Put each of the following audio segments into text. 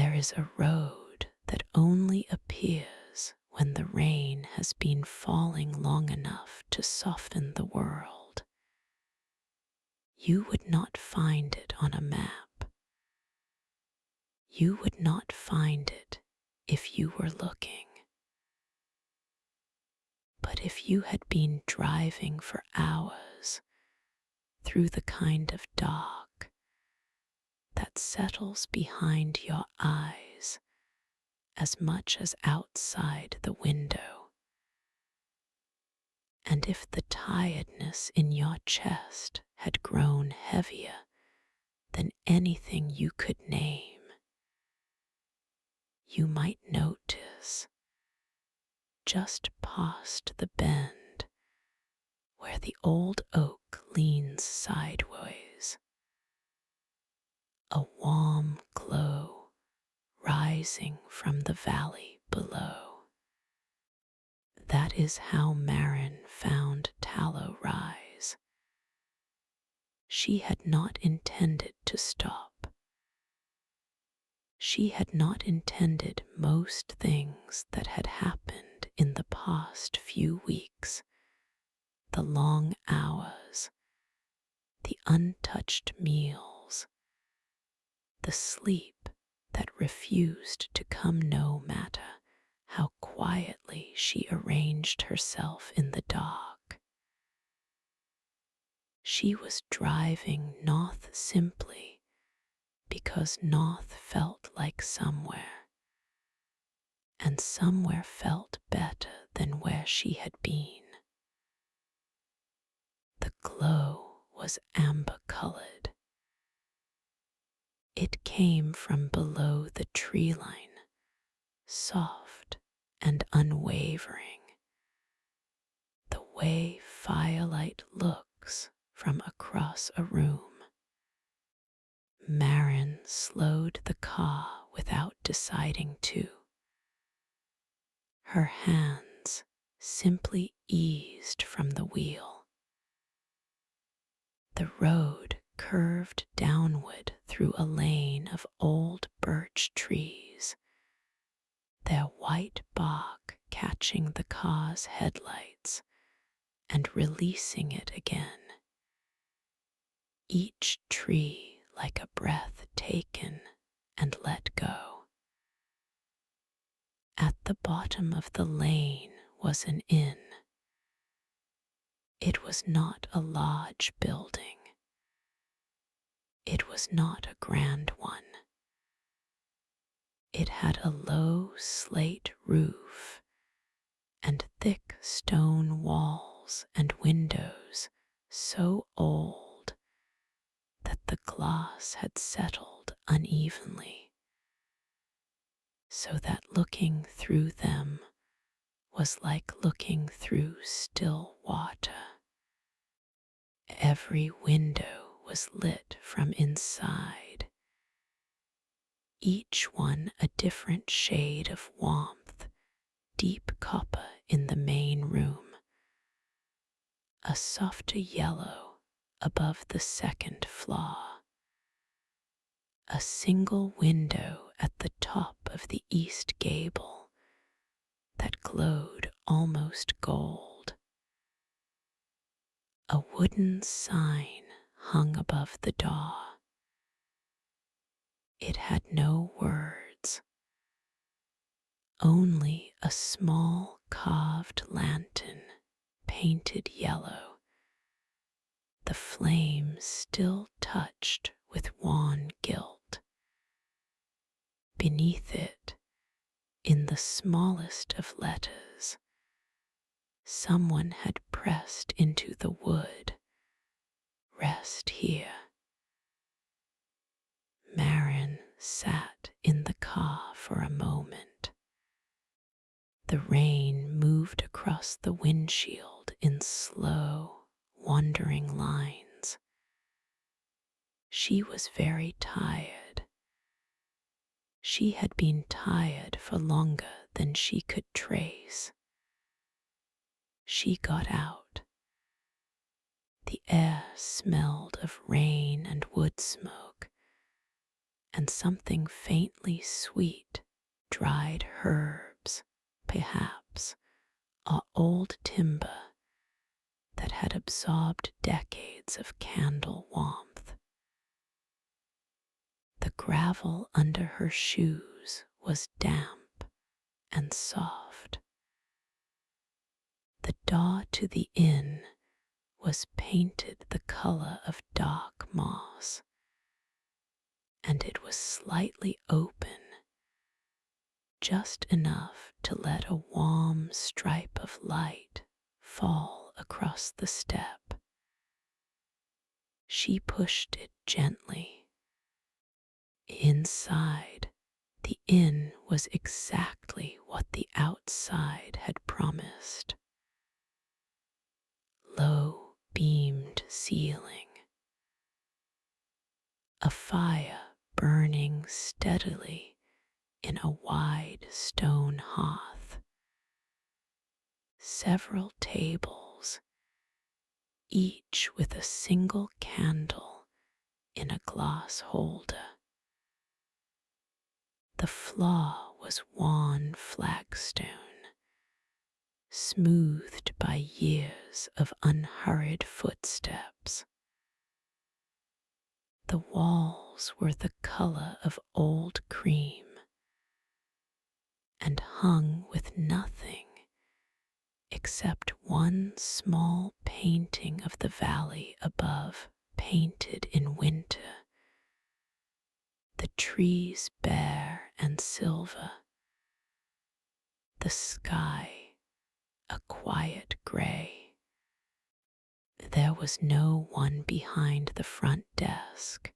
There is a road that only appears when the rain has been falling long enough to soften the world. You would not find it on a map. You would not find it if you were looking. But if you had been driving for hours through the kind of dark that settles behind your eyes as much as outside the window, and if the tiredness in your chest had grown heavier than anything you could name, you might notice, just past the bend where the old oak leans sideways, a warm glow rising from the valley below. That is how Maren found Tallow Rise. She had not intended to stop. She had not intended most things that had happened in the past few weeks, the long hours, the untouched meals, the sleep that refused to come no matter how quietly she arranged herself in the dark. She was driving north simply because north felt like somewhere, and somewhere felt better than where she had been. The glow was amber-colored. It came from below the tree line, soft and unwavering, the way firelight looks from across a room. Maren slowed the car without deciding to. Her hands simply eased from the wheel. The road curved downward through a lane of old birch trees, their white bark catching the car's headlights and releasing it again. Each tree like a breath taken and let go. At the bottom of the lane was an inn. It was not a large building. It was not a grand one. It had a low slate roof and thick stone walls and windows so old that the glass had settled unevenly, so that looking through them was like looking through still water. Every window was lit from inside, each one a different shade of warmth, deep copper in the main room, a softer yellow above the second floor, a single window at the top of the east gable that glowed almost gold. A wooden sign hung above the door. It had no words, only a small carved lantern painted yellow, the flame still touched with wan gilt. Beneath it, in the smallest of letters, someone had pressed into the wood, "Rest here." Maren sat in the car for a moment. The rain moved across the windshield in slow, wandering lines. She was very tired. She had been tired for longer than she could trace. She got out. The air smelled of rain and wood smoke, and something faintly sweet, dried herbs, perhaps, or old timber that had absorbed decades of candle warmth. The gravel under her shoes was damp and soft. The door to the inn was painted the color of dark moss, and it was slightly open, just enough to let a warm stripe of light fall across the step. She pushed it gently. Inside, the inn was exactly what the outside had promised. Low beamed ceiling, a fire burning steadily in a wide stone hearth, several tables, each with a single candle in a glass holder. The floor was worn flagstone, smoothed by years of unhurried footsteps. The walls were the color of old cream and hung with nothing except one small painting of the valley above, painted in winter. The trees bare and silver, the sky a quiet gray. There was no one behind the front desk,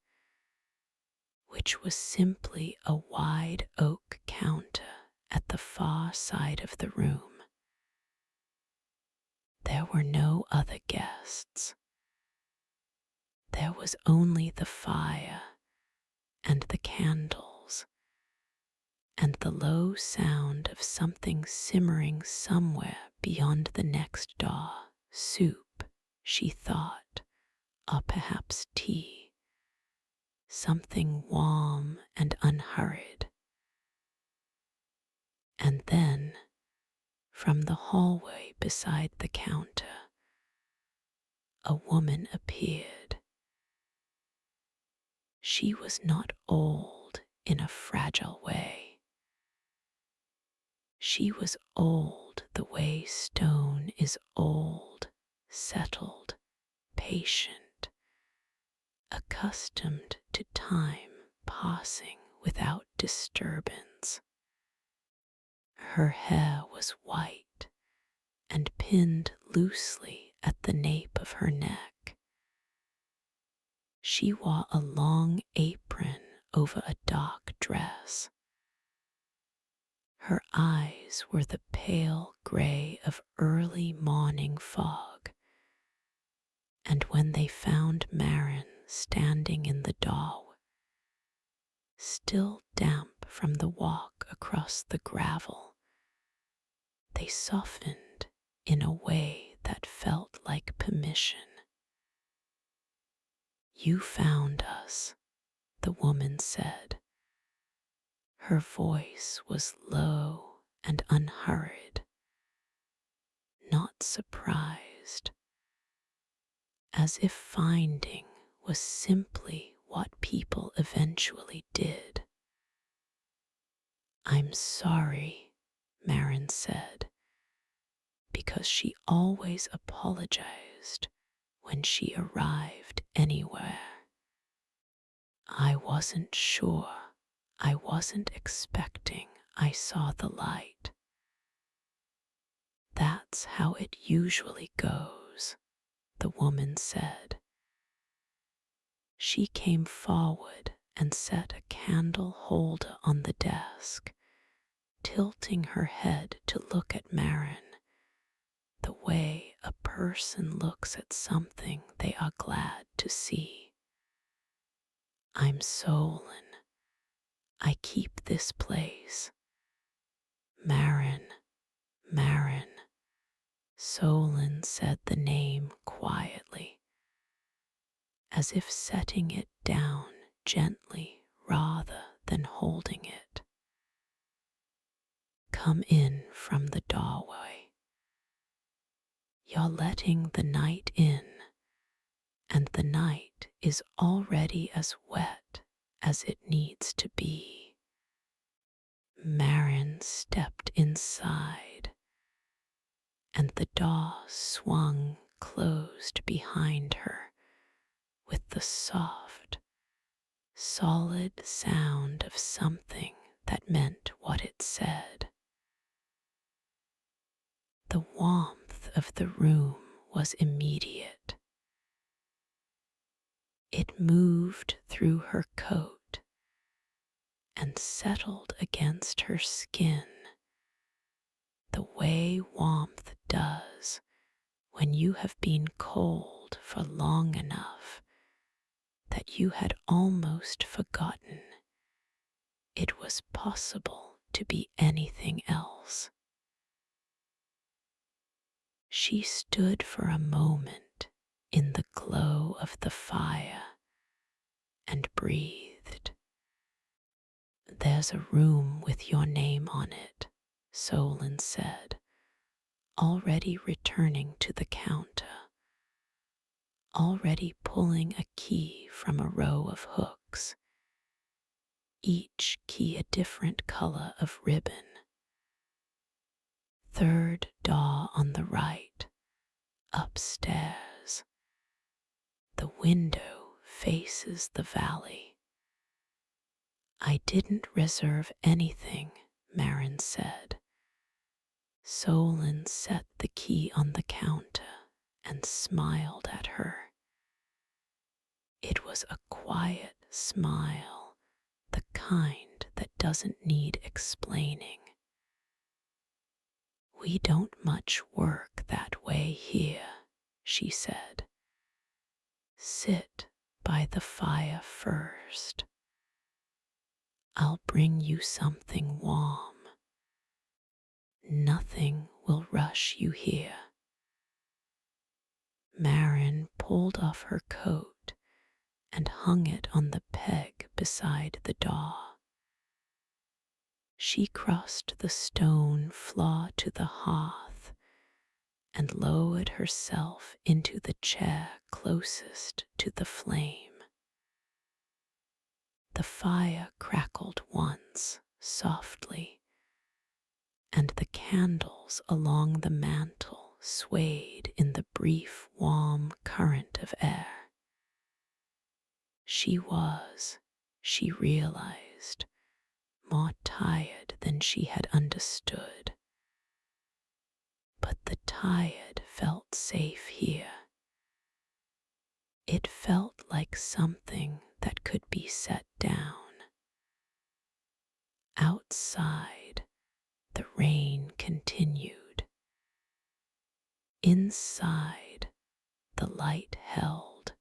which was simply a wide oak counter at the far side of the room. There were no other guests. There was only the fire and the candles, and the low sound of something simmering somewhere beyond the next door. Soup, she thought, or perhaps tea, something warm and unhurried. And then, from the hallway beside the counter, a woman appeared. She was not old in a fragile way. She was old the way stone is old, settled, patient, accustomed to time passing without disturbance. Her hair was white and pinned loosely at the nape of her neck. She wore a long apron over a dark dress. Her eyes were the pale gray of early morning fog, and when they found Maren standing in the door, still damp from the walk across the gravel, they softened in a way that felt like permission. "You found us," the woman said. Her voice was low and unhurried, not surprised, as if finding was simply what people eventually did. "I'm sorry," Maren said, because she always apologized when she arrived anywhere. "I wasn't sure. I wasn't expecting I saw the light." "That's how it usually goes," the woman said. She came forward and set a candle holder on the desk, tilting her head to look at Maren, the way a person looks at something they are glad to see. "I'm Solen. I keep this place. Maren, Maren." Solen said the name quietly, as if setting it down gently rather than holding it. Come in from the doorway. You're letting the night in, and the night is already as wet as it needs to be. Maren stepped inside, and the door swung closed behind her with the soft, solid sound of something that meant what it said. The warmth of the room was immediate. It moved through her coat and settled against her skin the way warmth does when you have been cold for long enough that you had almost forgotten it was possible to be anything else. She stood for a moment in the glow of the fire and breathed. There's a room with your name on it, Solen said, already returning to the counter, already pulling a key from a row of hooks, each key a different color of ribbon. Third door on the right, upstairs. The window faces the valley. I didn't reserve anything, Maren said. Solen set the key on the counter and smiled at her. It was a quiet smile, the kind that doesn't need explaining. We don't much work that way here, she said. Sit by the fire first. I'll bring you something warm. Nothing will rush you here. Maren pulled off her coat and hung it on the peg beside the door. She crossed the stone floor to the hearth and lowered herself into the chair closest to the flame. The fire crackled once softly, and the candles along the mantel swayed in the brief, warm current of air. She realized, more tired than she had understood. But the tired felt safe here. It felt like something that could be set down. Outside, the rain continued. Inside, the light held.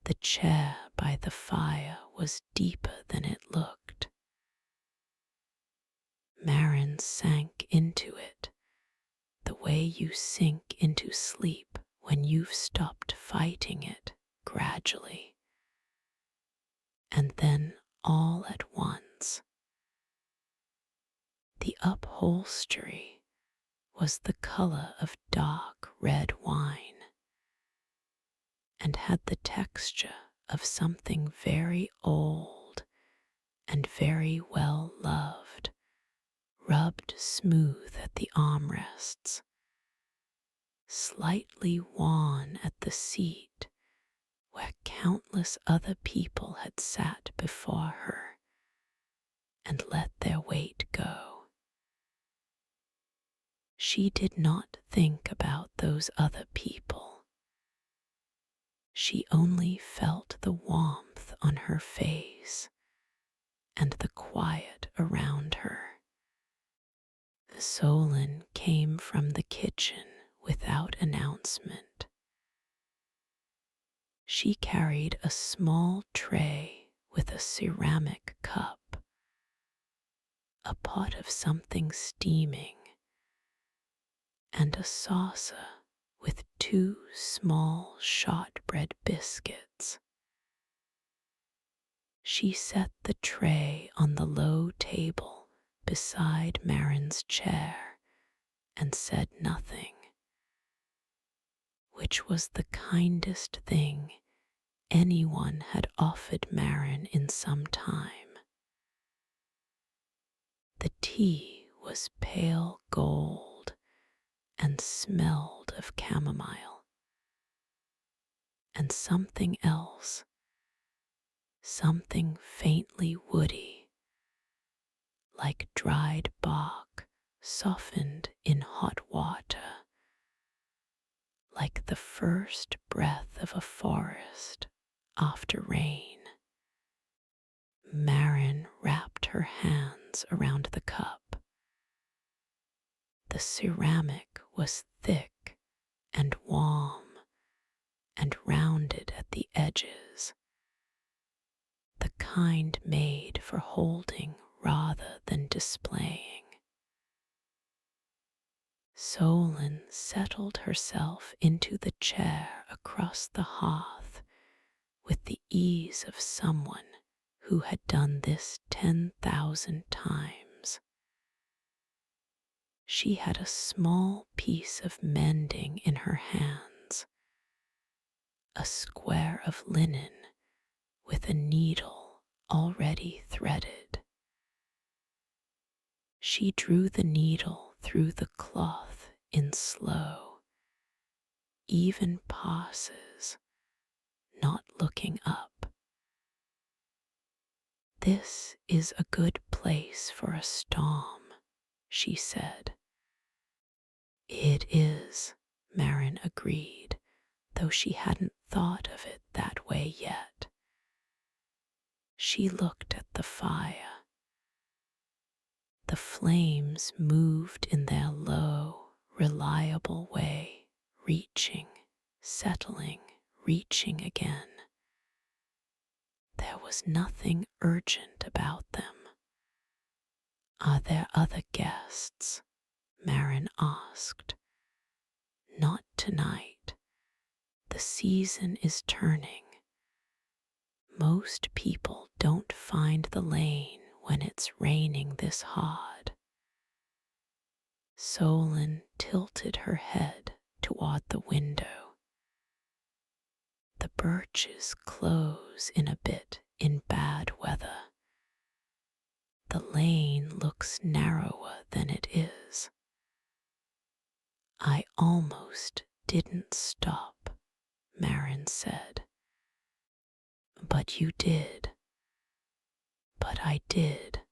The chair by the fire was deeper than it looked. Maren sank into it, the way you sink into sleep when you've stopped fighting it gradually. And then all at once, the upholstery was the color of dark red wine and had the texture of something very old and very well loved, rubbed smooth at the armrests, slightly worn at the seat where countless other people had sat before her and let their weight go. She did not think about those other people. She only felt the warmth on her face and the quiet around her. Solen came from the kitchen without announcement. She carried a small tray with a ceramic cup, a pot of something steaming, and a saucer with 2 small shortbread biscuits. She set the tray on the low table beside Maren's chair and said nothing, which was the kindest thing anyone had offered Maren in some time. The tea was pale gold and smelled of chamomile, and something else, something faintly woody, like dried bark softened in hot water, like the first breath of a forest after rain. Maren wrapped her hands around the cup. The ceramic was thick and warm and rounded at the edges, the kind made for holding rather than displaying. Solen settled herself into the chair across the hearth with the ease of someone who had done this 10,000 times. She had a small piece of mending in her hands, a square of linen with a needle already threaded. She drew the needle through the cloth in slow, even passes, not looking up. "This is a good place for a storm," she said. "It is," Maren agreed, though she hadn't thought of it that way yet. She looked at the fire. The flames moved in their low, reliable way, reaching, settling, reaching again. There was nothing urgent about them. "Are there other guests?" Maren asked. "Not tonight. The season is turning. Most people don't find the lain when it's raining this hard." Solen tilted her head toward the window. "The birches close in a bit in bad weather. The lane looks narrower than it is. I almost didn't stop," Maren said. "But you did." "But I did."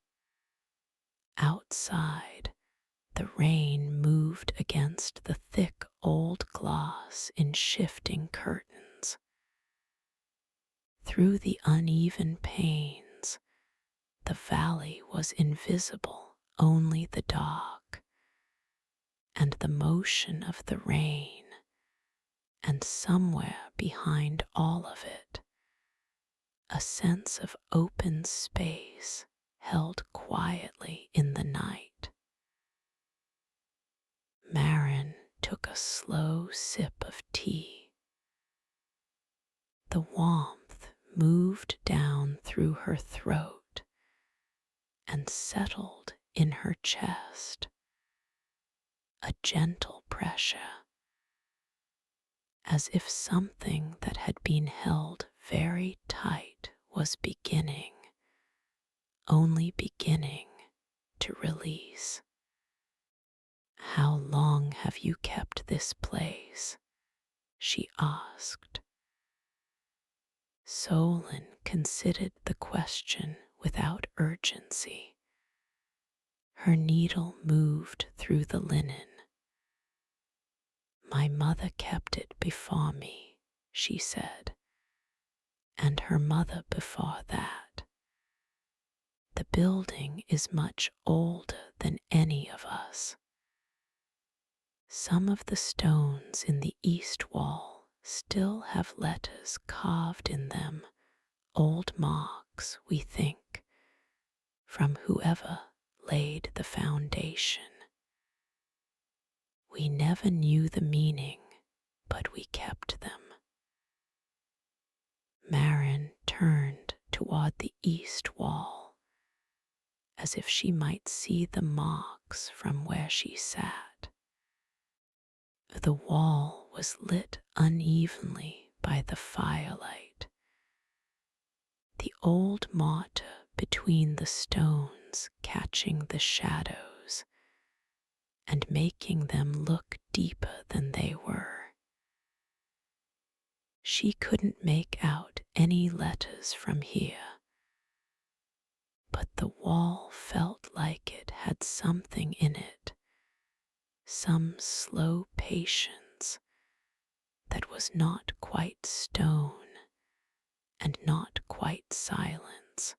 Outside, the rain moved against the thick old glass in shifting curtains. Through the uneven panes, the valley was invisible, only the dark, and the motion of the rain, and somewhere behind all of it, a sense of open space held quietly in the night. Maren took a slow sip of tea. The warmth moved down through her throat and settled in her chest, a gentle pressure, as if something that had been held very tight was beginning, only beginning to release. "How long have you kept this place?" she asked. Solen considered the question without urgency. Her needle moved through the linen. "My mother kept it before me," she said, "and her mother before that. The building is much older than any of us. Some of the stones in the east wall still have letters carved in them, old marks, we think, from whoever laid the foundation. We never knew the meaning, but we kept them." Maren turned to toward the east wall, as if she might see the marks from where she sat. The wall was lit unevenly by the firelight, the old mortar between the stones catching the shadows and making them look deeper than they were. She couldn't make out any letters from here, but the wall felt like it had something in it, some slow patience that was not quite stone and not quite silence.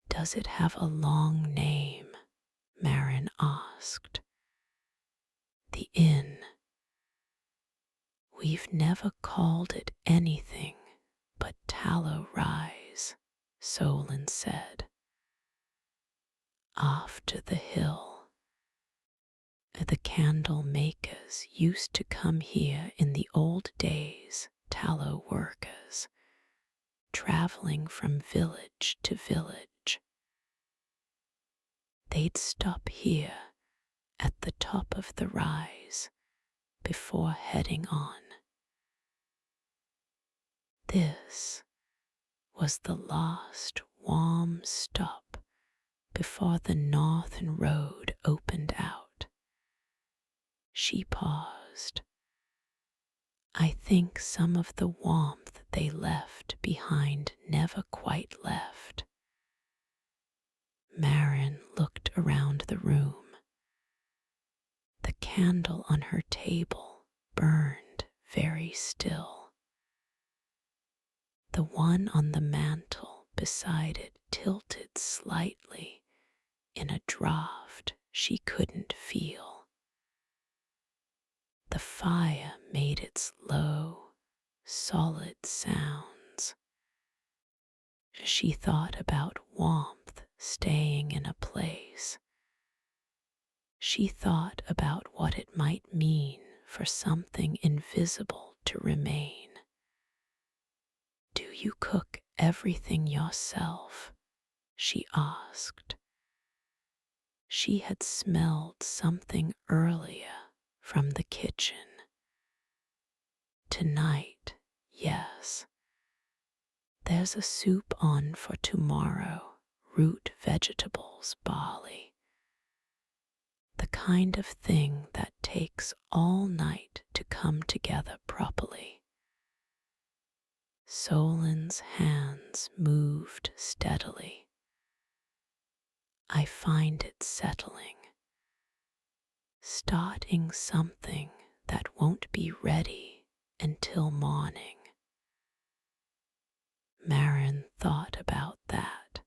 "Does it have a long name?" Maren asked. "The inn." "We've never called it anything but Tallow Rise," Solen said. "After the hill. The candle makers used to come here in the old days, tallow workers, traveling from village to village. They'd stop here at the top of the rise before heading on. This was the last warm stop before the northern road opened out." She paused. "I think some of the warmth they left behind never quite left." Maren looked around the room. The candle on her table burned very still. The one on the mantel beside it tilted slightly in a draught she couldn't feel. The fire made its low, solid sounds. She thought about warmth staying in a place. She thought about what it might mean for something invisible to remain. "Do you cook everything yourself?" she asked. She had smelled something earlier from the kitchen. "Tonight, yes. There's a soup on for tomorrow, root vegetables, barley. The kind of thing that takes all night to come together properly." Solen's hands moved steadily. "I find it settling. Starting something that won't be ready until morning." Maren thought about that.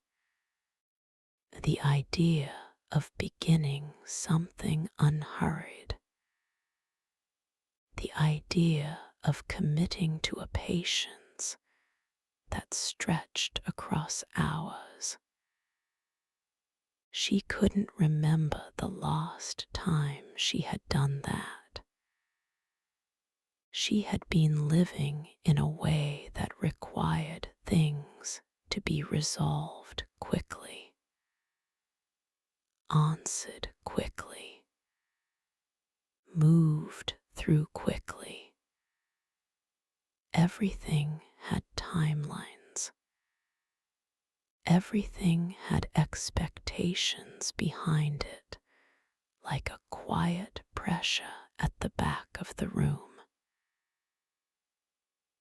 The idea of beginning something unhurried. The idea of committing to a patience that stretched across hours. She couldn't remember the last time she had done that. She had been living in a way that required things to be resolved quickly, answered quickly, moved through quickly. Everything had timelines. Everything had expectations behind it, like a quiet pressure at the back of the room.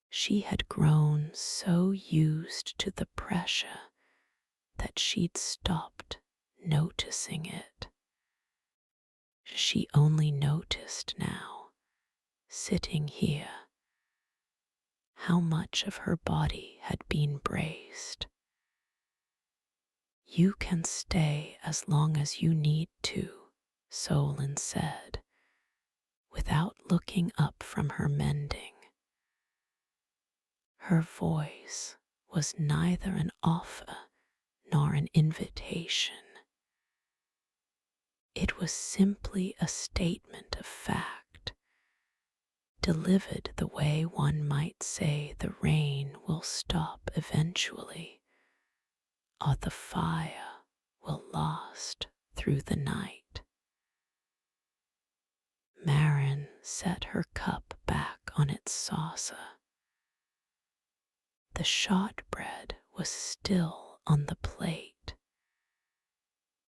She had grown so used to the pressure that she'd stopped noticing it. She only noticed now, sitting here, how much of her body had been braced. "You can stay as long as you need to," Solen said, without looking up from her mending. Her voice was neither an offer nor an invitation. It was simply a statement of fact. delivered the way one might say the rain will stop eventually, or the fire will last through the night. Maren set her cup back on its saucer. The shortbread was still on the plate.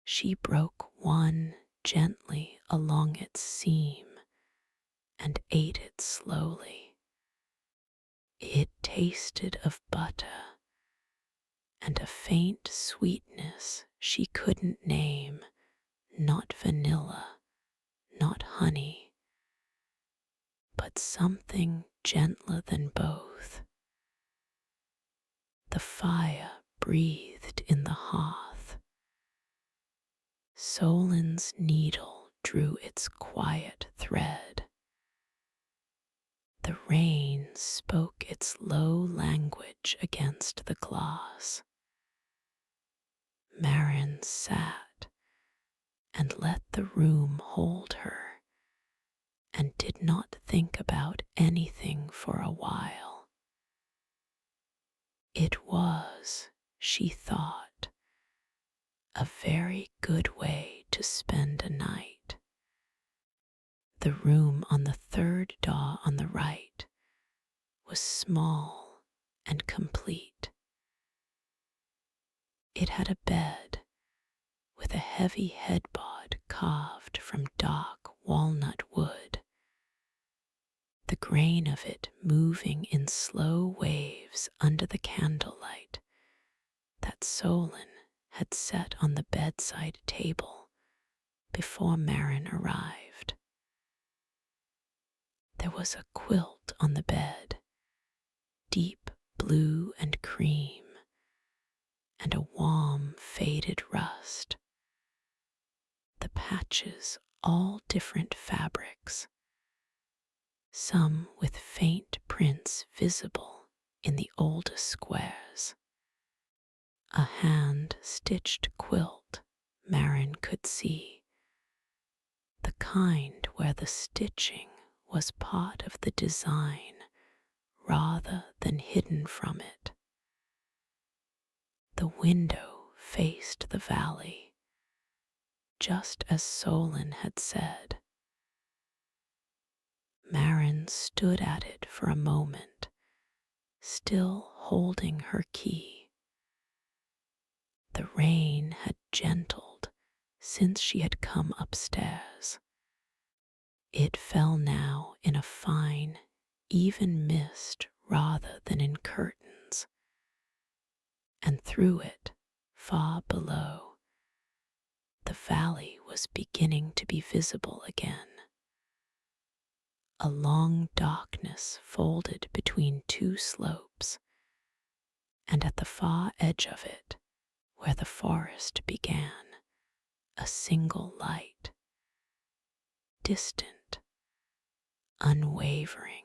She broke one gently along its seam and ate it slowly. It tasted of butter and a faint sweetness she couldn't name, not vanilla, not honey, but something gentler than both. The fire breathed in the hearth. Solen's needle drew its quiet thread. The rain spoke its low language against the glass. Maren sat and let the room hold her, and did not think about anything for a while. It was, she thought, a very good way to spend a night. The room on the third door on the right was small and complete. It had a bed with a heavy headboard carved from dark walnut wood, the grain of it moving in slow waves under the candlelight that Solen had set on the bedside table before Maren arrived. There was a quilt on the bed, deep blue and cream, and a warm faded rust. The patches all different fabrics, some with faint prints visible in the oldest squares. A hand-stitched quilt Maren could see, the kind where the stitching was part of the design rather than hidden from it. The window faced the valley, just as Solen had said. Maren stood at it for a moment, still holding her key. The rain had gentled since she had come upstairs. It fell now in a fine, even mist rather than in curtains, and through it, far below, the valley was beginning to be visible again. A long darkness folded between two slopes, and at the far edge of it, where the forest began, a single light, distant, unwavering.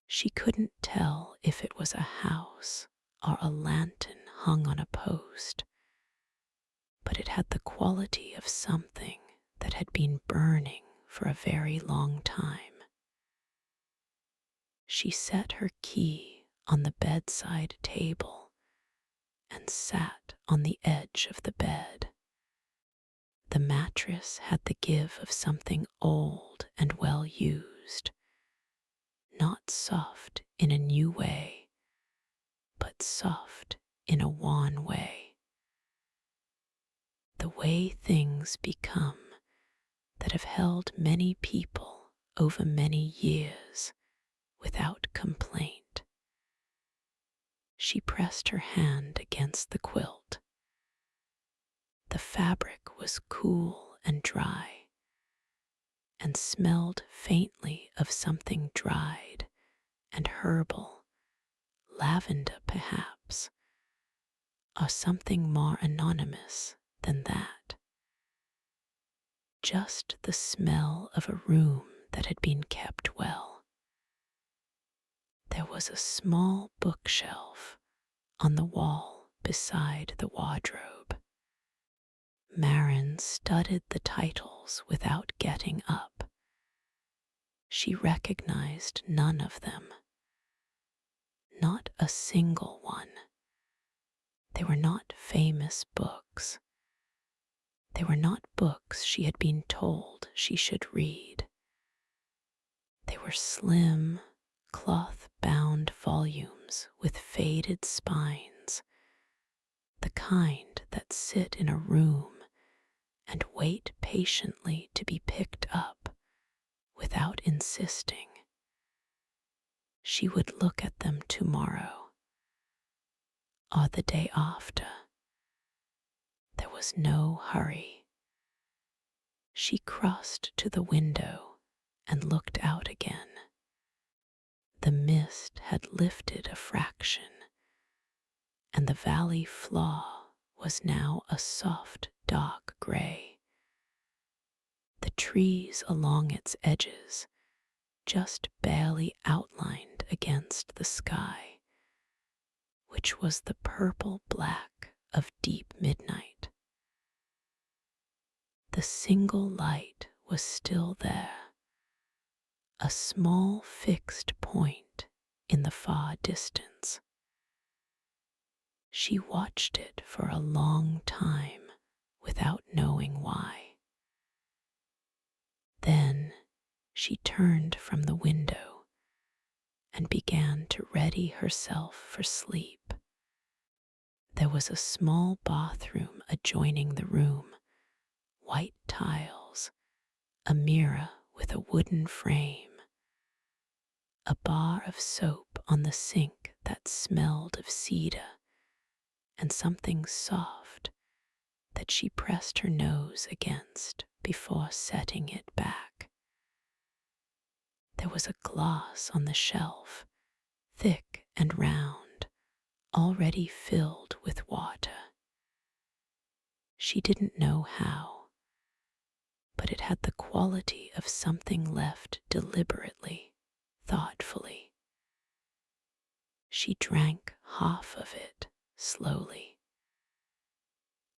She couldn't tell if it was a house or a lantern hung on a post, but it had the quality of something that had been burning for a very long time. She set her key on the bedside table and sat on the edge of the bed. The mattress had the give of something old and well used, not soft in a new way, but soft in a wan way. The way things become that have held many people over many years without complaint. She pressed her hand against the quilt. The fabric was cool and dry, and smelled faintly of something dried and herbal, lavender perhaps, or something more anonymous than that. Just the smell of a room that had been kept well. There was a small bookshelf on the wall beside the wardrobe. Maren studied the titles without getting up. She recognized none of them, not a single one. They were not famous books. They were not books she had been told she should read. They were slim, cloth-bound volumes with faded spines, the kind that sit in a room and wait patiently to be picked up without insisting. She would look at them tomorrow or the day after. There was no hurry. She crossed to the window and looked out again. The mist had lifted a fraction, and the valley floor was now a soft, dark gray. The trees along its edges just barely outlined against the sky, which was the purple black of deep midnight. The single light was still there, a small fixed point in the far distance. She watched it for a long time without knowing why. Then she turned from the window and began to ready herself for sleep. There was a small bathroom adjoining the room, white tiles, a mirror with a wooden frame, a bar of soap on the sink that smelled of cedar, and something soft that she pressed her nose against before setting it back. There was a glass on the shelf, thick and round, already filled with water. She didn't know how, but it had the quality of something left deliberately, thoughtfully. She drank half of it slowly.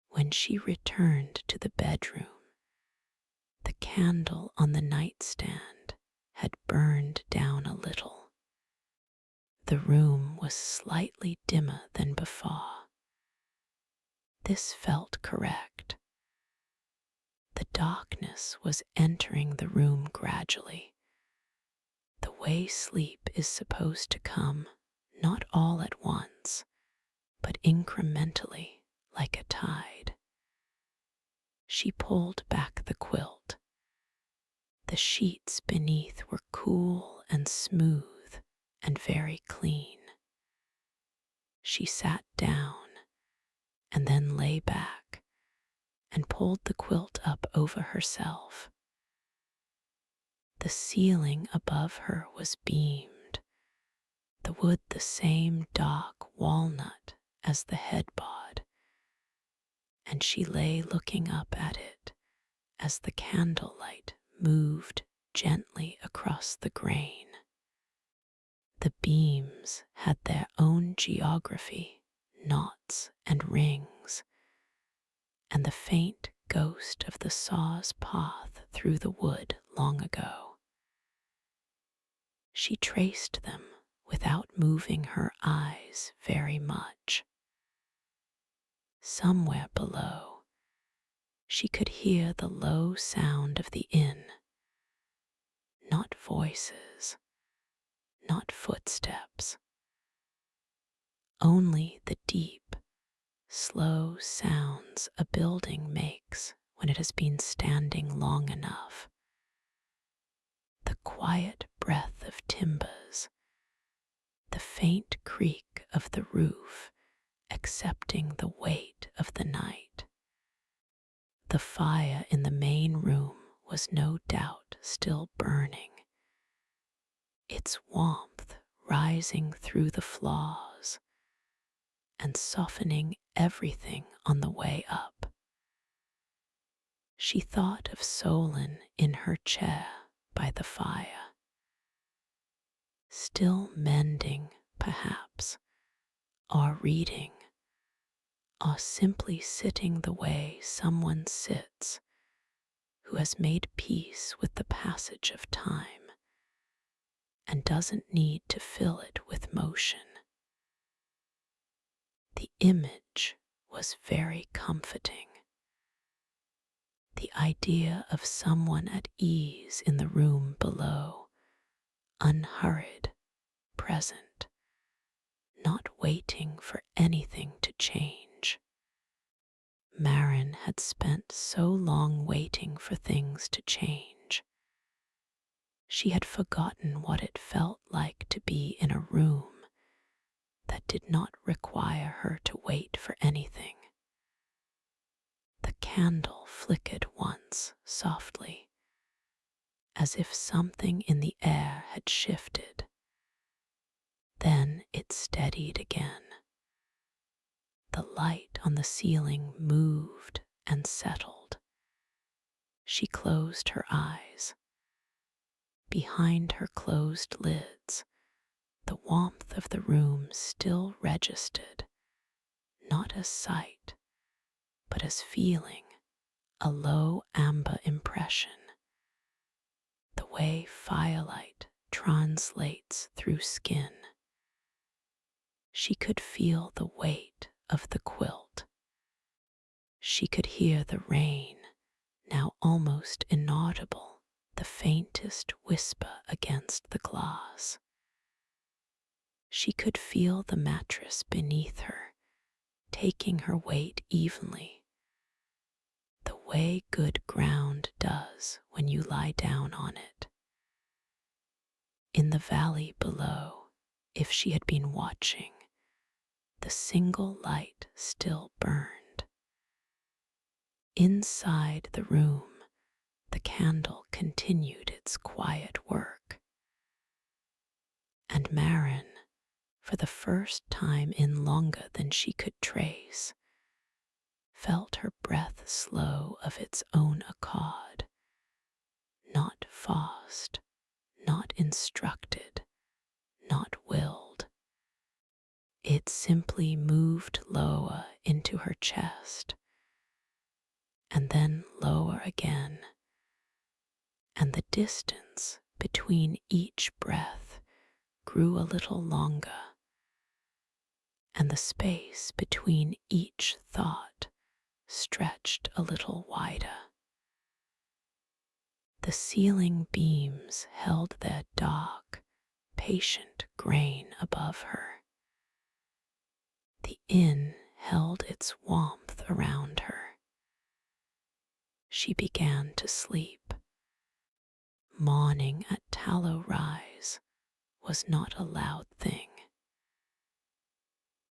When she returned to the bedroom, the candle on the nightstand had burned down a little. The room was slightly dimmer than before. This felt correct. The darkness was entering the room gradually, the way sleep is supposed to come, not all at once, but incrementally, like a tide. She pulled back the quilt. The sheets beneath were cool and smooth and very clean. She sat down and then lay back and pulled the quilt up over herself. The ceiling above her was beamed, the wood the same dark walnut as the headboard, and she lay looking up at it as the candlelight moved gently across the grain. The beams had their own geography, knots and rings, and the faint ghost of the saw's path through the wood long ago. She traced them without moving her eyes very much. Somewhere below, she could hear the low sound of the inn. Not voices, not footsteps, only the deep, slow sounds a building makes when it has been standing long enough. The quiet breath of timbers, the faint creak of the roof accepting the weight of the night. The fire in the main room was no doubt still burning, its warmth rising through the floors and softening everything on the way up. She thought of Solen in her chair by the fire, still mending, perhaps, or reading, or simply sitting the way someone sits who has made peace with the passage of time and doesn't need to fill it with motion. The image was very comforting. The idea of someone at ease in the room below, unhurried, present, not waiting for anything to change. Maren had spent so long waiting for things to change. She had forgotten what it felt like to be in a room that did not require her to wait for anything. The candle flickered once softly, as if something in the air had shifted. Then it steadied again. The light on the ceiling moved and settled. She closed her eyes. Behind her closed lids, the warmth of the room still registered, not as sight, but as feeling, a low amber impression, the way firelight translates through skin. She could feel the weight of the quilt. She could hear the rain, now almost inaudible, the faintest whisper against the glass. She could feel the mattress beneath her, taking her weight evenly, the way good ground does when you lie down on it. In the valley below, if she had been watching, the single light still burned. Inside the room, the candle continued its quiet work. And Maren, for the first time in longer than she could trace, felt her breath slow of its own accord, not fast, not instructed, not willed. It simply moved lower into her chest, and then lower again, and the distance between each breath grew a little longer, and the space between each thought stretched a little wider. The ceiling beams held their dark, patient grain above her. The inn held its warmth around her. She began to sleep. Morning at Tallow Rise was not a loud thing.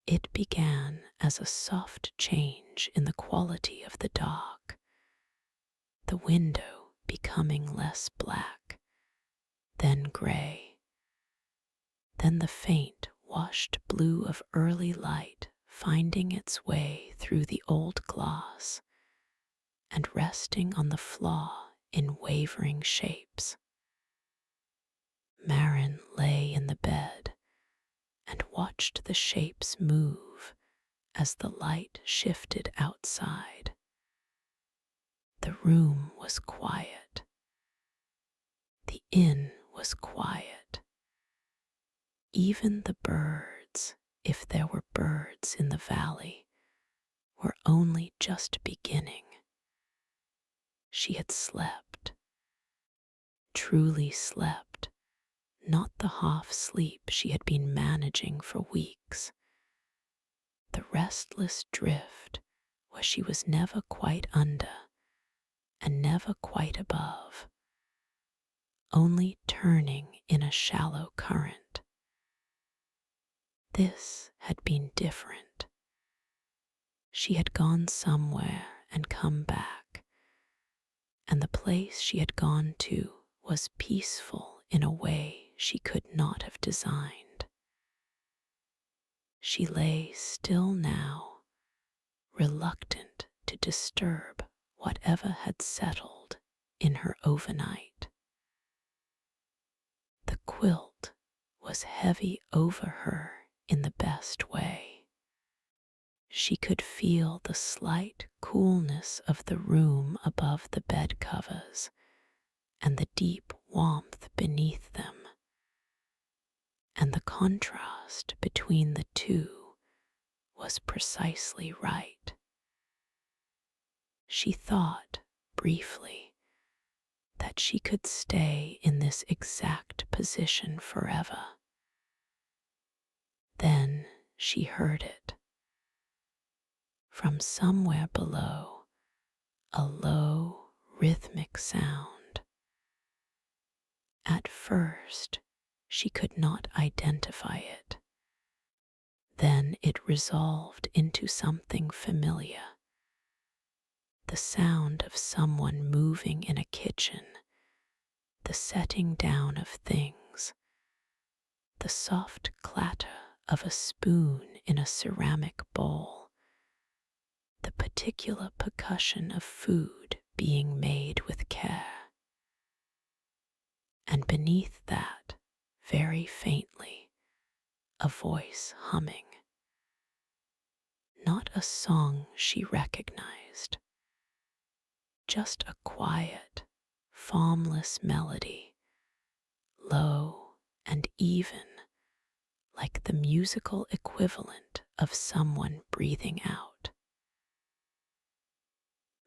It began as a soft change in the quality of the dark, the window becoming less black, then grey, then the faint washed blue of early light finding its way through the old glass and resting on the flaw in wavering shapes. Maren lay in the bed and watched the shapes move as the light shifted outside. The room was quiet. The inn was quiet. Even the birds, if there were birds in the valley, were only just beginning. She had slept, truly slept, not the half-sleep she had been managing for weeks, the restless drift where she was never quite under and never quite above, only turning in a shallow current. This had been different. She had gone somewhere and come back, and the place she had gone to was peaceful in a way she could not have designed. She lay still now, reluctant to disturb whatever had settled in her overnight. The quilt was heavy over her in the best way. She could feel the slight coolness of the room above the bed covers and the deep warmth beneath them. and the contrast between the two was precisely right. She thought, briefly, that she could stay in this exact position forever. Then she heard it. From somewhere below, a low, rhythmic sound. At first, she could not identify it. Then it resolved into something familiar. The sound of someone moving in a kitchen, the setting down of things, the soft clatter of a spoon in a ceramic bowl, the particular percussion of food being made with care. And beneath that, very faintly, a voice humming. Not a song she recognized, just a quiet, formless melody, low and even, like the musical equivalent of someone breathing out.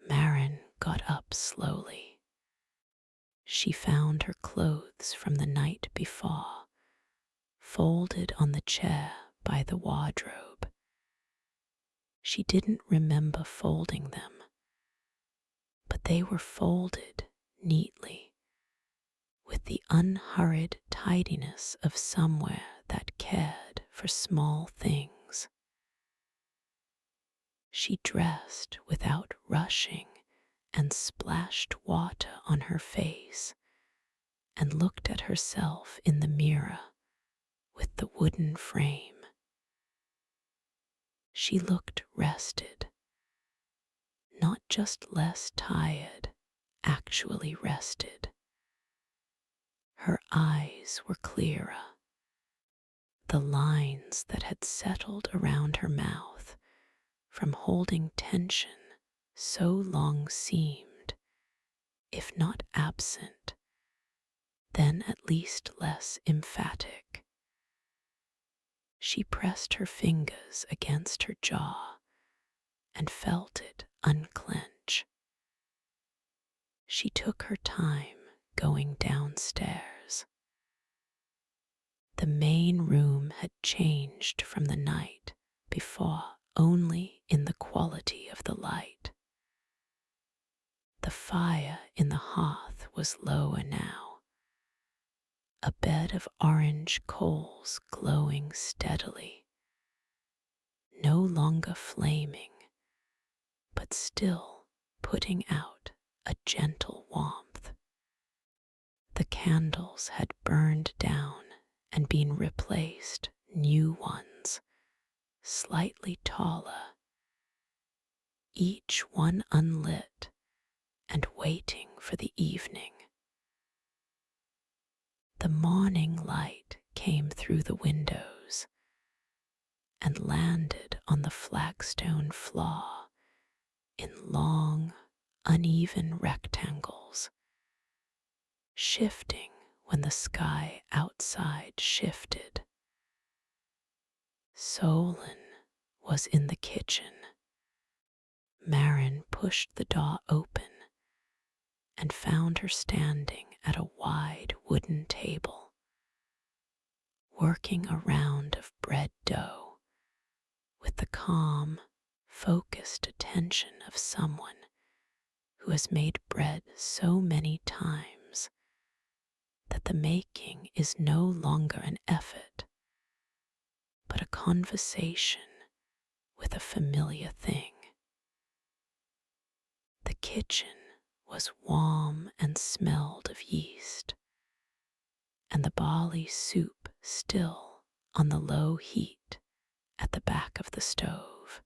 Maren got up slowly. She found her clothes from the night before, folded on the chair by the wardrobe. She didn't remember folding them, but they were folded neatly, with the unhurried tidiness of somewhere that cared for small things. She dressed without rushing and splashed water on her face and looked at herself in the mirror with the wooden frame. She looked rested, not just less tired, actually rested. Her eyes were clearer. The lines that had settled around her mouth from holding tension so long seemed, if not absent, then at least less emphatic. She pressed her fingers against her jaw and felt it unclench. She took her time going downstairs. The main room had changed from the night before only in the quality of the light. The fire in the hearth was lower now, a bed of orange coals glowing steadily, no longer flaming, but still putting out a gentle warmth. The candles had burned down and been replaced new ones, slightly taller, each one unlit and waiting for the evening. The morning light came through the windows and landed on the flagstone floor in long, uneven rectangles, shifting when the sky outside shifted. Solen was in the kitchen. Maren pushed the door open and found her standing at a wide wooden table, working a round of bread dough with the calm, focused attention of someone who has made bread so many times that the making is no longer an effort, but a conversation with a familiar thing. The kitchen was warm and smelled of yeast, and the barley soup still on the low heat at the back of the stove,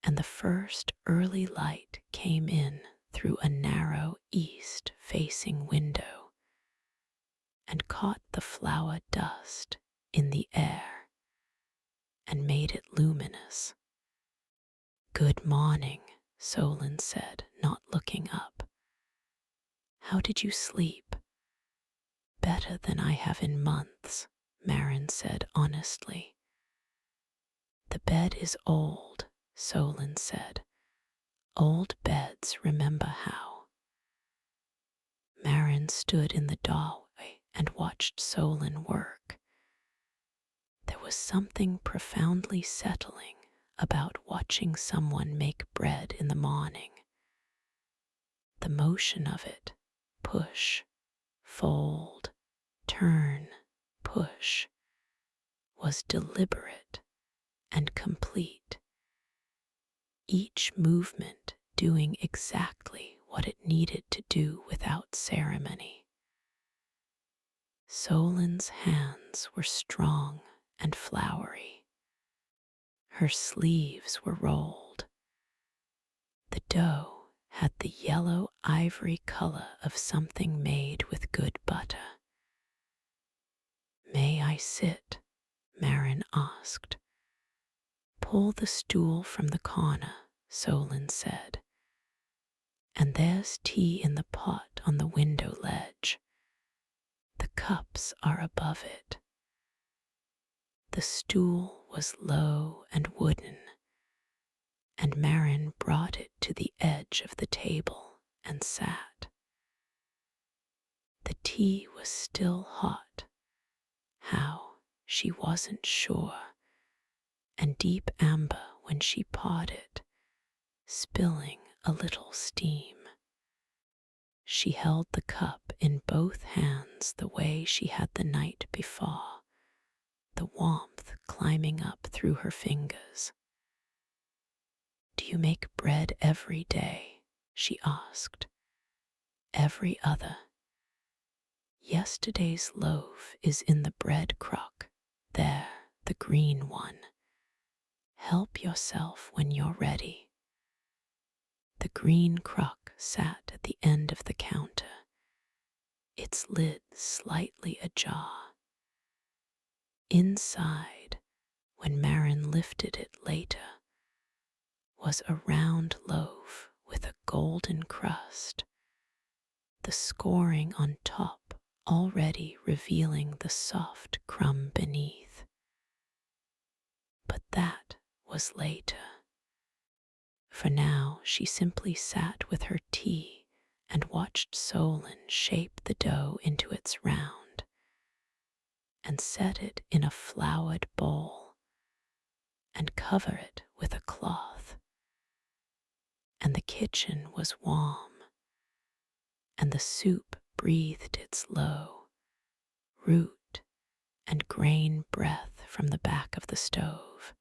and the first early light came in through a narrow east-facing window and caught the flour dust in the air and made it luminous. "Good morning," Solen said, not looking up. "How did you sleep?" "Better than I have in months," Maren said honestly. The bed is old, Solen said. Old beds remember how. Maren stood in the doorway and watched Solen work. There was something profoundly settling about watching someone make bread in the morning. The motion of it, push, fold, turn, push, was deliberate and complete, each movement doing exactly what it needed to do without ceremony. Solen's hands were strong and floury. Her sleeves were rolled. The dough had the yellow ivory color of something made with good butter. May I sit? Maren asked. Pull the stool from the corner, Solen said. And there's tea in the pot on the window ledge. The cups are above it. The stool was low and wooden, and Maren brought it to the edge of the table and sat. The tea was still hot. How, she wasn't sure, and deep amber when she poured it, spilling a little steam. She held the cup in both hands the way she had the night before, the warmth climbing up through her fingers. Do you make bread every day? She asked. Every other. Yesterday's loaf is in the bread crock, there, the green one. Help yourself when you're ready. The green crock sat at the end of the counter, its lid slightly ajar. Inside, when Maren lifted it later, was a round loaf with a golden crust, the scoring on top already revealing the soft crumb beneath. But that was later. For now she simply sat with her tea and watched Solen shape the dough into its round and set it in a floured bowl and cover it with a cloth. And the kitchen was warm, and the soup breathed its low, root and grain breath from the back of the stove,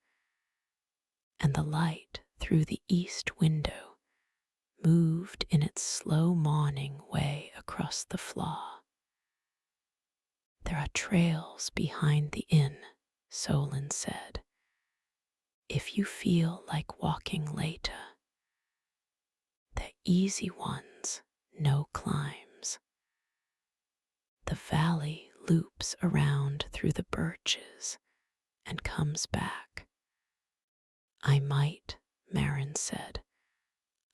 and the light through the east window moved in its slow morning way across the floor. There are trails behind the inn, Solen said, if you feel like walking later. They're easy ones, no climbs. The valley loops around through the birches and comes back. I might, Maren said.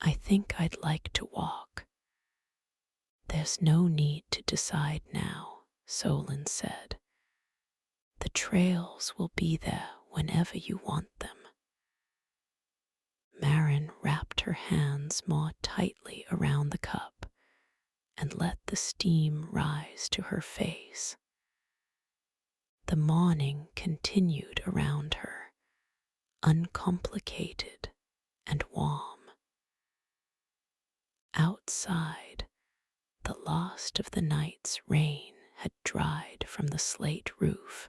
I think I'd like to walk. There's no need to decide now, Solen said. The trails will be there whenever you want them. Maren wrapped her hands more tightly around the cup and let the steam rise to her face. The morning continued around her, uncomplicated and warm. Outside, the last of the night's rain had dried from the slate roof.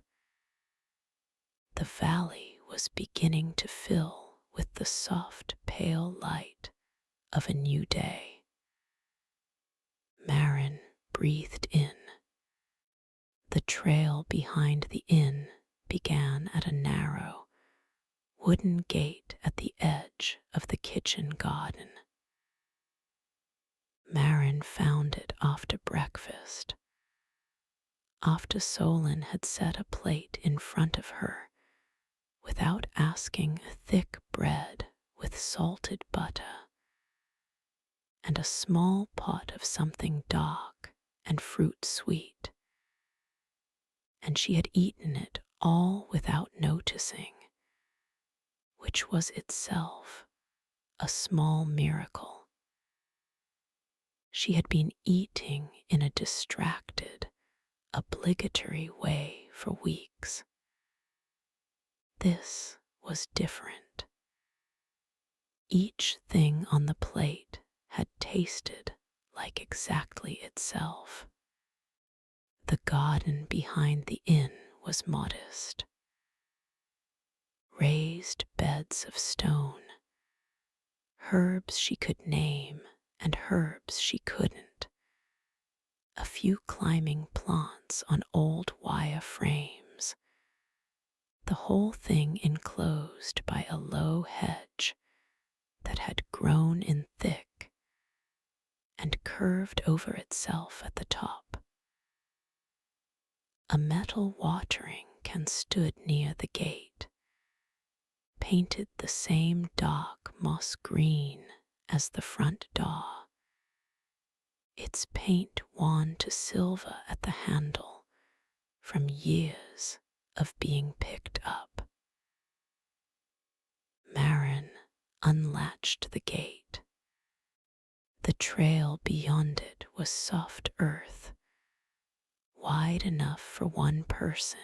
The valley was beginning to fill with the soft, pale light of a new day. Maren breathed in. The trail behind the inn began at a narrow, wooden gate at the edge of the kitchen garden. Maren found it after breakfast, after Solen had set a plate in front of her without asking, a thick bread with salted butter and a small pot of something dark and fruit sweet. and she had eaten it all without noticing, which was itself a small miracle. She had been eating in a distracted, obligatory way for weeks. This was different. Each thing on the plate had tasted like exactly itself. The garden behind the inn was modest. Raised beds of stone, herbs she could name and herbs she couldn't, a few climbing plants on old wire frames, the whole thing enclosed by a low hedge that had grown in thick and curved over itself at the top. A metal watering can stood near the gate, painted the same dark moss green as the front door, its paint worn to silver at the handle from years of being picked up. Maren unlatched the gate. The trail beyond it was soft earth, wide enough for one person,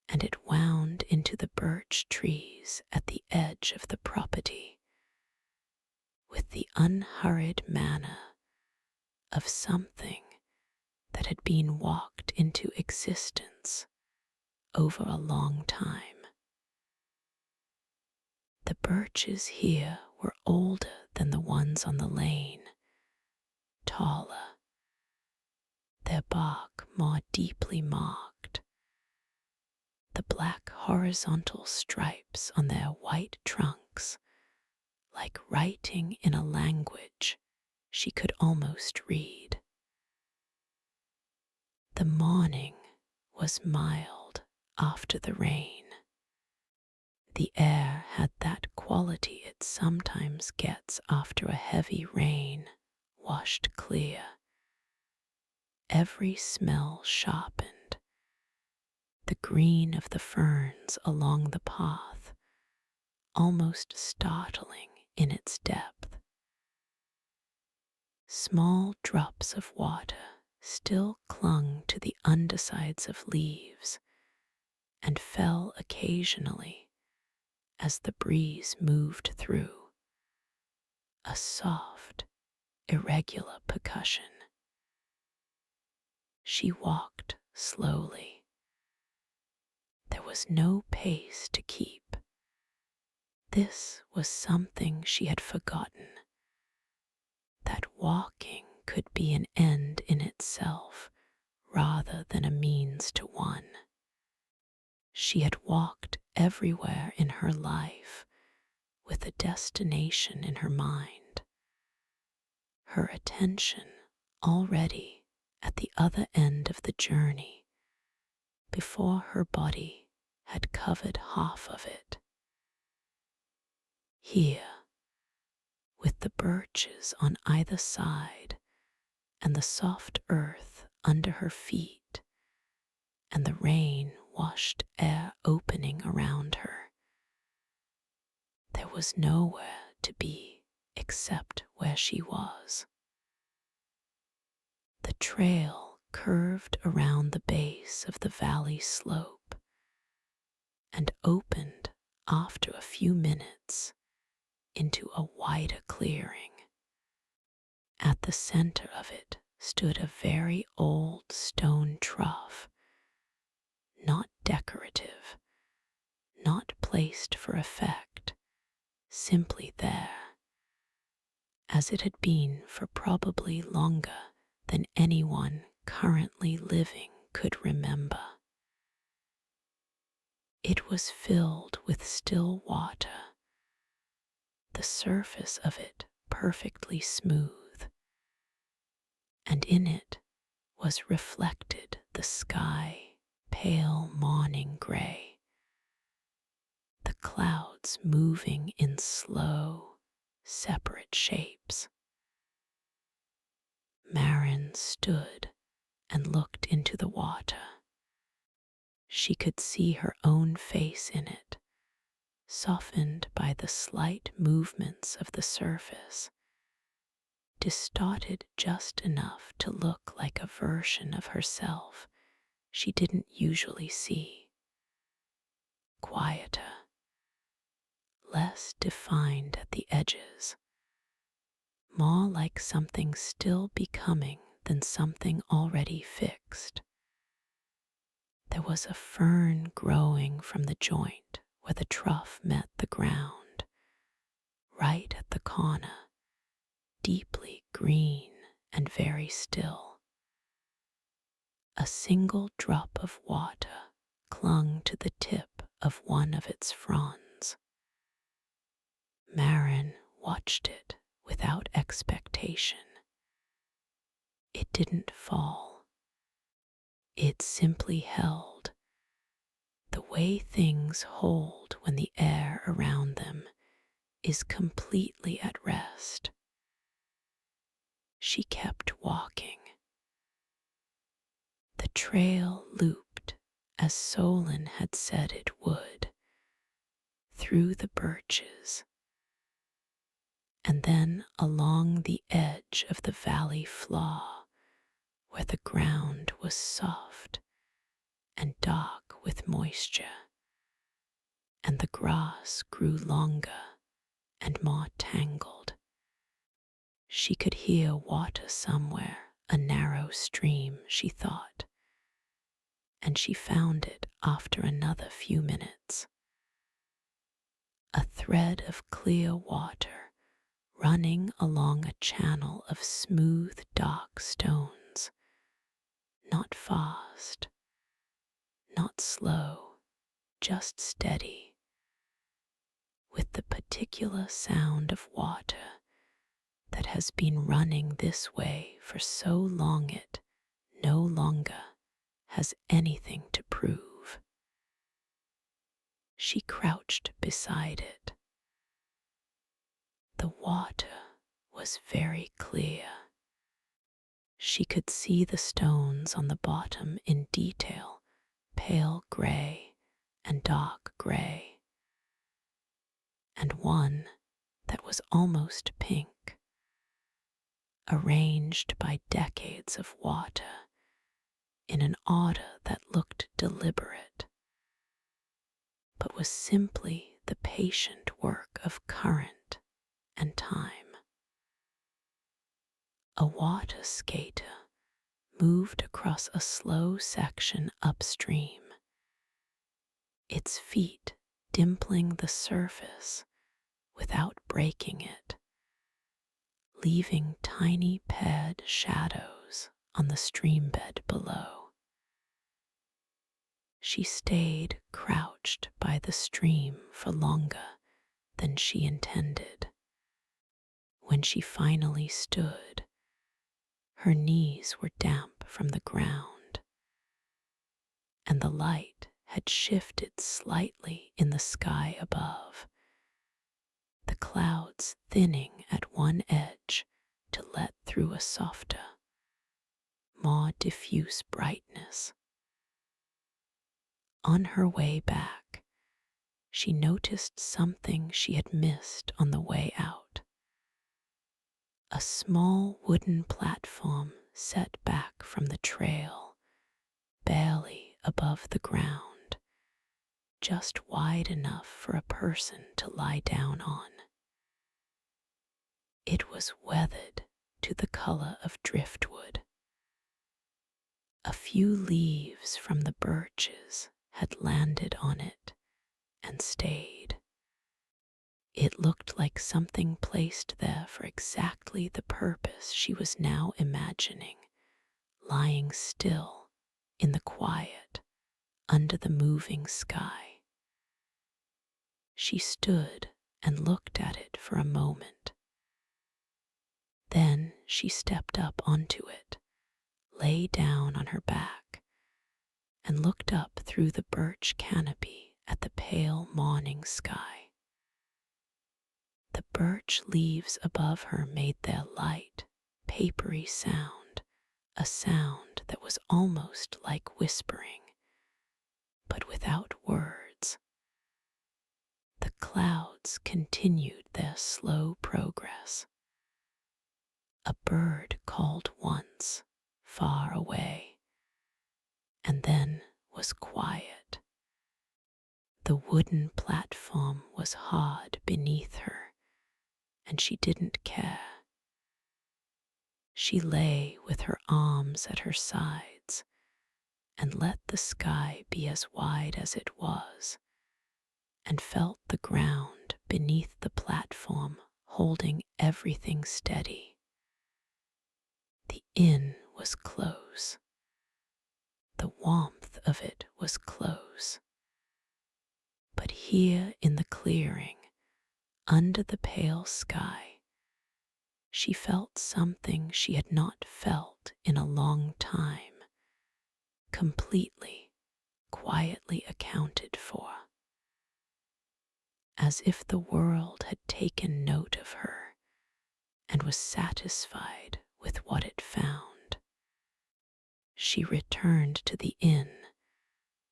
and it wound into the birch trees at the edge of the property with the unhurried manner of something that had been walked into existence over a long time. The birches here were older than the ones on the lane, taller, their bark more deeply marked, the black horizontal stripes on their white trunks like writing in a language she could almost read. The morning was mild after the rain. The air had that quality it sometimes gets after a heavy rain washed clear. Every smell sharpened, the green of the ferns along the path almost startling in its depth. Small drops of water still clung to the undersides of leaves and fell occasionally as the breeze moved through, a soft, irregular percussion. She walked slowly. There was no pace to keep. This was something she had forgotten, that walking could be an end in itself rather than a means to one. She had walked everywhere in her life with a destination in her mind, her attention already at the other end of the journey before her body had covered half of it. Here, with the birches on either side and the soft earth under her feet and the rain-washed air opening around her, there was nowhere to be except where she was. The trail curved around the base of the valley slope and opened after a few minutes into a wider clearing. At the center of it stood a very old stone trough, not decorative, not placed for effect, simply there, as it had been for probably longer than anyone currently living could remember. It was filled with still water, the surface of it perfectly smooth, and in it was reflected the sky, pale morning gray, the clouds moving in slow, separate shapes. Maren stood and looked into the water. She could see her own face in it, softened by the slight movements of the surface, distorted just enough to look like a version of herself she didn't usually see. Quieter, less defined at the edges, more like something still becoming than something already fixed. There was a fern growing from the joint where the trough met the ground, right at the corner, deeply green and very still. A single drop of water clung to the tip of one of its fronds. Maren watched it without expectation. It didn't fall. It simply held, the way things hold when the air around them is completely at rest. She kept walking. The trail looped, as Solen had said it would, through the birches, and then along the edge of the valley floor, where the ground was soft and dark with moisture, and the grass grew longer and more tangled. She could hear water somewhere, a narrow stream, she thought, and she found it after another few minutes. A thread of clear water running along a channel of smooth, dark stones, not fast, not slow, just steady, with the particular sound of water that has been running this way for so long it no longer has anything to prove. She crouched beside it. The water was very clear. She could see the stones on the bottom in detail, pale gray and dark gray, and one that was almost pink, arranged by decades of water in an order that looked deliberate, but was simply the patient work of current and time. A water skater moved across a slow section upstream, its feet dimpling the surface without breaking it, leaving tiny paired shadows on the stream bed below. She stayed crouched by the stream for longer than she intended. When she finally stood, her knees were damp from the ground, and the light had shifted slightly in the sky above, the clouds thinning at one edge to let through a softer, more diffuse brightness. On her way back, she noticed something she had missed on the way out. A small wooden platform set back from the trail, barely above the ground, just wide enough for a person to lie down on. It was weathered to the color of driftwood. A few leaves from the birches had landed on it and stayed. It looked like something placed there for exactly the purpose she was now imagining, lying still in the quiet under the moving sky. She stood and looked at it for a moment. Then she stepped up onto it, lay down on her back, and looked up through the birch canopy at the pale morning sky. The birch leaves above her made their light, papery sound, a sound that was almost like whispering, but without words. The clouds continued their slow progress. A bird called once, far away, and then was quiet. The wooden platform was hard beneath her, and she didn't care. She lay with her arms at her sides and let the sky be as wide as it was, and felt the ground beneath the platform holding everything steady. The inn was close. The warmth of it was close. But here in the clearing, under the pale sky, she felt something she had not felt in a long time, completely, quietly accounted for. As if the world had taken note of her and was satisfied with what it found. She returned to the inn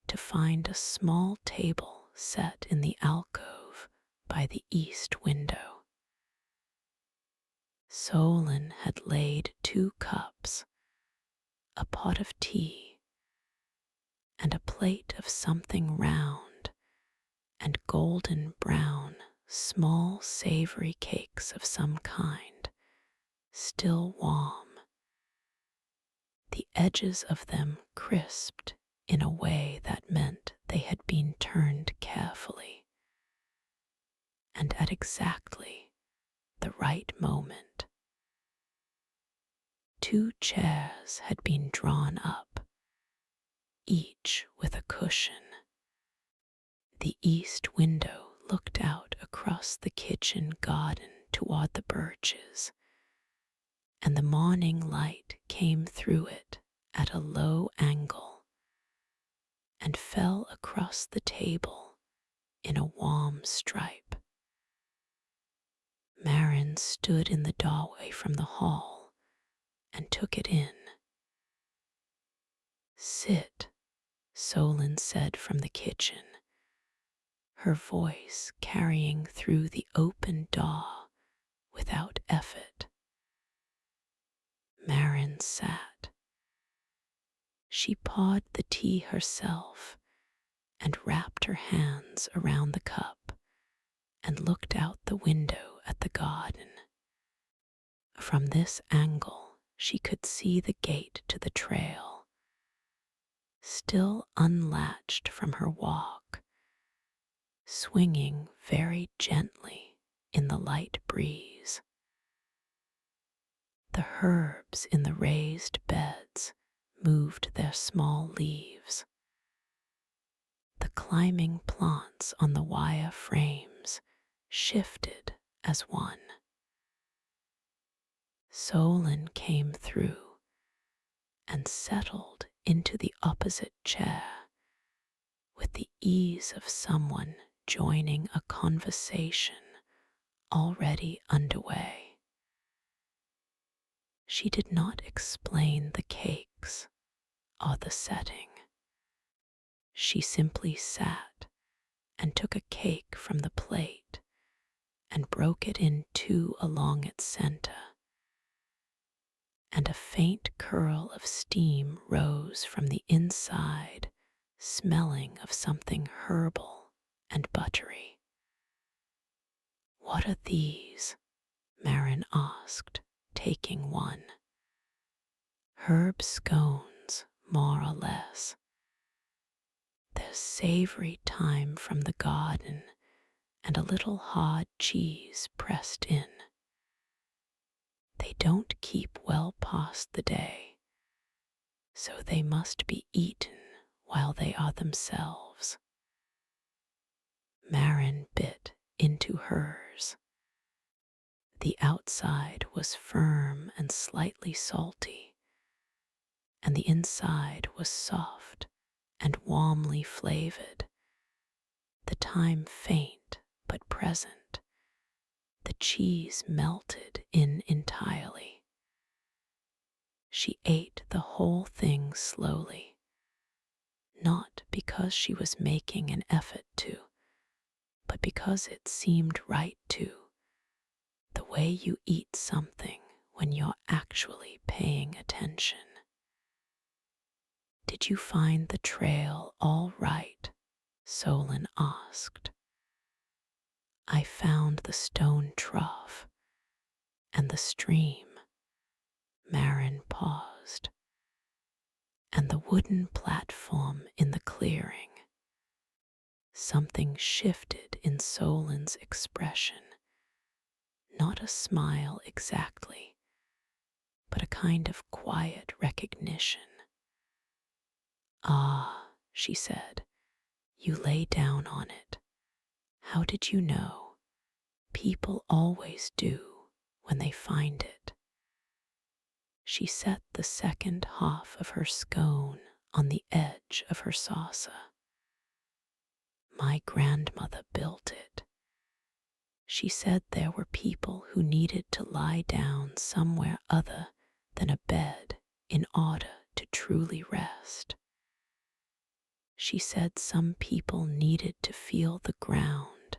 to find a small table set in the alcove by the east window. Solen had laid 2 cups, a pot of tea, and a plate of something round and golden brown, small savory cakes of some kind, still warm, the edges of them crisped in a way that meant they had been turned carefully, and at exactly the right moment. 2 chairs had been drawn up, each with a cushion. The east window looked out across the kitchen garden toward the birches, and the morning light came through it at a low angle and fell across the table in a warm stripe. Maren stood in the doorway from the hall and took it in. "Sit," Solen said from the kitchen, her voice carrying through the open door without effort. Maren sat. She poured the tea herself and wrapped her hands around the cup and looked out the window at the garden. From this angle, she could see the gate to the trail, still unlatched from her walk, swinging very gently in the light breeze. The herbs in the raised beds moved their small leaves. The climbing plants on the wire frames shifted as one. Solen came through and settled into the opposite chair with the ease of someone joining a conversation already underway. She did not explain the cakes or the setting. She simply sat and took a cake from the plate and broke it in 2 along its center, and a faint curl of steam rose from the inside, smelling of something herbal and buttery. "What are these?" Maren asked, taking one. "Herb scones, more or less. There's savory thyme from the garden and a little hard cheese pressed in. They don't keep well past the day, so they must be eaten while they are themselves." Maren bit into hers. The outside was firm and slightly salty, and the inside was soft and warmly flavored, the thyme faint but present, the cheese melted in entirely. She ate the whole thing slowly, not because she was making an effort to, but because it seemed right to, the way you eat something when you're actually paying attention. Did you find the trail all right? Solen asked. I found the stone trough and the stream. Maren paused. And the wooden platform in the clearing. Something shifted in Solen's expression. Not a smile exactly, but a kind of quiet recognition. Ah, she said, you lay down on it. How did you know? People always do when they find it. She set the second half of her scone on the edge of her saucer. My grandmother built it. She said there were people who needed to lie down somewhere other than a bed in order to truly rest. She said some people needed to feel the ground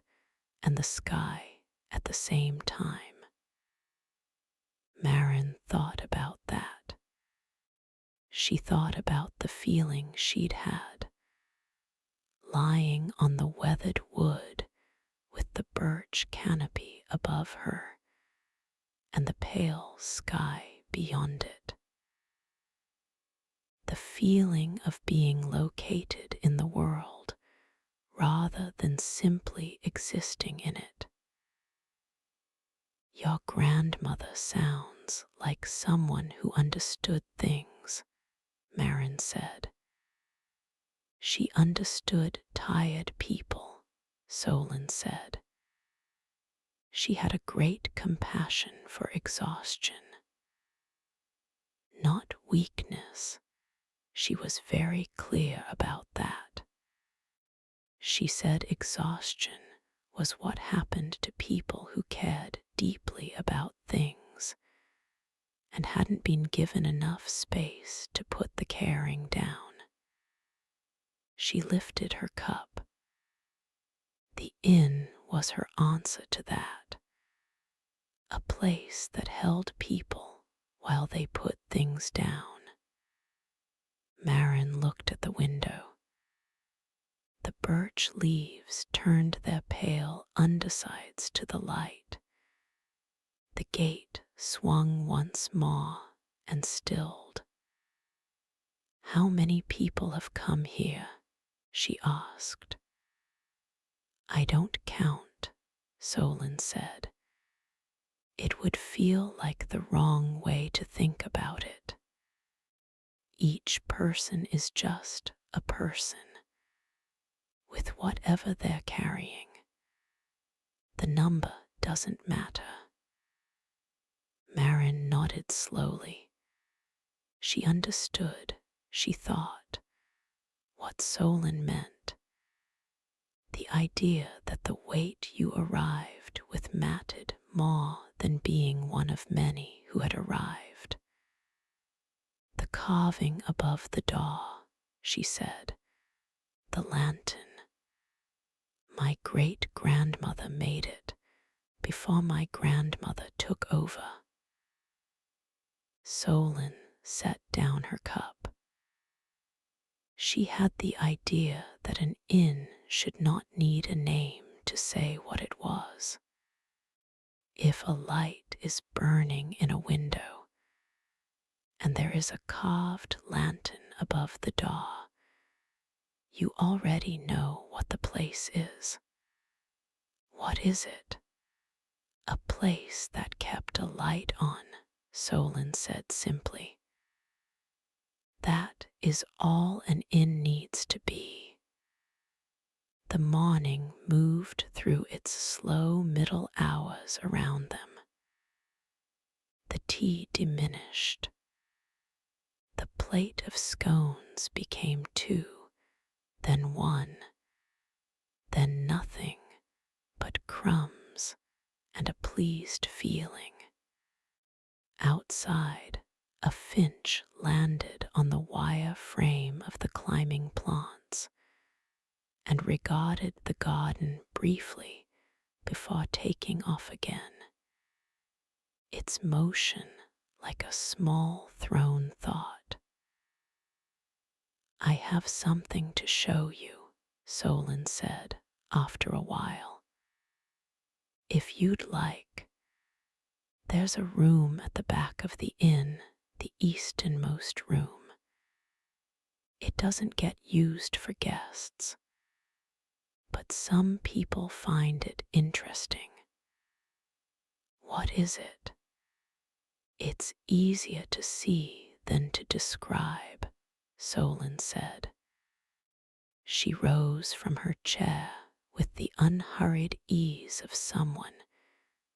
and the sky at the same time. Maren thought about that. She thought about the feeling she'd had, lying on the weathered wood with the birch canopy above her and the pale sky beyond it. The feeling of being located in the world rather than simply existing in it. Your grandmother sounds like someone who understood things, Maren said. She understood tired people, Solen said. She had a great compassion for exhaustion. Not weakness. She was very clear about that. She said exhaustion was what happened to people who cared deeply about things and hadn't been given enough space to put the caring down. She lifted her cup. The inn was her answer to that. A place that held people while they put things down. Maren looked at the window. The birch leaves turned their pale undersides to the light. The gate swung once more and stilled. How many people have come here? She asked. I don't count, Solen said. It would feel like the wrong way to think about it. Each person is just a person, with whatever they're carrying. The number doesn't matter. Maren nodded slowly. She understood, she thought, what Solen meant. The idea that the weight you arrived with mattered more than being one of many who had arrived. The carving above the door, she said, the lantern. My great-grandmother made it before my grandmother took over. Solen set down her cup. She had the idea that an inn should not need a name to say what it was. If a light is burning in a window, and there is a carved lantern above the door, you already know what the place is. What is it? A place that kept a light on, Solen said simply. That is all an inn needs to be. The morning moved through its slow middle hours around them. The tea diminished. The plate of scones became two, then one, then nothing but crumbs and a pleased feeling. Outside, a finch landed on the wire frame of the climbing plant. and regarded the garden briefly before taking off again, its motion like a small thrown thought. "I have something to show you," Solen said after a while. "If you'd like, there's a room at the back of the inn, the easternmost room. It doesn't get used for guests, but some people find it interesting." "What is it?" "It's easier to see than to describe," Solen said. She rose from her chair with the unhurried ease of someone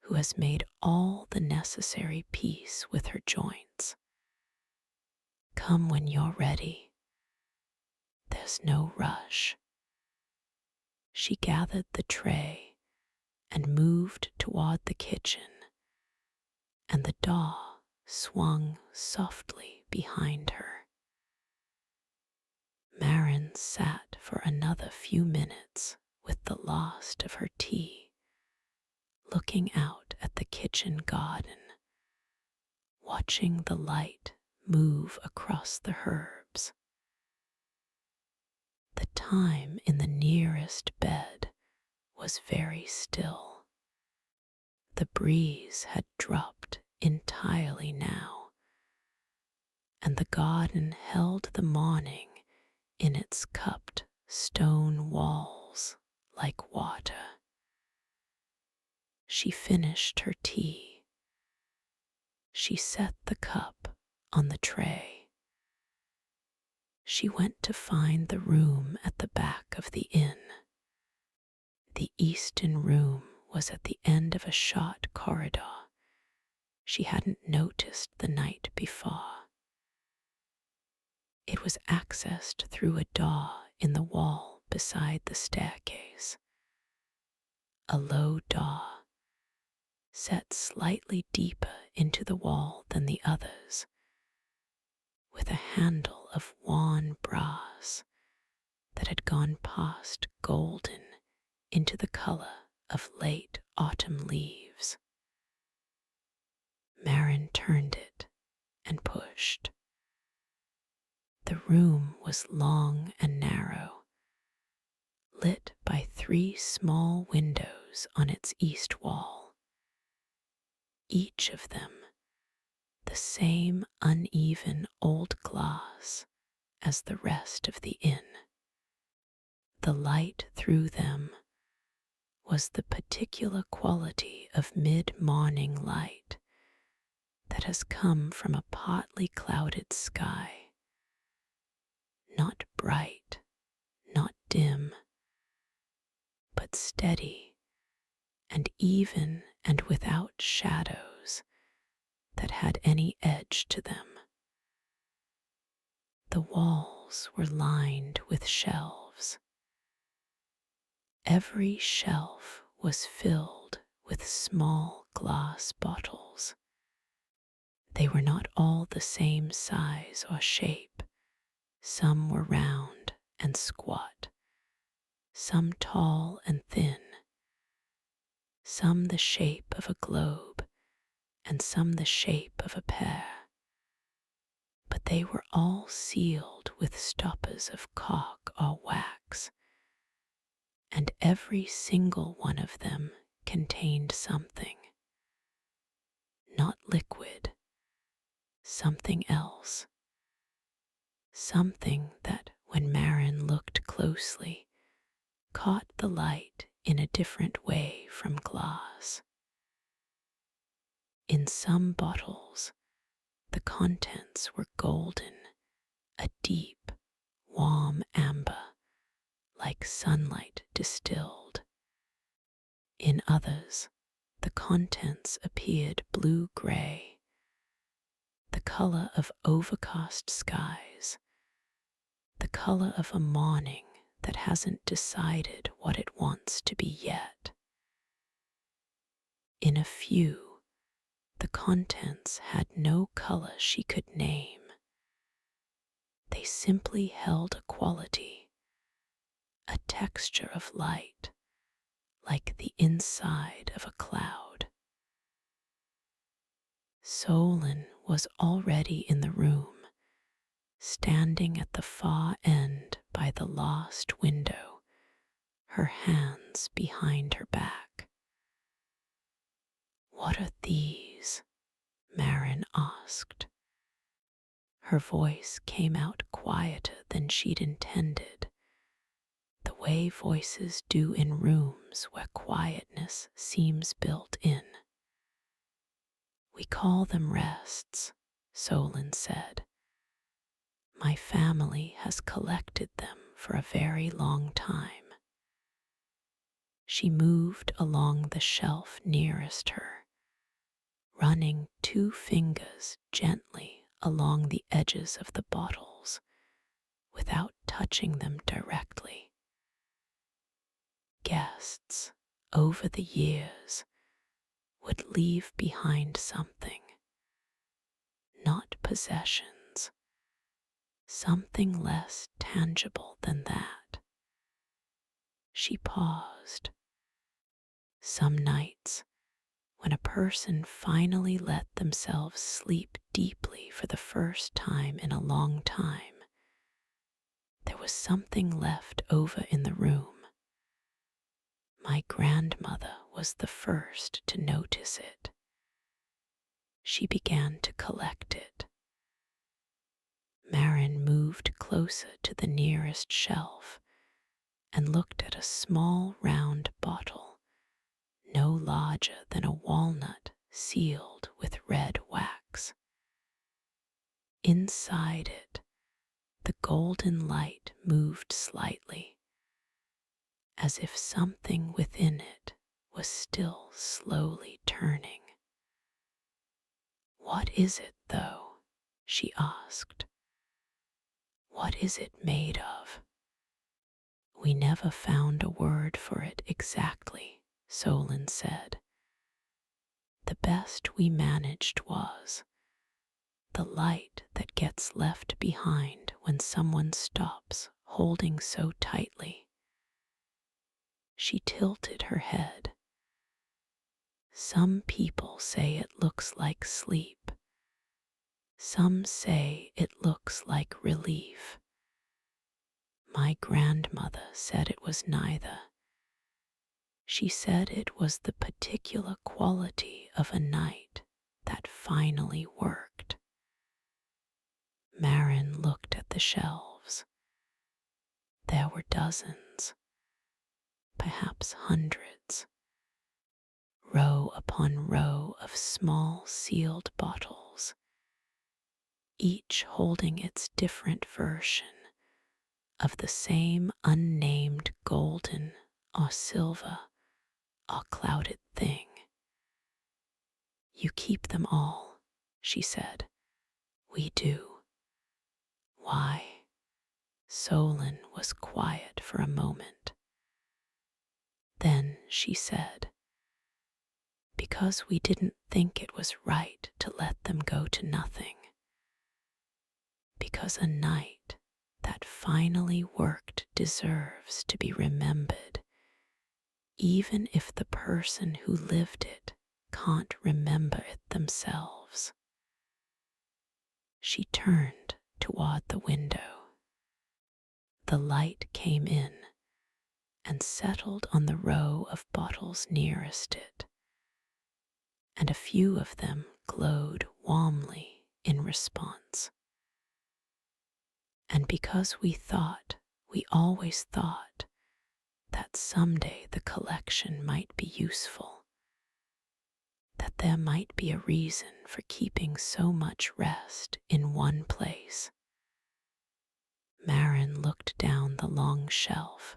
who has made all the necessary peace with her joints. "Come when you're ready. There's no rush." She gathered the tray and moved toward the kitchen, and the door swung softly behind her. Maren sat for another few minutes with the last of her tea, looking out at the kitchen garden, watching the light move across the herbs. The time in the nearest bed was very still. The breeze had dropped entirely now, and the garden held the morning in its cupped stone walls like water. She finished her tea. She set the cup on the tray. She went to find the room at the back of the inn. The eastern room was at the end of a short corridor she hadn't noticed the night before. It was accessed through a door in the wall beside the staircase, a low door set slightly deeper into the wall than the others, with a handle of worn brass that had gone past golden into the color of late autumn leaves. Maren turned it and pushed. The room was long and narrow, lit by 3 small windows on its east wall, each of them the same uneven old glass as the rest of the inn. The light through them was the particular quality of mid-morning light that has come from a partly clouded sky, not bright, not dim, but steady and even and without shadows that had any edge to them. The walls were lined with shelves. Every shelf was filled with small glass bottles. They were not all the same size or shape. Some were round and squat, some tall and thin, some the shape of a globe, and some the shape of a pear. But they were all sealed with stoppers of cork or wax, and every single one of them contained something. Not liquid, something else. Something that, when Maren looked closely, caught the light in a different way from glass. In some bottles, the contents were golden, a deep, warm amber, like sunlight distilled. In others, the contents appeared blue-gray, the color of overcast skies, the color of a morning that hasn't decided what it wants to be yet. In a few, the contents had no color she could name. They simply held a quality, a texture of light, like the inside of a cloud. Solen was already in the room, standing at the far end by the lost window, her hands behind her back. "What are these?" Maren asked. Her voice came out quieter than she'd intended, the way voices do in rooms where quietness seems built in. "We call them rests," Solen said. "My family has collected them for a very long time." She moved along the shelf nearest her, running 2 fingers gently along the edges of the bottles without touching them directly. Guests, over the years, would leave behind something, not possessions, something less tangible than that. She paused. Some nights, when a person finally let themselves sleep deeply for the first time in a long time, there was something left over in the room. My grandmother was the first to notice it. She began to collect it. Maren moved closer to the nearest shelf and looked at a small round bottle, no larger than a walnut, sealed with red wax. Inside it, the golden light moved slightly, as if something within it was still slowly turning. "What is it, though?" she asked. "What is it made of?" "We never found a word for it exactly," Solen said. "The best we managed was the light that gets left behind when someone stops holding so tightly." She tilted her head. "Some people say it looks like sleep. Some say it looks like relief. My grandmother said it was neither. She said it was the particular quality of a night that finally worked." Maren looked at the shelves. There were dozens, perhaps hundreds, row upon row of small sealed bottles, each holding its different version of the same unnamed golden or silver or clouded thing. "You keep them all," she said. "We do." "Why?" Solen was quiet for a moment. Then she said, "Because we didn't think it was right to let them go to nothing. Because a night that finally worked deserves to be remembered, even if the person who lived it can't remember it themselves." She turned toward the window. The light came in and settled on the row of bottles nearest it, and a few of them glowed warmly in response. "And because we always thought, that someday the collection might be useful, that there might be a reason for keeping so much rest in one place." Maren looked down the long shelf.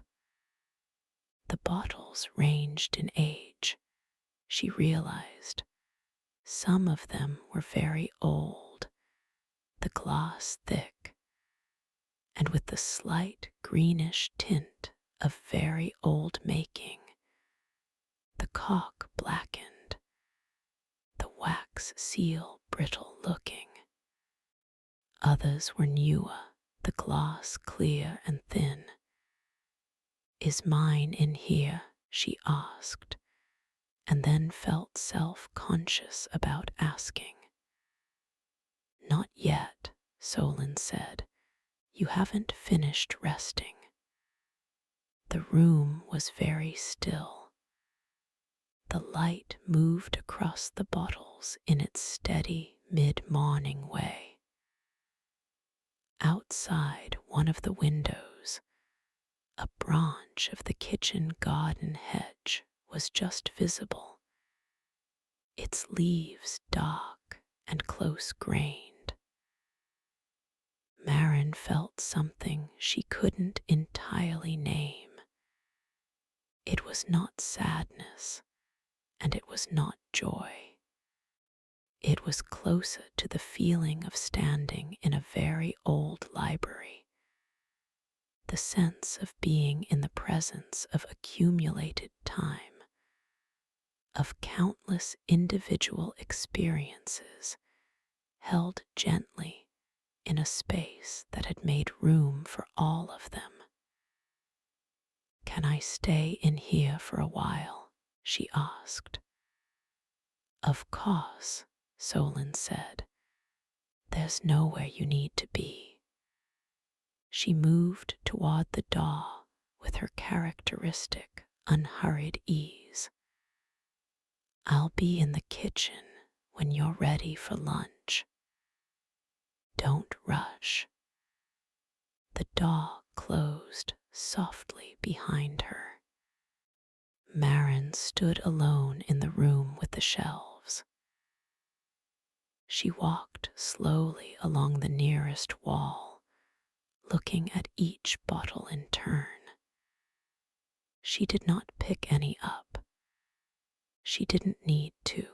The bottles ranged in age, she realized. Some of them were very old, the glass thick, and with the slight greenish tint of very old making, the cork blackened, the wax seal brittle looking. Others were newer, the glass clear and thin, Is mine in here? She asked, and then felt self-conscious about asking. Not yet, Solen said. You haven't finished resting. The room was very still. The light moved across the bottles in its steady mid-morning way. Outside one of the windows, a branch of the kitchen garden hedge was just visible, its leaves dark and close-grained. Maren felt something she couldn't entirely name. It was not sadness, and it was not joy. It was closer to the feeling of standing in a very old library, the sense of being in the presence of accumulated time, of countless individual experiences held gently in a space that had made room for all of them. Can I stay in here for a while? She asked. Of course, Solen said. There's nowhere you need to be. She moved toward the door with her characteristic, unhurried ease. I'll be in the kitchen when you're ready for lunch. Don't rush. The door closed softly behind her. Maren stood alone in the room with the shelves. She walked slowly along the nearest wall, looking at each bottle in turn. She did not pick any up. She didn't need to.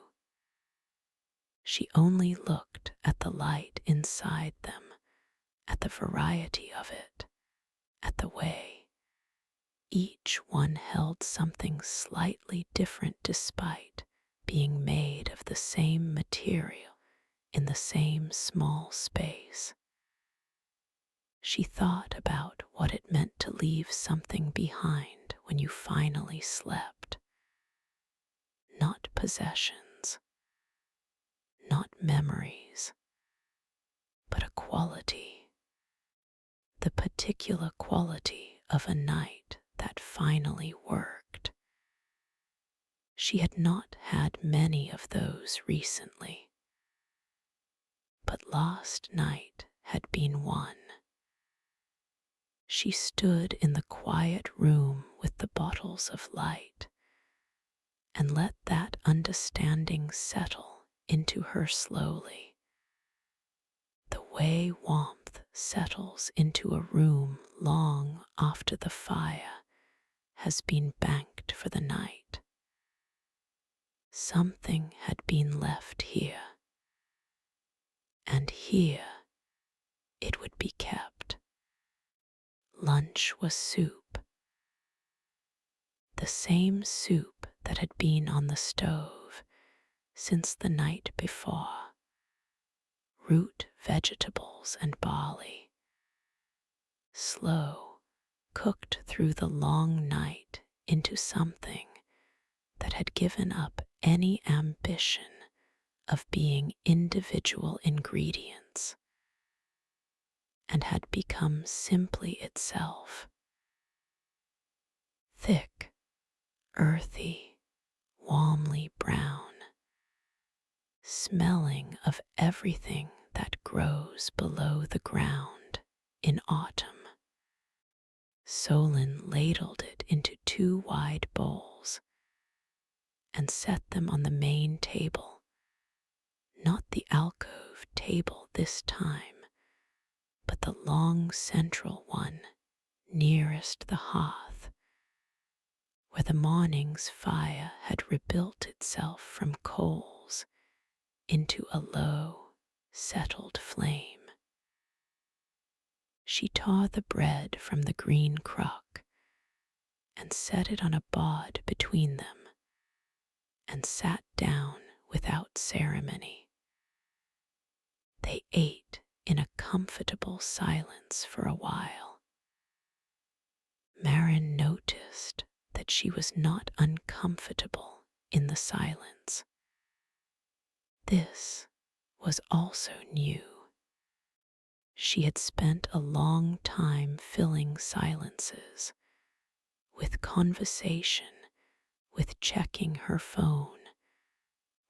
She only looked at the light inside them, at the variety of it, at the way each one held something slightly different despite being made of the same material in the same small space. She thought about what it meant to leave something behind when you finally slept. Not possessions, not memories, but a quality. The particular quality of a night that finally worked. She had not had many of those recently, but last night had been one. She stood in the quiet room with the bottles of light and let that understanding settle into her slowly, the way warmth settles into a room long after the fire has been banked for the night. Something had been left here, and here it would be kept. Lunch was soup, the same soup that had been on the stove since the night before. Root vegetables and barley, slow, cooked through the long night into something that had given up any ambition of being individual ingredients and had become simply itself. Thick, earthy, warmly brown, smelling of everything that grows below the ground in autumn. Solen ladled it into 2 wide bowls and set them on the main table, not the alcove table this time, but the long central one nearest the hearth, where the morning's fire had rebuilt itself from coals into a low, settled flame. She tore the bread from the green crock and set it on a board between them, and sat down without ceremony. They ate in a comfortable silence for a while. Maren noticed that she was not uncomfortable in the silence. This was also new. She had spent a long time filling silences with conversation, with checking her phone,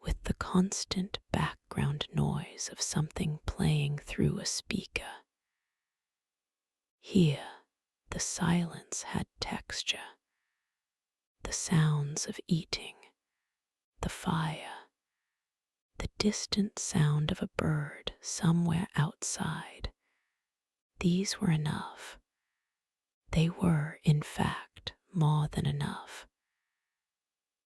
with the constant background noise of something playing through a speaker. Here, the silence had texture, the sounds of eating, the fire, the distant sound of a bird somewhere outside. These were enough. They were, in fact, more than enough.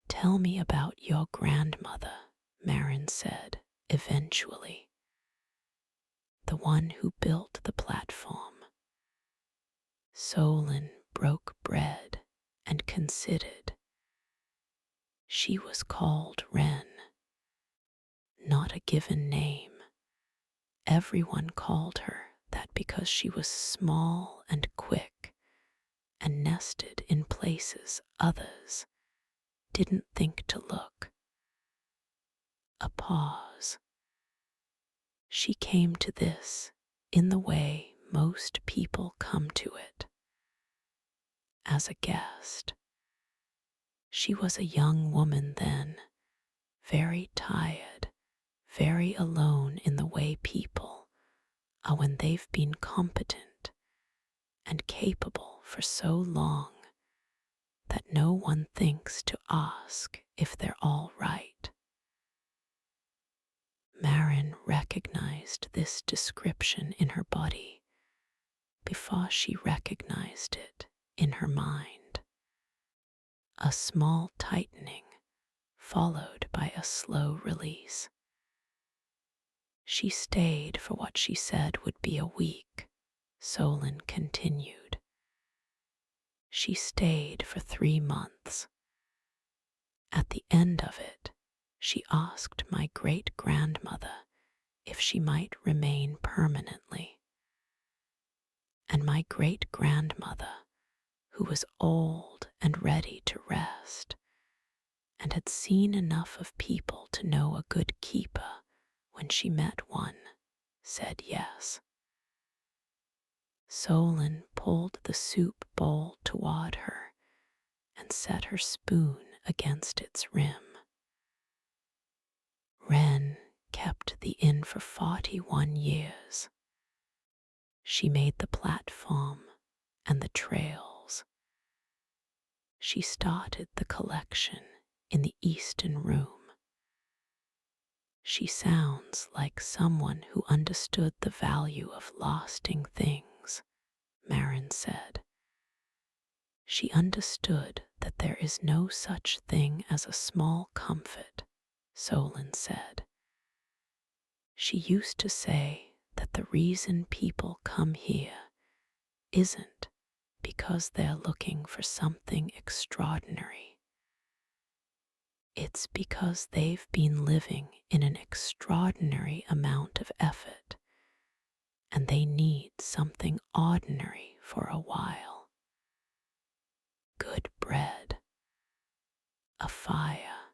"Tell me about your grandmother," Maren said, eventually. "The one who built the platform." Solen broke bread and considered. She was called Wren, not a given name. Everyone called her that because she was small and quick and nested in places others didn't think to look. A pause. She came to this in the way most people come to it, as a guest. She was a young woman then, very tired, very alone in the way people are when they've been competent and capable for so long that no one thinks to ask if they're all right. Maren recognized this description in her body before she recognized it in her mind. A small tightening followed by a slow release. She stayed for what she said would be a week, Solen continued. She stayed for 3 months. At the end of it, she asked my great-grandmother if she might remain permanently. And my great-grandmother, who was old and ready to rest, and had seen enough of people to know a good keeper when she met one, said yes. Solen pulled the soup bowl toward her and set her spoon against its rim. Wren kept the inn for 41 years. She made the platform and the trails. She started the collection in the eastern room. She sounds like someone who understood the value of lasting things, Maren said. She understood that there is no such thing as a small comfort, Solen said. She used to say that the reason people come here isn't because they're looking for something extraordinary. It's because they've been living in an extraordinary amount of effort, and they need something ordinary for a while. Good bread, a fire,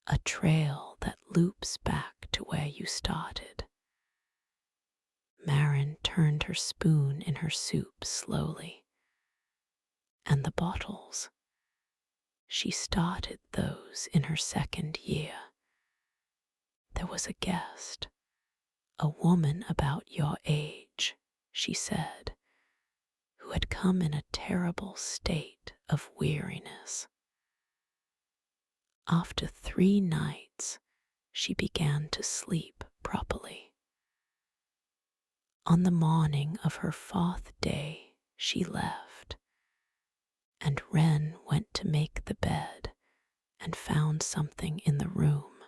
a trail that loops back to where you started. Maren turned her spoon in her soup slowly. And the bottles. She started those in her 2nd year. There was a guest, a woman about your age, she said, who had come in a terrible state of weariness. After 3 nights, she began to sleep properly. On the morning of her 4th day, she left, and Wren went to make the bed and found something in the room.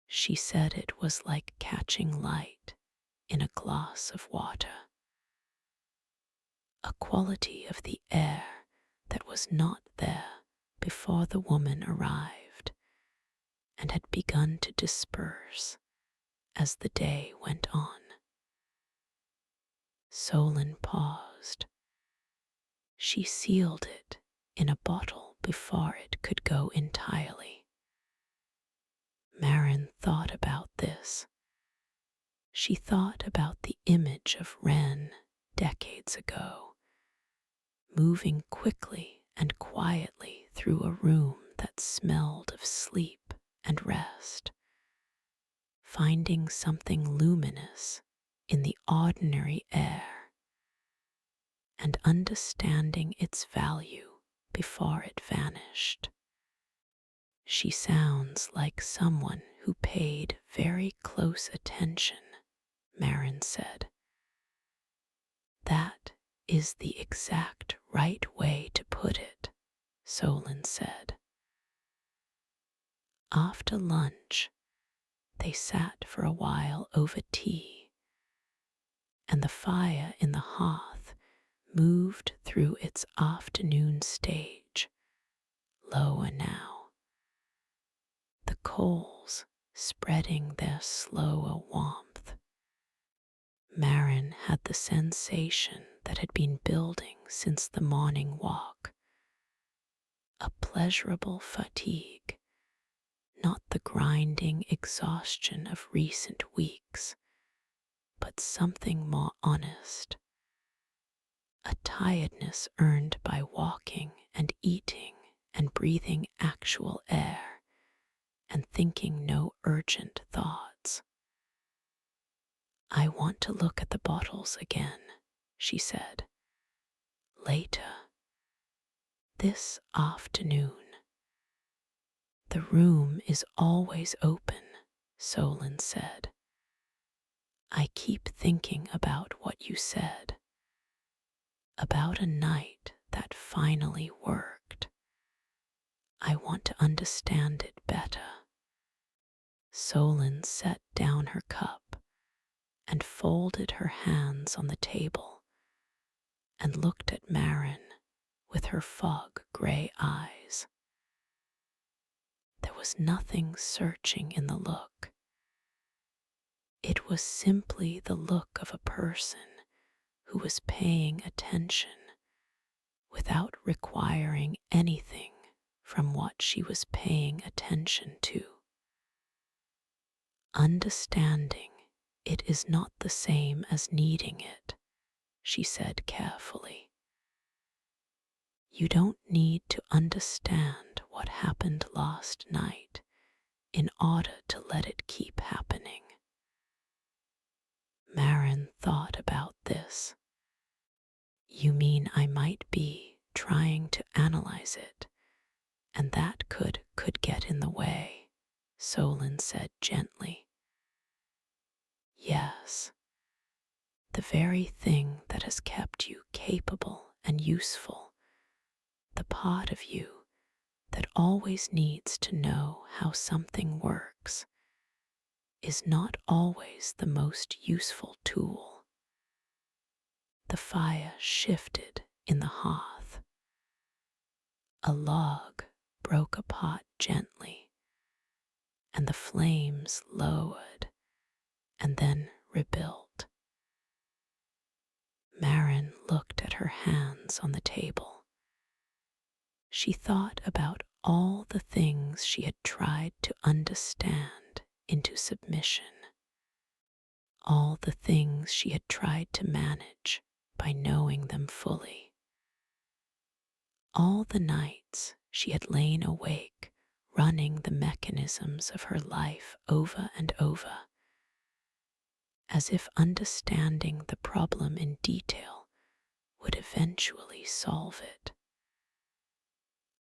She said it was like catching light in a glass of water. A quality of the air that was not there before the woman arrived and had begun to disperse as the day went on. Solen paused. She sealed it in a bottle before it could go entirely. Maren thought about this. She thought about the image of Wren decades ago, moving quickly and quietly through a room that smelled of sleep and rest, finding something luminous in the ordinary air and understanding its value before it vanished. She sounds like someone who paid very close attention, Maren said. That is the exact right way to put it, Solen said. After lunch, they sat for a while over tea, and the fire in the hearth moved through its afternoon stage, lower now, the coals spreading their slower warmth. Maren had the sensation that had been building since the morning walk, a pleasurable fatigue, not the grinding exhaustion of recent weeks, but something more honest, a tiredness earned by walking and eating and breathing actual air and thinking no urgent thoughts. I want to look at the bottles again, she said. Later. This afternoon. The room is always open, Solen said. I keep thinking about what you said, about a night that finally worked. I want to understand it better. Solen set down her cup and folded her hands on the table and looked at Maren with her fog-gray eyes. There was nothing searching in the look. It was simply the look of a person who was paying attention without requiring anything from what she was paying attention to. Understanding it is not the same as needing it, she said carefully. You don't need to understand what happened last night in order to let it keep happening. Maren thought about this. You mean I might be trying to analyze it, and that could get in the way, Solen said gently. Yes, the very thing that has kept you capable and useful, the part of you that always needs to know how something works, is not always the most useful tool. The fire shifted in the hearth. A log broke apart gently, and the flames lowered and then rebuilt. Maren looked at her hands on the table. She thought about all the things she had tried to understand into submission, all the things she had tried to manage by knowing them fully, all the nights she had lain awake running the mechanisms of her life over and over, as if understanding the problem in detail would eventually solve it.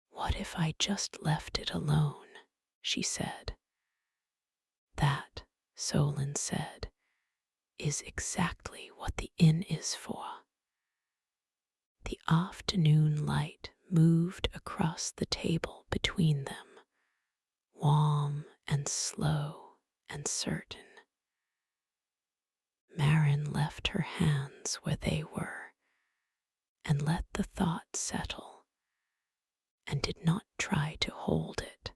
What if I just left it alone, she said. That, Solen said, is exactly what the inn is for. The afternoon light moved across the table between them, warm and slow and certain. Maren left her hands where they were and let the thought settle, and did not try to hold it.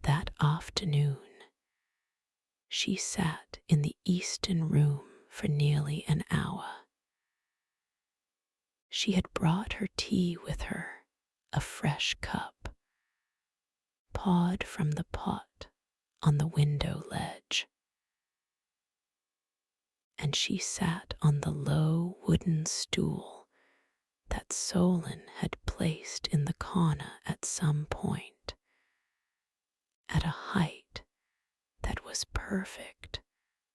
That afternoon, she sat in the eastern room for nearly an hour. She had brought her tea with her, a fresh cup, pawed from the pot on the window ledge, and she sat on the low wooden stool that Solen had placed in the corner at some point, at a height that was perfect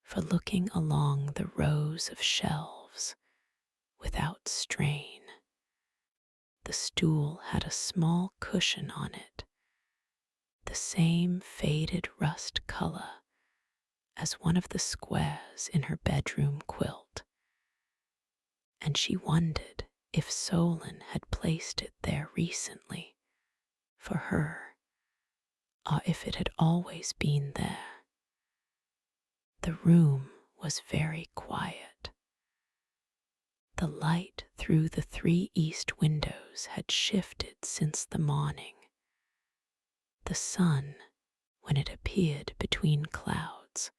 for looking along the rows of shelves without strain. The stool had a small cushion on it, the same faded rust color as one of the squares in her bedroom quilt, and she wondered if Solen had placed it there recently for her, or if it had always been there. The room was very quiet. The light through the 3 east windows had shifted since the morning. The sun, when it appeared between clouds,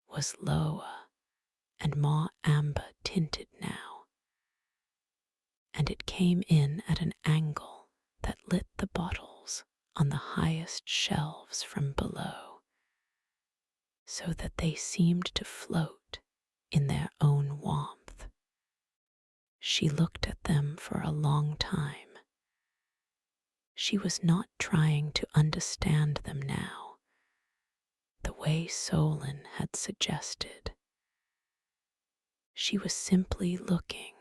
was lower and more amber tinted now, and it came in at an angle that lit the bottles on the highest shelves from below, so that they seemed to float in their own warmth. She looked at them for a long time. She was not trying to understand them now, the way Solen had suggested. She was simply looking,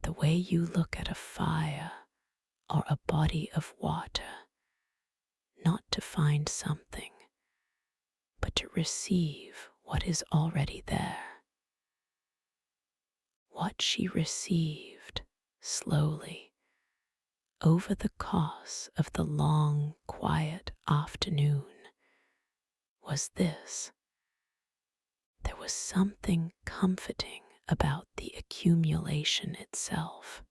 the way you look at a fire or a body of water, not to find something, but to receive what is already there. What she received slowly over the course of the long, quiet afternoon was this. There was something comforting about the accumulation itself,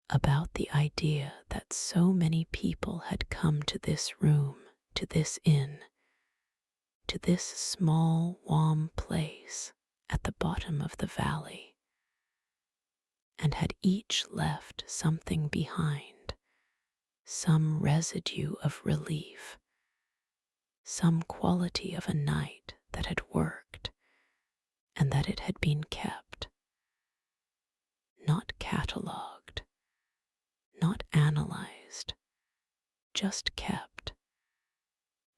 about the idea that so many people had come to this room, to this inn, to this small, warm place at the bottom of the valley, and had each left something behind, some residue of relief, some quality of a night that had worked and that it had been kept, not catalogued, not analyzed, just kept.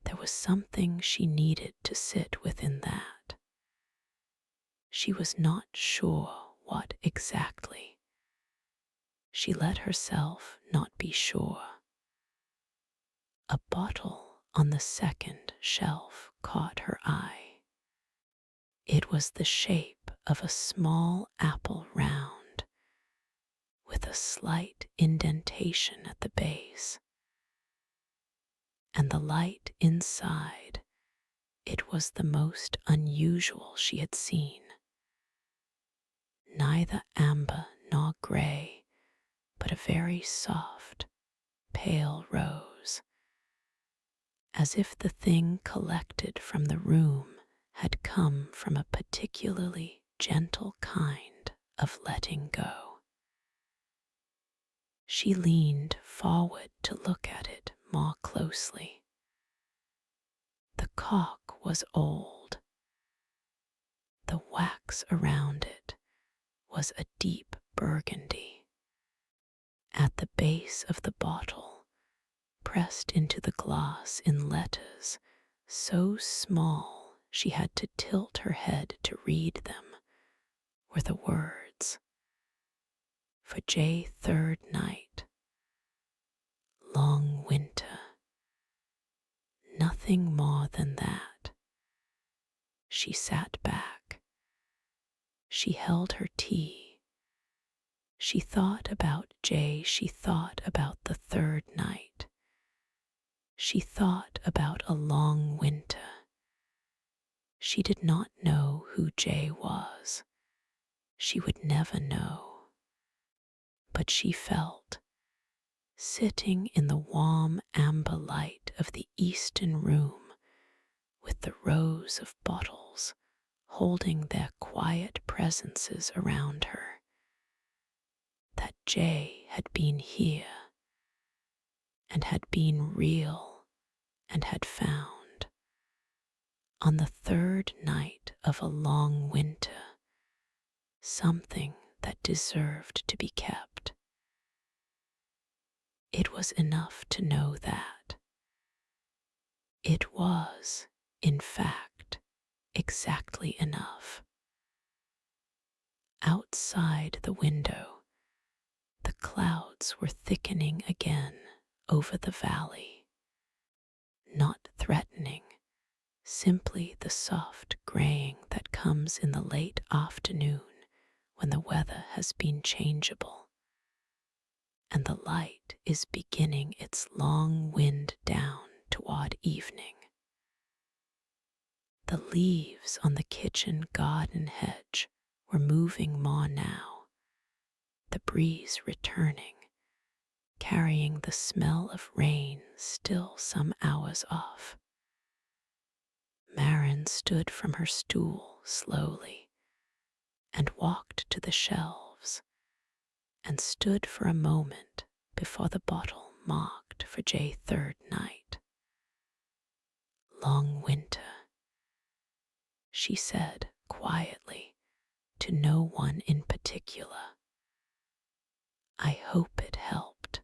There was something she needed to sit within that. She was not sure what exactly. She let herself not be sure. A bottle on the second shelf caught her eye. It was the shape of a small apple round, with a slight indentation at the base, and the light inside, it was the most unusual she had seen. Neither amber nor grey, but a very soft, pale rose, as if the thing collected from the room had come from a particularly gentle kind of letting go. She leaned forward to look at it more closely. The cork was old. The wax around it was a deep burgundy. At the base of the bottle, pressed into the glass in letters so small she had to tilt her head to read them, were the words, "For J. 3rd night. Long winter." Nothing more than that. She sat back. She held her tea. She thought about Jay. She thought about the 3rd night. She thought about a long winter. She did not know who Jay was. She would never know. But she felt, sitting in the warm amber light of the eastern room, with the rows of bottles holding their quiet presences around her, that Jay had been here and had been real and had found, on the third night of a long winter, something that deserved to be kept. It was enough to know that. It was, in fact, exactly enough. Outside the window, the clouds were thickening again over the valley, not threatening, simply the soft graying that comes in the late afternoon when the weather has been changeable, and the light is beginning its long wind down toward evening. The leaves on the kitchen garden hedge were moving more now, the breeze returning, carrying the smell of rain still some hours off. Maren stood from her stool slowly and walked to the shelves and stood for a moment before the bottle marked for Jay's third night. Long winter, she said quietly to no one in particular. I hope it helped.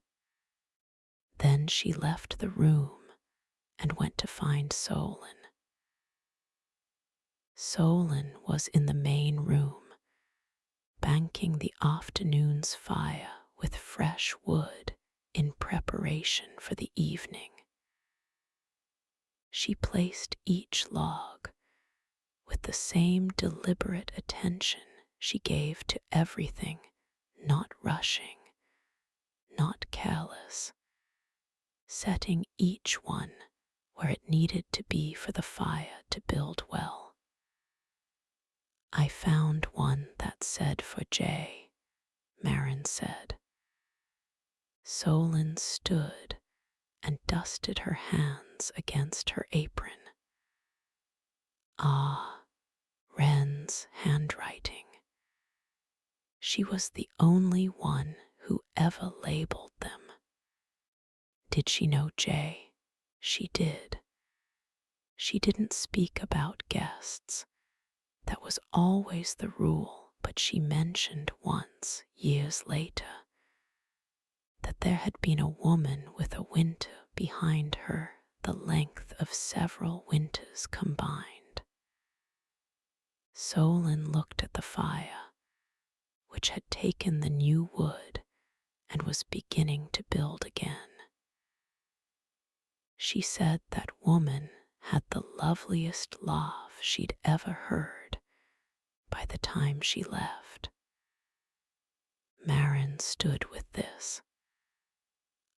Then she left the room and went to find Solen. Solen was in the main room, banking the afternoon's fire with fresh wood in preparation for the evening. She placed each log with the same deliberate attention she gave to everything, not rushing, not careless, setting each one where it needed to be for the fire to build well. I found one that said for Jay, Maren said. Solen stood and dusted her hands against her apron. Ah, Wren's handwriting. She was the only one who ever labeled them. Did she know Jay? She did. She didn't speak about guests. That was always the rule, but she mentioned once, years later, that there had been a woman with a winter behind her the length of several winters combined. Solen looked at the fire, which had taken the new wood and was beginning to build again. She said that woman had the loveliest laugh she'd ever heard by the time she left. Maren stood with this.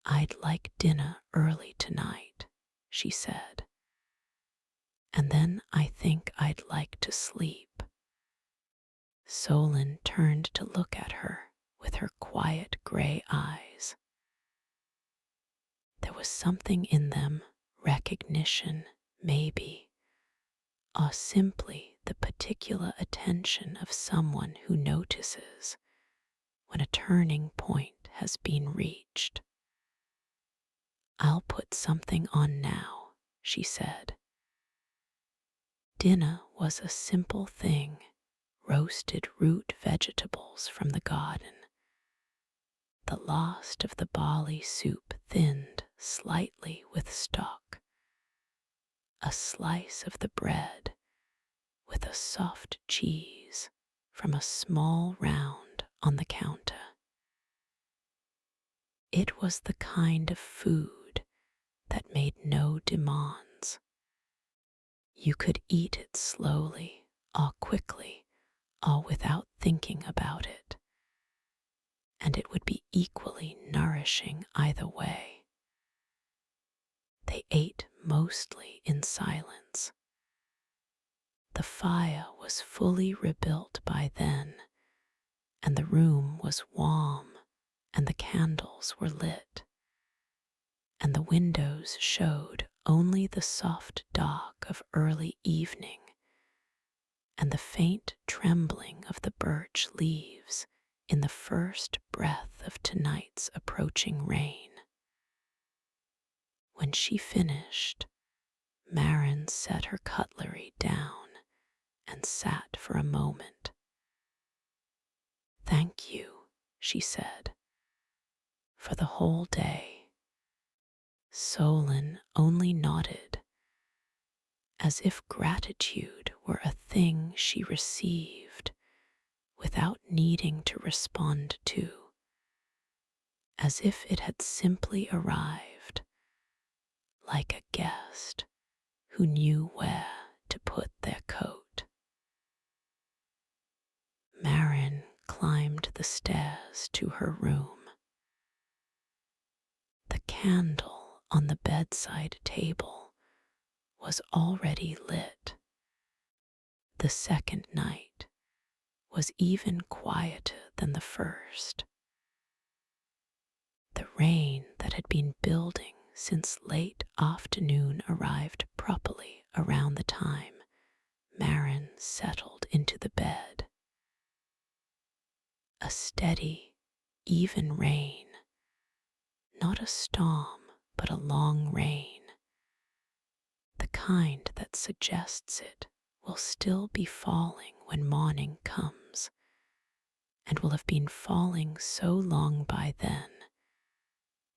I'd like dinner early tonight, she said, and then I think I'd like to sleep. Solen turned to look at her with her quiet gray eyes. There was something in them, recognition, maybe, or simply the particular attention of someone who notices when a turning point has been reached. I'll put something on now, she said. Dinner was a simple thing, roasted root vegetables from the garden. The last of the barley soup thinned slightly with stock. A slice of the bread with a soft cheese from a small round on the counter. It was the kind of food that made no demands. You could eat it slowly or quickly or without thinking about it, and it would be equally nourishing either way. They ate mostly in silence. The fire was fully rebuilt by then, and the room was warm, and the candles were lit, and the windows showed only the soft dark of early evening and the faint trembling of the birch leaves in the first breath of tonight's approaching rain. When she finished, Maren set her cutlery down and sat for a moment. "Thank you," she said, "for the whole day." Solen only nodded, as if gratitude were a thing she received without needing to respond to, as if it had simply arrived, like a guest who knew where to put their coat. Maren climbed the stairs to her room. The candle on the bedside table was already lit. The second night was even quieter than the first. The rain that had been building since late afternoon arrived properly around the time Maren settled into the bed. A steady, even rain, not a storm, but a long rain, the kind that suggests it will still be falling when morning comes, and will have been falling so long by then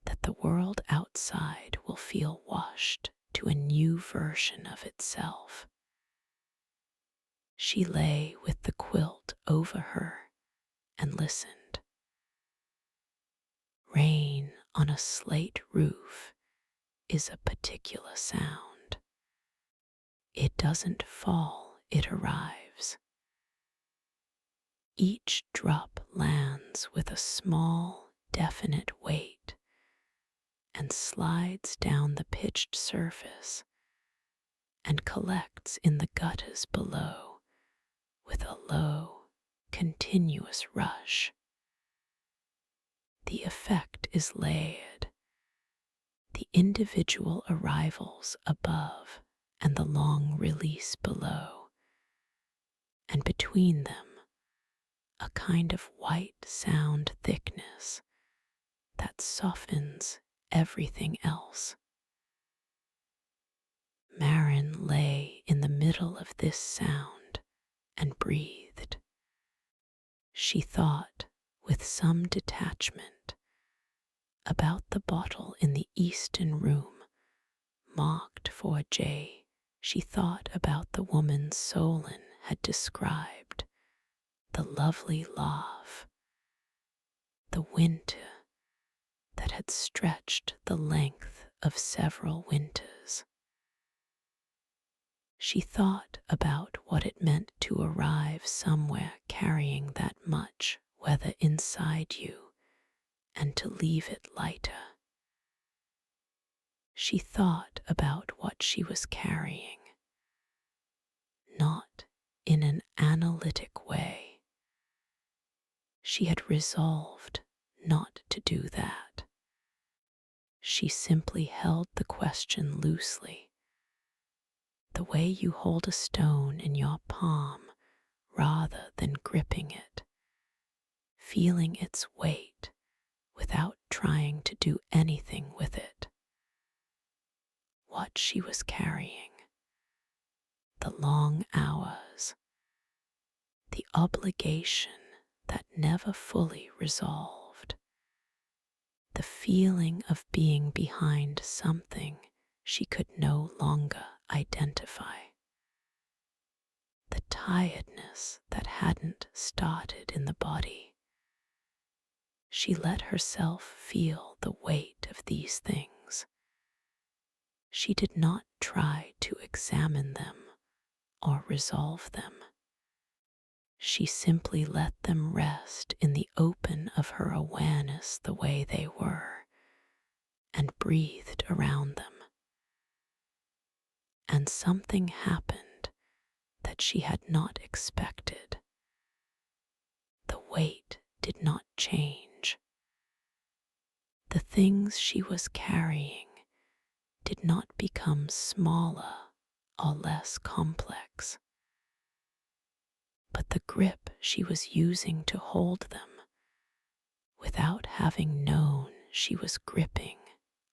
that the world outside will feel washed to a new version of itself. She lay with the quilt over her and listened. Rain on a slate roof is a particular sound. It doesn't fall, it arrives. Each drop lands with a small, definite weight and slides down the pitched surface and collects in the gutters below with a low, continuous rush. The effect is layered. The individual arrivals above and the long release below, and between them a kind of white sound thickness that softens everything else. Maren lay in the middle of this sound and breathed. She thought with some detachment about the bottle in the eastern room marked for J. She thought about the woman Solen had described, the lovely laugh, the winter that had stretched the length of several winters. She thought about what it meant to arrive somewhere carrying that much weather inside you and to leave it lighter. She thought about what she was carrying, not in an analytic way. She had resolved not to do that. She simply held the question loosely, the way you hold a stone in your palm rather than gripping it, feeling its weight without trying to do anything with it. What she was carrying, the long hours, the obligation that never fully resolved, the feeling of being behind something she could no longer identify, the tiredness that hadn't started in the body. She let herself feel the weight of these things. She did not try to examine them or resolve them. She simply let them rest in the open of her awareness the way they were, and breathed around them. And something happened that she had not expected. The weight did not change. The things she was carrying did not become smaller or less complex, but the grip she was using to hold them without having known she was gripping,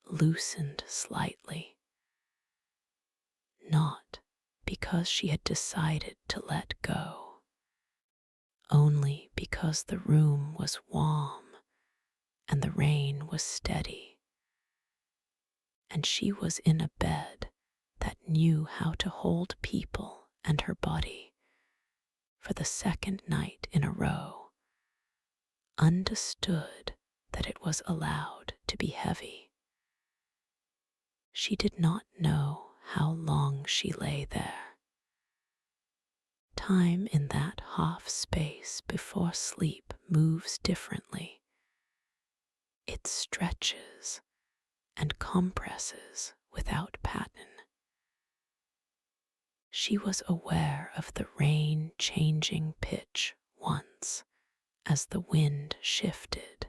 loosened slightly. Not because she had decided to let go, only because the room was warm and the rain was steady, and she was in a bed that knew how to hold people and her body for the second night in a row, understood that it was allowed to be heavy. She did not know how long she lay there. Time in that half space before sleep moves differently. It stretches and compresses without pattern. She was aware of the rain changing pitch once as the wind shifted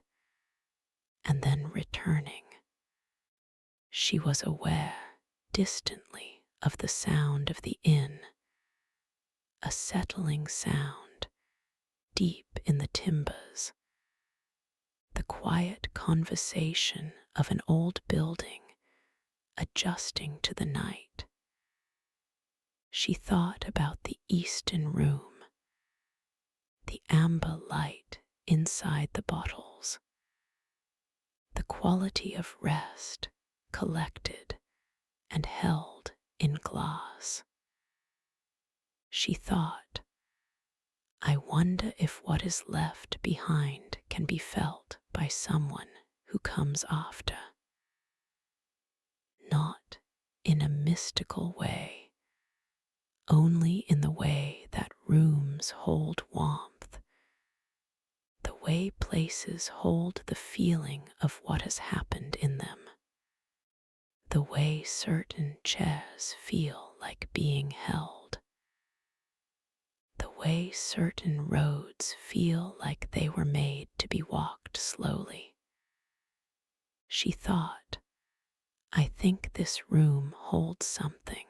and then returning. She was aware distantly of the sound of the inn, a settling sound deep in the timbers, the quiet conversation of an old building adjusting to the night. She thought about the eastern room, the amber light inside the bottles, the quality of rest collected and held in glass. She thought, I wonder if what is left behind can be felt by someone who comes after. Not in a mystical way, only in the way that rooms hold warmth, the way places hold the feeling of what has happened in them, the way certain chairs feel like being held, the way certain roads feel like they were made to be walked slowly. She thought, I think this room holds something,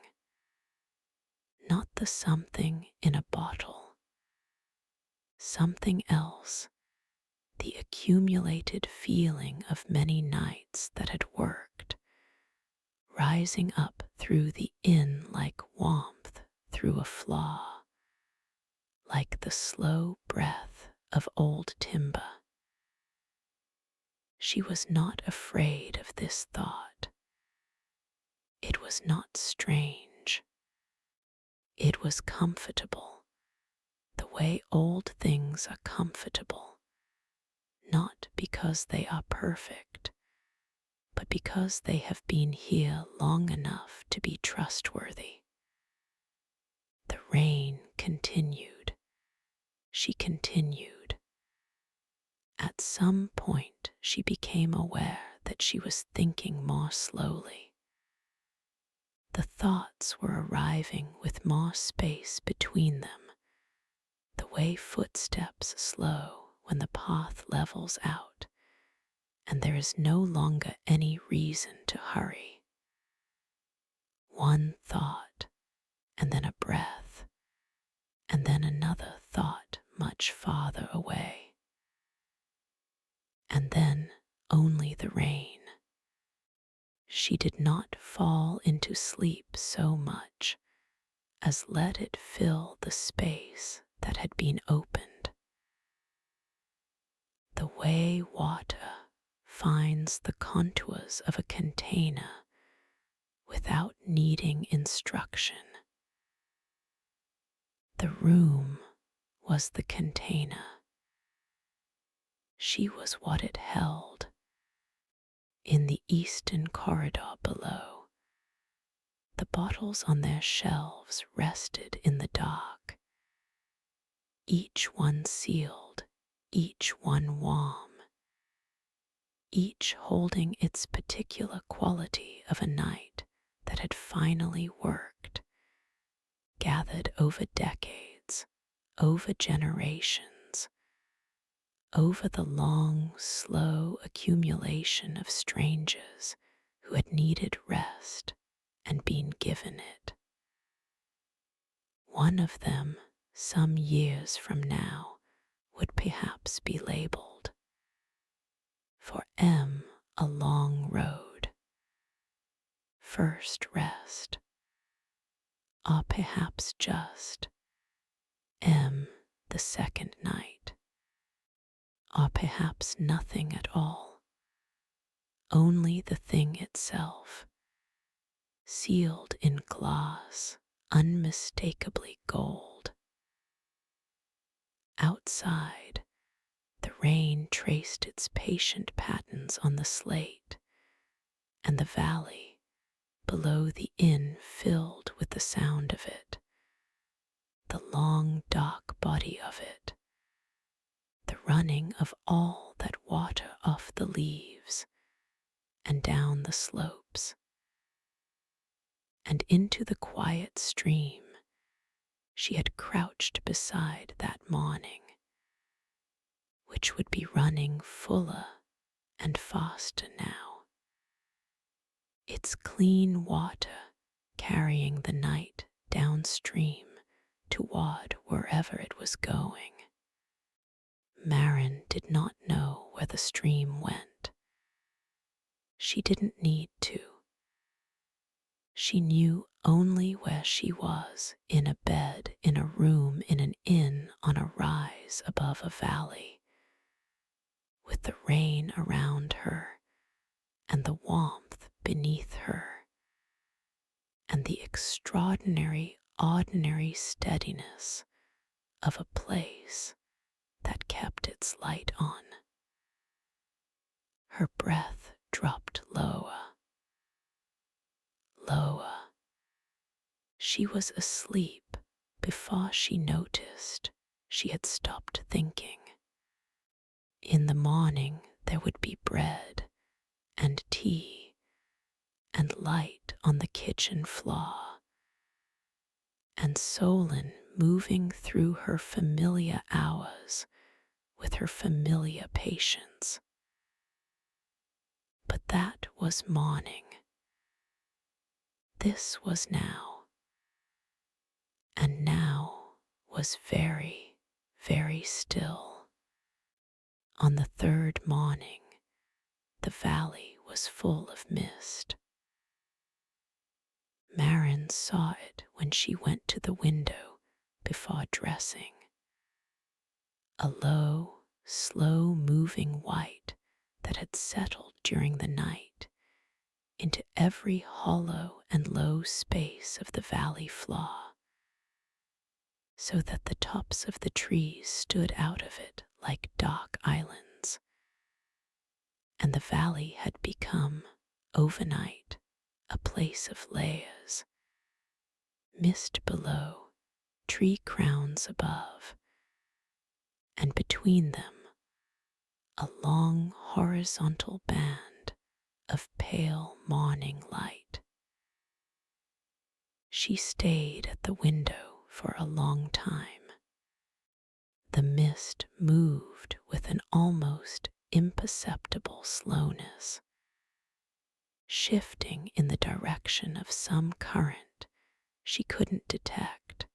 not the something in a bottle, something else, the accumulated feeling of many nights that had worked, rising up through the inn like warmth through a flaw, like the slow breath of old timber. She was not afraid of this thought. It was not strange. It was comfortable, the way old things are comfortable, not because they are perfect, but because they have been here long enough to be trustworthy. The rain continued. She continued. At some point, she became aware that she was thinking more slowly. The thoughts were arriving with more space between them, the way footsteps slow when the path levels out, and there is no longer any reason to hurry. One thought, and then a breath, and then another thought much farther away. And then only the rain. She did not fall into sleep so much as let it fill the space that had been opened. The way water finds the contours of a container without needing instruction. The room was the container. She was what it held. In the eastern corridor below, the bottles on their shelves rested in the dark, each one sealed, each one warm, each holding its particular quality of a night that had finally worked, gathered over decades, over generations, over the long, slow accumulation of strangers who had needed rest and been given it. One of them, some years from now, would perhaps be labeled, for a long road. First rest, perhaps just the second night, or perhaps nothing at all, only the thing itself, sealed in glass, unmistakably gold. Outside, the rain traced its patient patterns on the slate, and the valley below the inn filled with the sound of it, the long dark body of it, the running of all that water off the leaves and down the slopes, and into the quiet stream she had crouched beside that morning, which would be running fuller and faster now, its clean water carrying the night downstream toward wherever it was going. Maren did not know where the stream went. She didn't need to. She knew only where she was, in a bed in a room in an inn on a rise above a valley, with the rain around her and the warmth beneath her, and the extraordinary, ordinary steadiness of a place that kept its light on. Her breath dropped lower, lower. She was asleep before she noticed she had stopped thinking. In the morning there would be bread and tea and light on the kitchen floor, and Solen moving through her familiar hours with her familiar patience. But that was morning. This was now, and now was very, very still. On the third morning, the valley was full of mist. Maren saw it when she went to the window before dressing. A low, slow-moving white that had settled during the night into every hollow and low space of the valley floor, so that the tops of the trees stood out of it like dark islands, and the valley had become, overnight, a place of layers, mist below, tree crowns above, and between them a long horizontal band of pale morning light. She stayed at the window for a long time. The mist moved with an almost imperceptible slowness, shifting in the direction of some current she couldn't detect,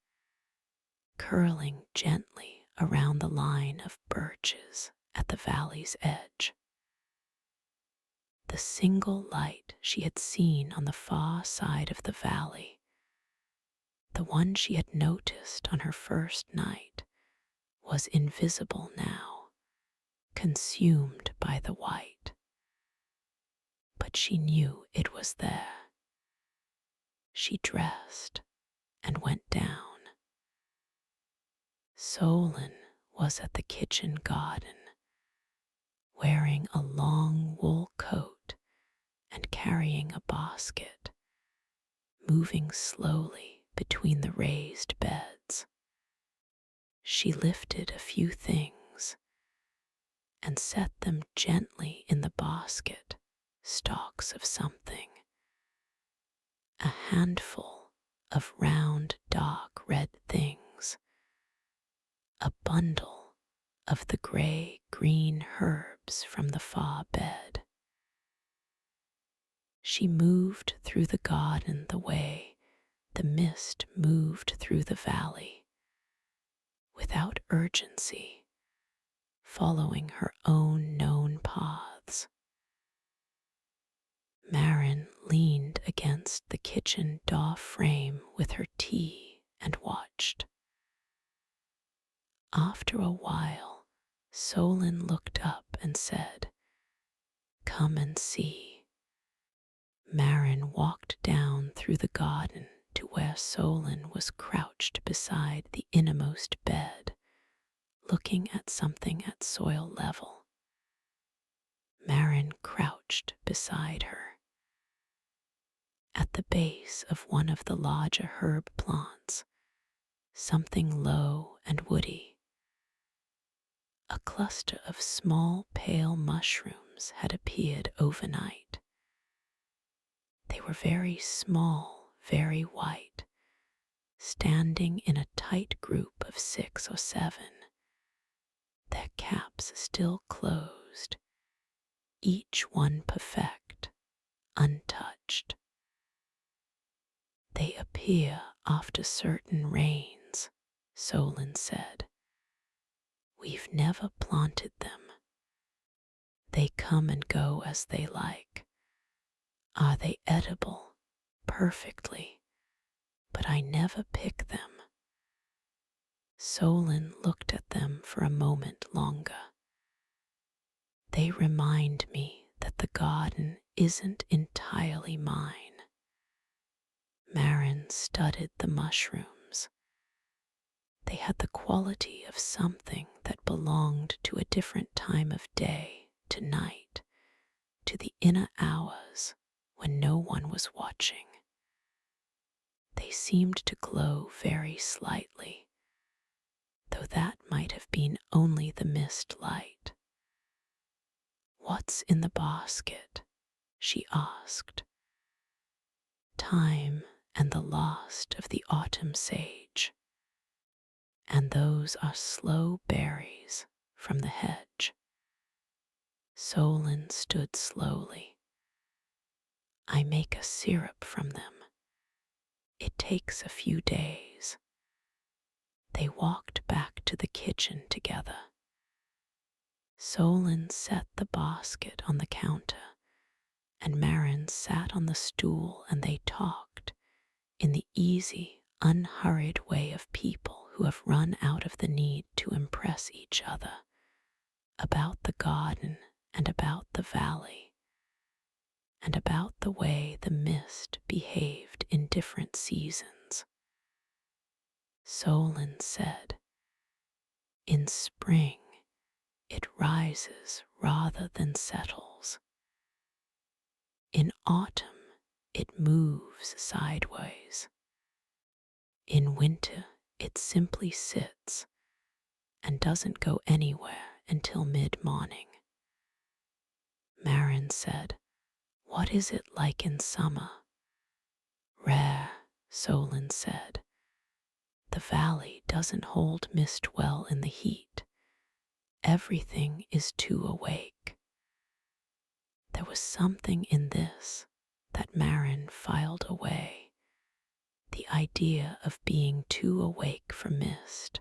curling gently around the line of birches at the valley's edge. The single light she had seen on the far side of the valley, the one she had noticed on her first night, was invisible now, consumed by the white. But she knew it was there. She dressed and went down. Solen was at the kitchen garden, wearing a long wool coat and carrying a basket, moving slowly between the raised beds. She lifted a few things and set them gently in the basket, stalks of something, a handful of round, dark red things, a bundle of the gray-green herbs from the far bed. She moved through the garden the way the mist moved through the valley, without urgency, following her own known paths, Maren leaned against the kitchen door frame with her tea and watched. After a while, Solen looked up and said, "Come and see." Maren walked down through the garden to where Solen was crouched beside the innermost bed, looking at something at soil level. Maren crouched beside her. At the base of one of the larger herb plants, something low and woody, a cluster of small pale mushrooms had appeared overnight. They were very small, very white, standing in a tight group of 6 or 7, their caps still closed, each one perfect, untouched. They appear after certain rains, Solen said. We've never planted them. They come and go as they like. Are they edible? Perfectly. But I never pick them. Solen looked at them for a moment longer. They remind me that the garden isn't entirely mine. Maren studied the mushrooms. They had the quality of something that belonged to a different time of day, to night, to the inner hours when no one was watching. They seemed to glow very slightly, though that might have been only the mist light. "What's in the basket?" she asked. "Time and the last of the autumn sage. And those are slow berries from the hedge." Solen stood slowly. "I make a syrup from them. It takes a few days." They walked back to the kitchen together. Solen set the basket on the counter, and Maren sat on the stool, and they talked in the easy, unhurried way of people who have run out of the need to impress each other, about the garden and about the valley, and about the way the mist behaved in different seasons. Solen said, "In spring it rises rather than settles. In autumn it moves sideways. In winter it simply sits and doesn't go anywhere until mid-morning." Maren said, "What is it like in summer?" "Rare," Solen said. "The valley doesn't hold mist well in the heat. Everything is too awake." There was something in this that Maren filed away, the idea of being too awake for mist,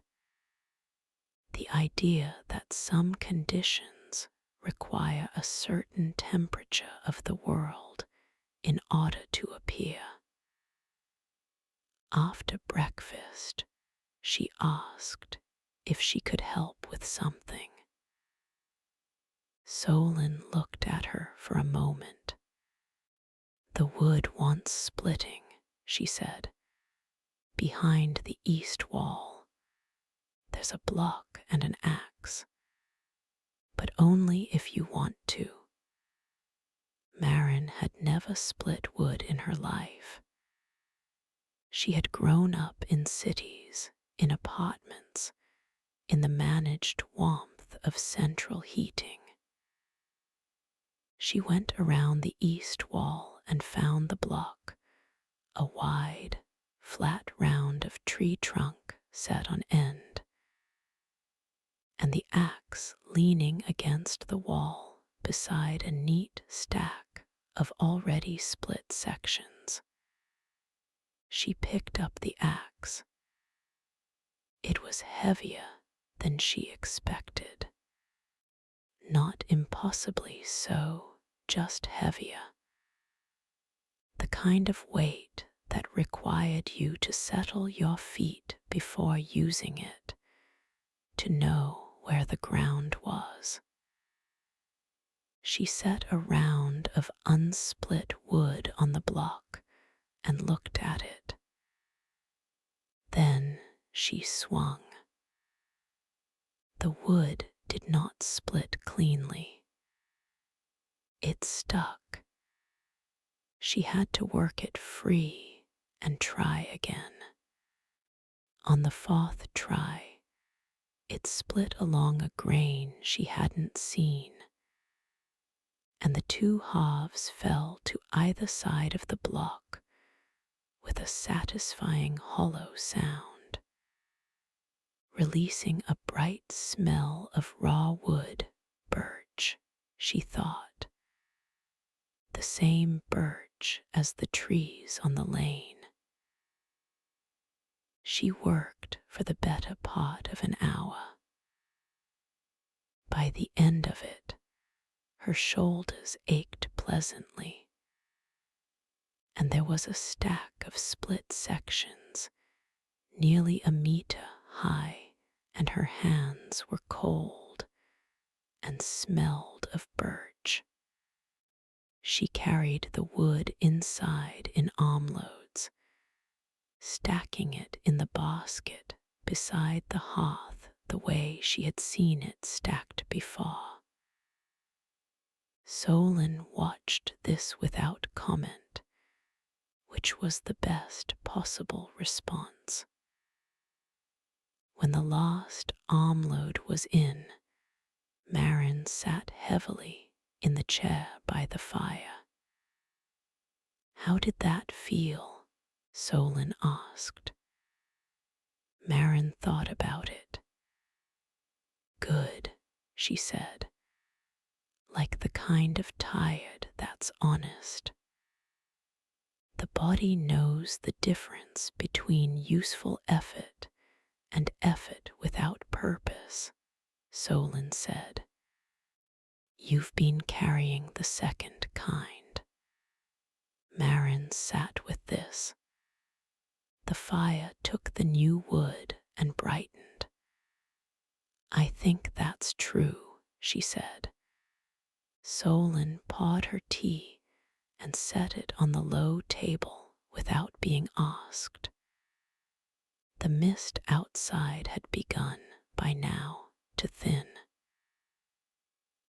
the idea that some conditions require a certain temperature of the world in order to appear. After breakfast, she asked if she could help with something. Solen looked at her for a moment. "The wood wants splitting," she said. "Behind the east wall. There's a block and an axe, but only if you want to." Maren had never split wood in her life. She had grown up in cities, in apartments, in the managed warmth of central heating. She went around the east wall and found the block, a wide, flat round of tree trunk set on end, and the axe leaning against the wall beside a neat stack of already split sections. She picked up the axe. It was heavier than she expected. Not impossibly so, just heavier. the kind of weight that required you to settle your feet before using it, to know where the ground was. She set a round of unsplit wood on the block and looked at it. Then she swung. The wood did not split cleanly. It stuck. She had to work it free and try again. On the fourth try, it split along a grain she hadn't seen, and the two halves fell to either side of the block with a satisfying hollow sound, releasing a bright smell of raw wood, birch, she thought. The same birch as the trees on the lane. She worked for the better part of an hour. By the end of it, her shoulders ached pleasantly, and there was a stack of split sections nearly a meter high, and her hands were cold and smelled of birch. She carried the wood inside in armloads, stacking it in the basket beside the hearth the way she had seen it stacked before. Solen watched this without comment, which was the best possible response. When the last armload was in, Maren sat heavily in the chair by the fire. How did that feel? Solen asked. Maren thought about it. Good, she said, like the kind of tired that's honest. The body knows the difference between useful effort and effort without purpose, Solen said. You've been carrying the second kind. Maren sat with this. The fire took the new wood and brightened. I think that's true, she said. Solen poured her tea and set it on the low table without being asked. The mist outside had begun by now to thin.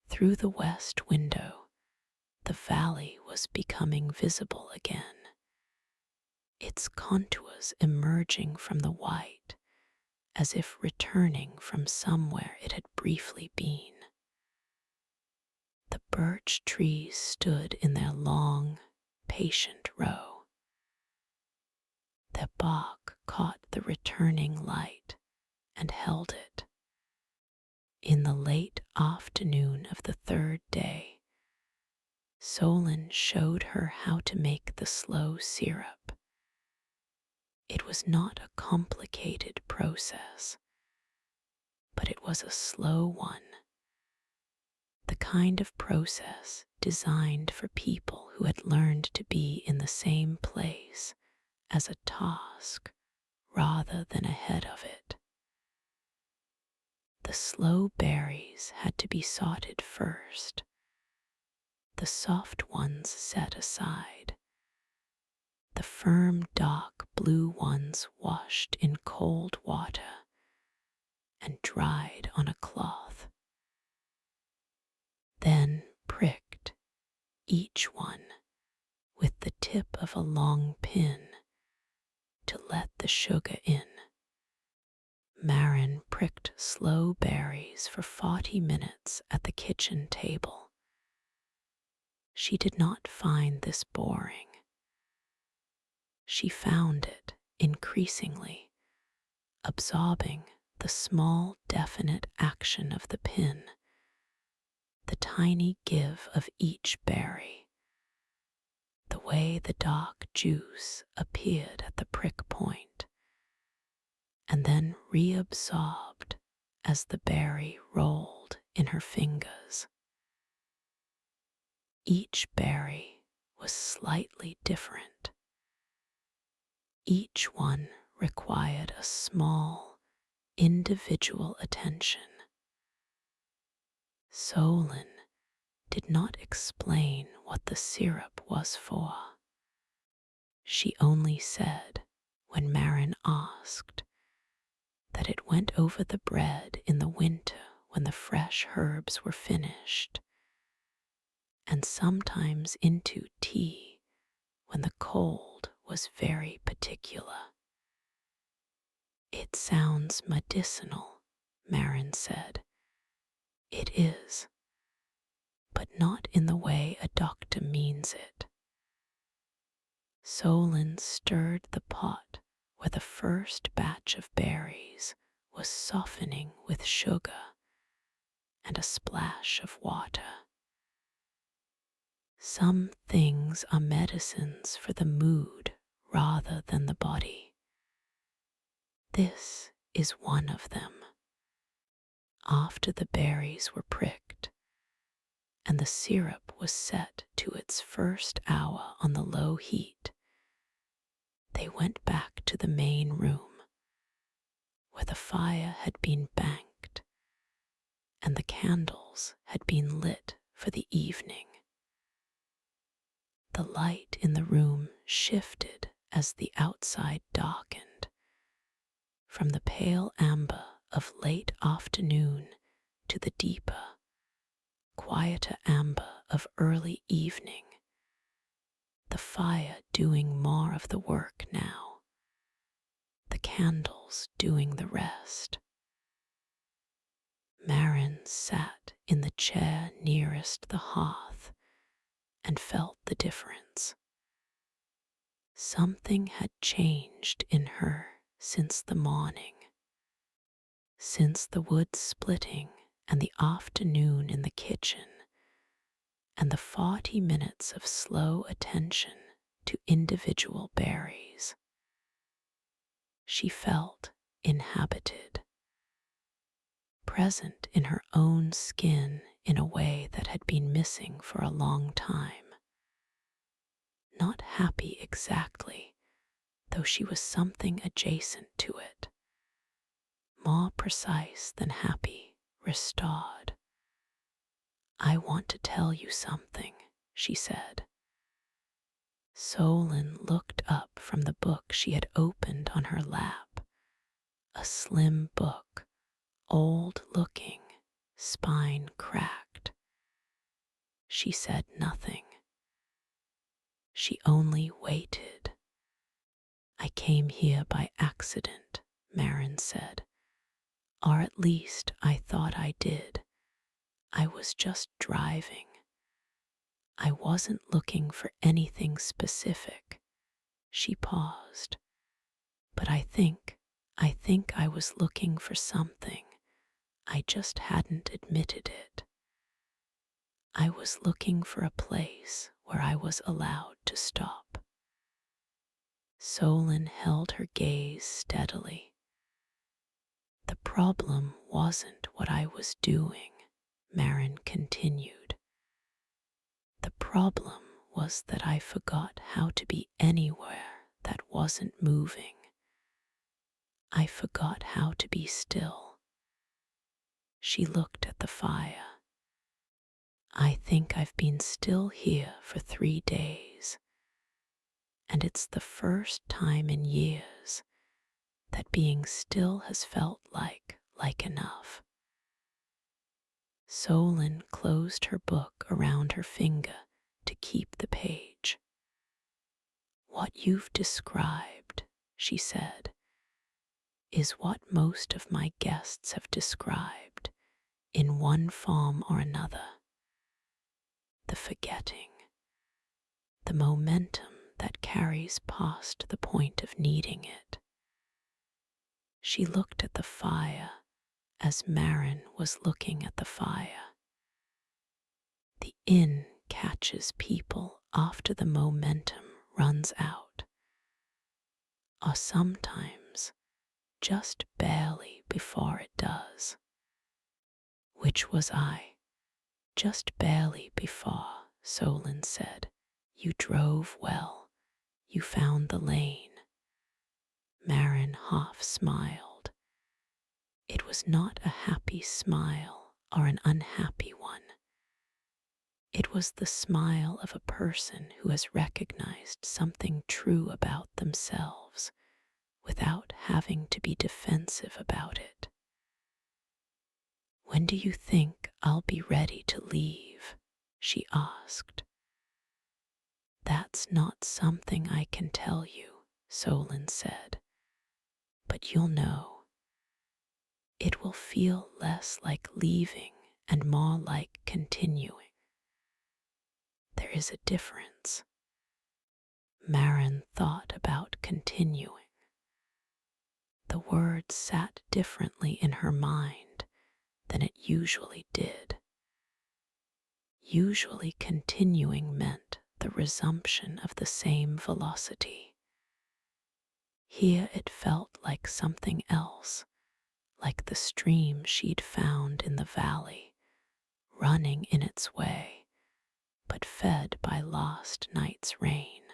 Through the west window, the valley was becoming visible again, its contours emerging from the white as if returning from somewhere it had briefly been. The birch trees stood in their long, patient row. Their bark caught the returning light and held it. In the late afternoon of the third day, Solen showed her how to make the slow syrup. It was not a complicated process, but it was a slow one, the kind of process designed for people who had learned to be in the same place as a task rather than ahead of it. The slow berries had to be sorted first, the soft ones set aside, the firm dark blue ones washed in cold water and dried on a cloth, then pricked, each one with the tip of a long pin to let the sugar in. Maren pricked slow berries for 40 minutes at the kitchen table. She did not find this boring. She found it increasingly absorbing the small definite action of the pin, the tiny give of each berry, the way the dark juice appeared at the prick point, and then reabsorbed as the berry rolled in her fingers. Each berry was slightly different. Each one required a small, individual attention. Solen did not explain what the syrup was for. She only said, when Maren asked, that it went over the bread in the winter when the fresh herbs were finished, and sometimes into tea when the cold was very particular. It sounds medicinal, Maren said. It is, but not in the way a doctor means it. Solen stirred the pot where the first batch of berries was softening with sugar and a splash of water. Some things are medicines for the mood rather than the body. This is one of them. After the berries were pricked and the syrup was set to its first hour on the low heat, they went back to the main room where the fire had been banked and the candles had been lit for the evening. The light in the room shifted as the outside darkened, from the pale amber of late afternoon to the deeper, quieter amber of early evening, the fire doing more of the work now, the candles doing the rest. Maren sat in the chair nearest the hearth and felt the difference. Something had changed in her since the morning, since the wood splitting and the afternoon in the kitchen, and the 40 minutes of slow attention to individual berries. She felt inhabited, present in her own skin in a way that had been missing for a long time. Not happy exactly, though she was something adjacent to it. More precise than happy, restored. I want to tell you something, she said. Solen looked up from the book she had opened on her lap, a slim book, old-looking, spine cracked. She said nothing. She only waited. I came here by accident, Maren said. Or at least I thought I did. I was just driving. I wasn't looking for anything specific. She paused. But I think I was looking for something. I just hadn't admitted it. I was looking for a place where I was allowed to stop. Solen held her gaze steadily. The problem wasn't what I was doing, Maren continued. The problem was that I forgot how to be anywhere that wasn't moving. I forgot how to be still. She looked at the fire. I think I've been still here for 3 days, and it's the first time in years that being still has felt like enough. Solen closed her book around her finger to keep the page. What you've described, she said, is what most of my guests have described in one form or another. The forgetting, the momentum that carries past the point of needing it. She looked at the fire as Maren was looking at the fire. The inn catches people after the momentum runs out, or sometimes just barely before it does. Which was I, just barely before, Solen said. You drove well. You found the lane. Maren half smiled. It was not a happy smile or an unhappy one. It was the smile of a person who has recognized something true about themselves without having to be defensive about it. "When do you think I'll be ready to leave?" she asked. "That's not something I can tell you," Solen said, "but you'll know. It will feel less like leaving and more like continuing. There is a difference." Maren thought about continuing. The words sat differently in her mind than it usually did. Usually continuing meant the resumption of the same velocity. Here it felt like something else, like the stream she'd found in the valley, running in its way, but fed by last night's rain.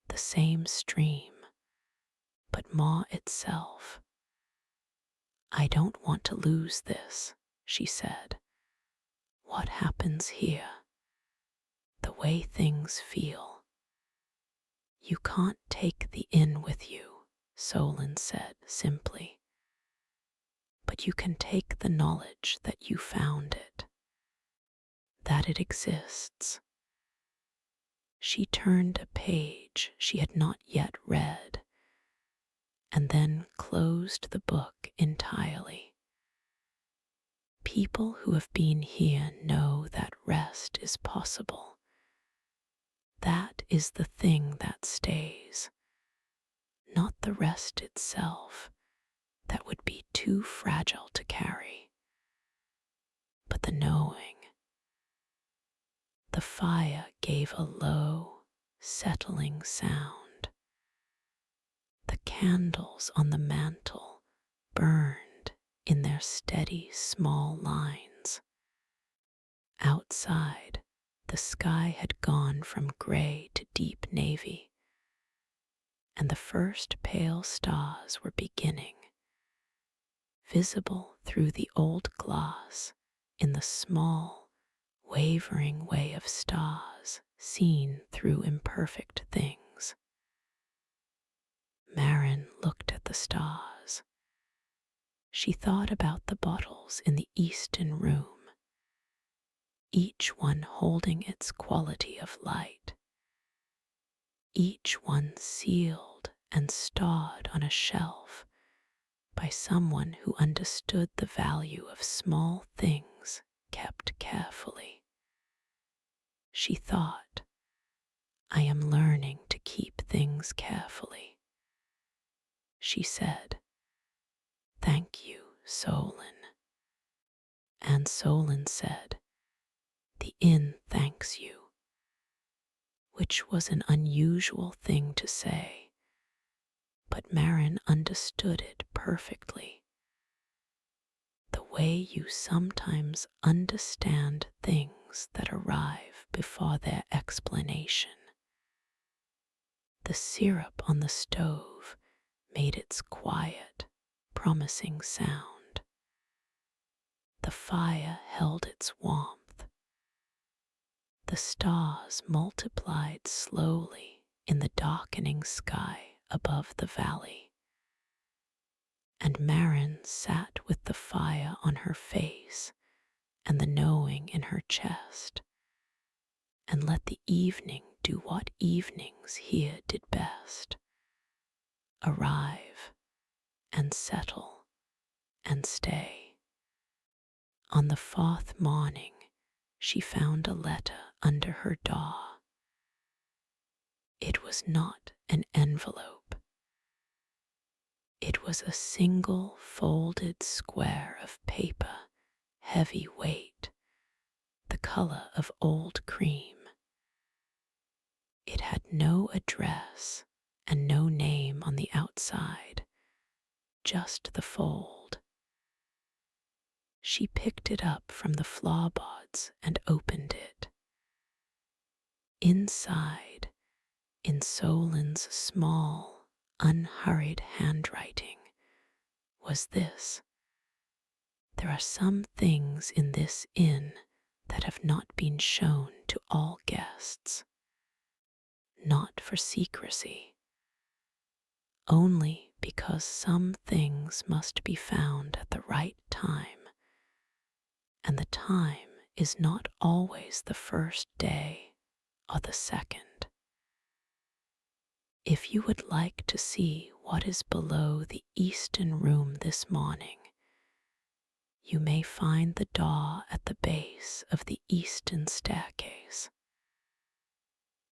The same stream, but more itself. "I don't want to lose this," she said. "What happens here? The way things feel." "You can't take the inn with you," Solen said simply. "But you can take the knowledge that you found it, that it exists." She turned a page she had not yet read, and then closed the book entirely. People who have been here know that rest is possible. That is the thing that stays, not the rest itself, that would be too fragile to carry, but the knowing. The fire gave a low, settling sound. The candles on the mantel burned in their steady small lines. Outside, the sky had gone from gray to deep navy, and the first pale stars were beginning, visible through the old glass in the small, wavering way of stars seen through imperfect things. Maren looked at the stars. She thought about the bottles in the eastern room, each one holding its quality of light, each one sealed and starred on a shelf by someone who understood the value of small things kept carefully. She thought, "I am learning to keep things carefully." She said, "Thank you, Solen." And Solen said, "The inn thanks you," which was an unusual thing to say, but Maren understood it perfectly. The way you sometimes understand things that arrive before their explanation. The syrup on the stove made its quiet, promising sound. The fire held its warmth. The stars multiplied slowly in the darkening sky above the valley, and Maren sat with the fire on her face and the knowing in her chest, and let the evening do what evenings here did best: arrive and settle and stay. On the fourth morning, she found a letter under her door. It was not an envelope. It was a single folded square of paper, heavy weight, the color of old cream. It had no address and no name on the outside, just the fold. She picked it up from the floorboards and opened it. inside, in Solen's small, unhurried handwriting, was this: "There are some things in this inn that have not been shown to all guests, not for secrecy, only because some things must be found at the right time, and the time is not always the first day or the second. If you would like to see what is below the eastern room this morning, you may find the door at the base of the eastern staircase.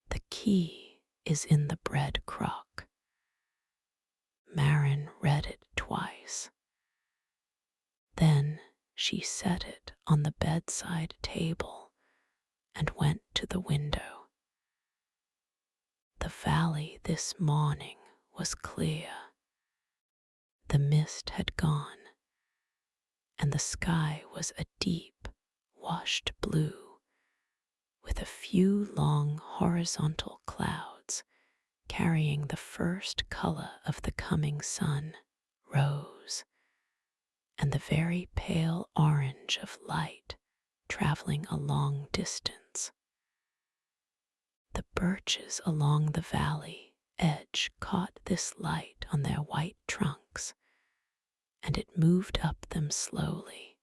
The key is in the bread crock." Maren read it twice. Then she set it on the bedside table and went to the window. The valley this morning was clear. The mist had gone, and the sky was a deep, washed blue, with a few long horizontal clouds carrying the first color of the coming sun, rose, and the very pale orange of light traveling a long distance. The birches along the valley edge caught this light on their white trunks, and it moved up them slowly,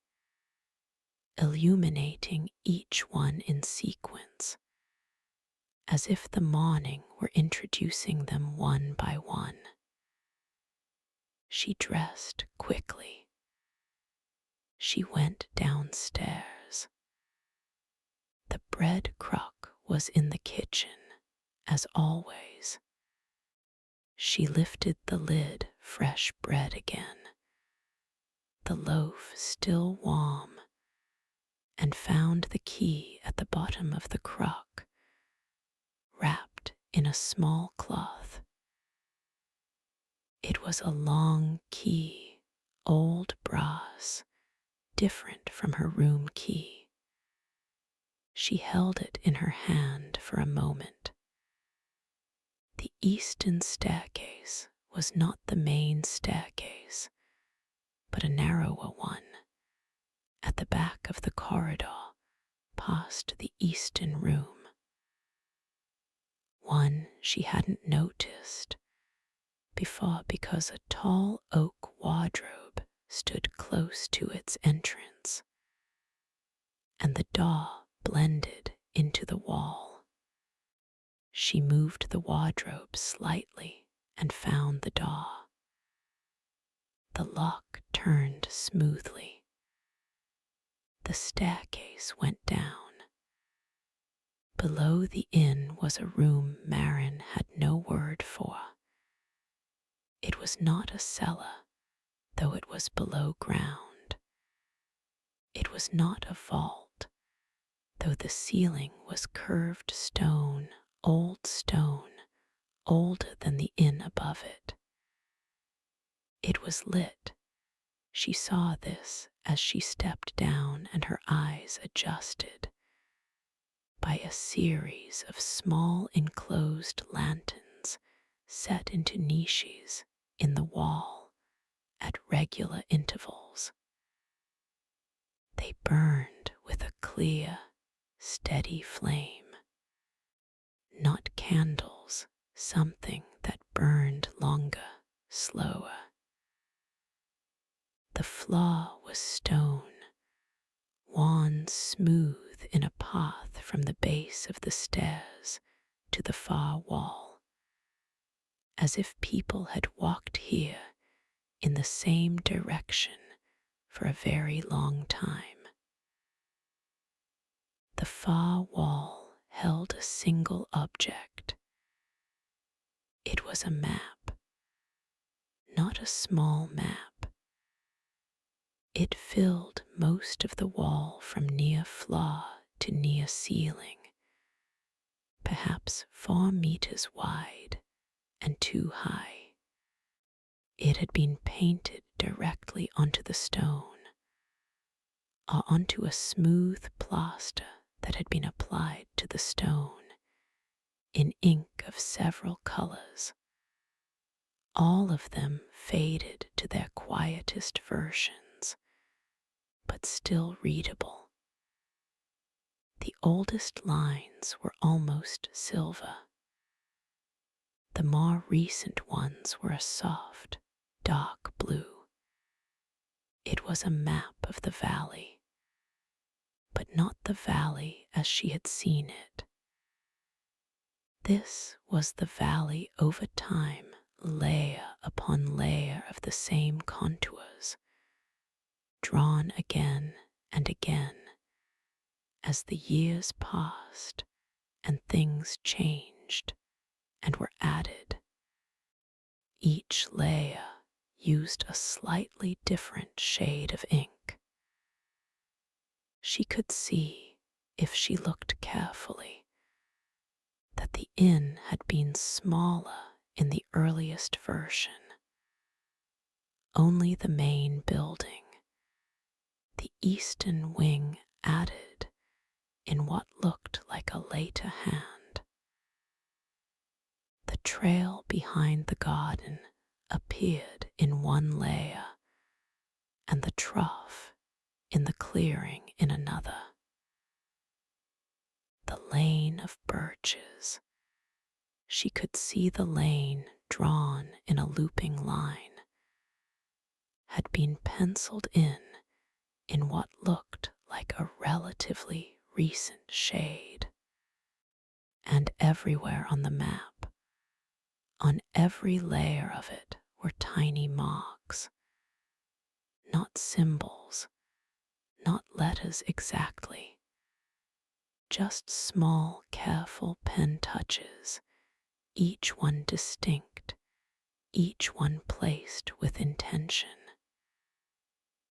illuminating each one in sequence, as if the morning were introducing them one by one. She dressed quickly. She went downstairs. The bread crock was in the kitchen, as always. She lifted the lid, fresh bread again, the loaf still warm, and found the key at the bottom of the crock, wrapped in a small cloth. It was a long key, old brass, different from her room key. She held it in her hand for a moment. The eastern staircase was not the main staircase, but a narrower one, at the back of the corridor, past the eastern room. One she hadn't noticed before because a tall oak wardrobe stood close to its entrance, and the door blended into the wall. She moved the wardrobe slightly and found the door. The lock turned smoothly. The staircase went down. Below the inn was a room Maren had no word for. It was not a cellar, though it was below ground. It was not a vault, though the ceiling was curved stone, older than the inn above it. It was lit. She saw this as she stepped down and her eyes adjusted, by a series of small enclosed lanterns set into niches in the wall at regular intervals. They burned with a clear, steady flame. Not candles, something that burned longer, slower. The floor was stone, worn smooth in a path from the base of the stairs to the far wall, as if people had walked here in the same direction for a very long time. The far wall held a single object. It was a map, not a small map. It filled most of the wall from near floor to near ceiling, perhaps 4 meters wide and 2 high. It had been painted directly onto the stone, or onto a smooth plaster that had been applied to the stone in ink of several colors, all of them faded to their quietest versions, but still readable. The oldest lines were almost silver. The more recent ones were a soft, dark blue. It was a map of the valley, but not the valley as she had seen it. This was the valley over time, layer upon layer of the same contours, drawn again and again as the years passed and things changed and were added. Each layer used a slightly different shade of ink. She could see, if she looked carefully, that the inn had been smaller in the earliest version. Only the main building, the eastern wing, added in what looked like a later hand. The trail behind the garden appeared in one layer, and the trough in the clearing in another. The lane of birches. She could see the lane drawn in a looping line, had been penciled in what looked like a relatively recent shade. And everywhere on the map, on every layer of it, were tiny marks, not symbols, not letters exactly, just small, careful pen touches, each one distinct, each one placed with intention.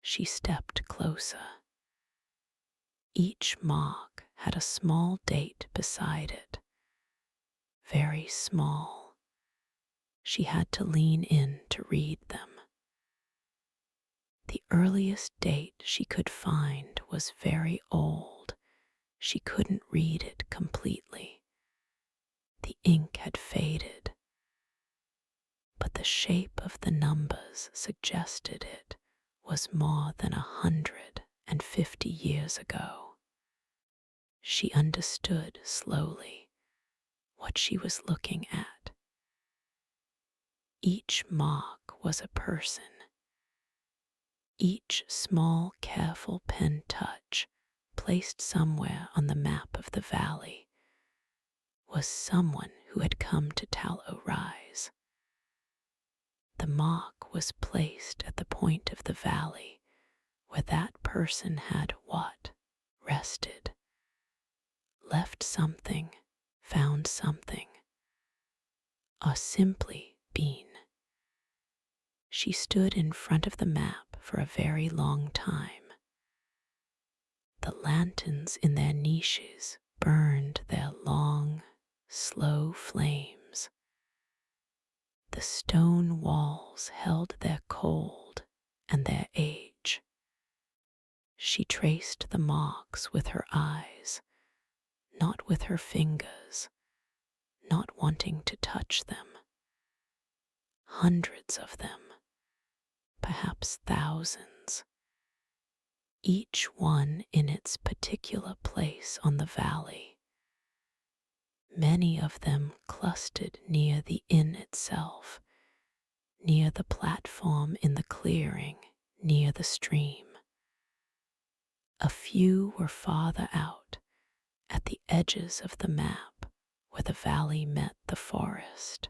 She stepped closer. Each mark had a small date beside it, very small. She had to lean in to read them. The earliest date she could find was very old. She couldn't read it completely. The ink had faded, but the shape of the numbers suggested it was more than 150 years ago. She understood slowly what she was looking at. Each mark was a person. Each small, careful pen touch placed somewhere on the map of the valley was someone who had come to Tallow Rise. The mark was placed at the point of the valley where that person had what? Rested. Left something, found something, or simply been. She stood in front of the map for a very long time. The lanterns in their niches burned their long, slow flames. The stone walls held their cold and their age. She traced the marks with her eyes, not with her fingers, not wanting to touch them. Hundreds of them, perhaps thousands, each one in its particular place on the valley. Many of them clustered near the inn itself, near the platform in the clearing, near the stream. A few were farther out, at the edges of the map where the valley met the forest.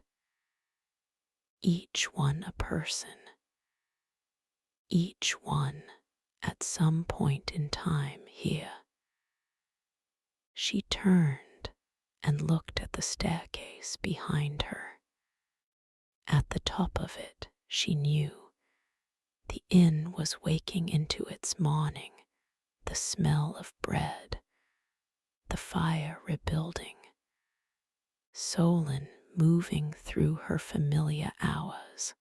Each one a person, each one at some point in time here. She turned and looked at the staircase behind her. At the top of it, she knew, the inn was waking into its morning, the smell of bread, the fire rebuilding, Solen moving through her familiar hours.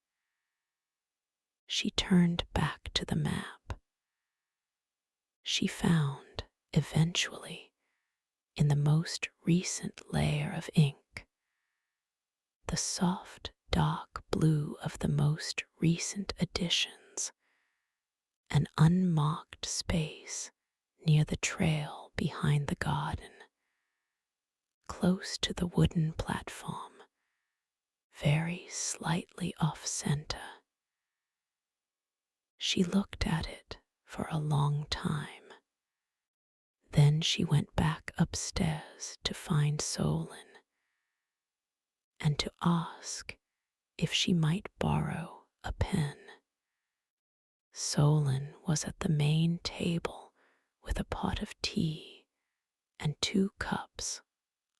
She turned back to the map. She found, eventually, in the most recent layer of ink, the soft, dark blue of the most recent additions, an unmarked space near the trail behind the garden, close to the wooden platform, very slightly off center. She looked at it for a long time. Then she went back upstairs to find Solen and to ask if she might borrow a pen. Solen was at the main table with a pot of tea and 2 cups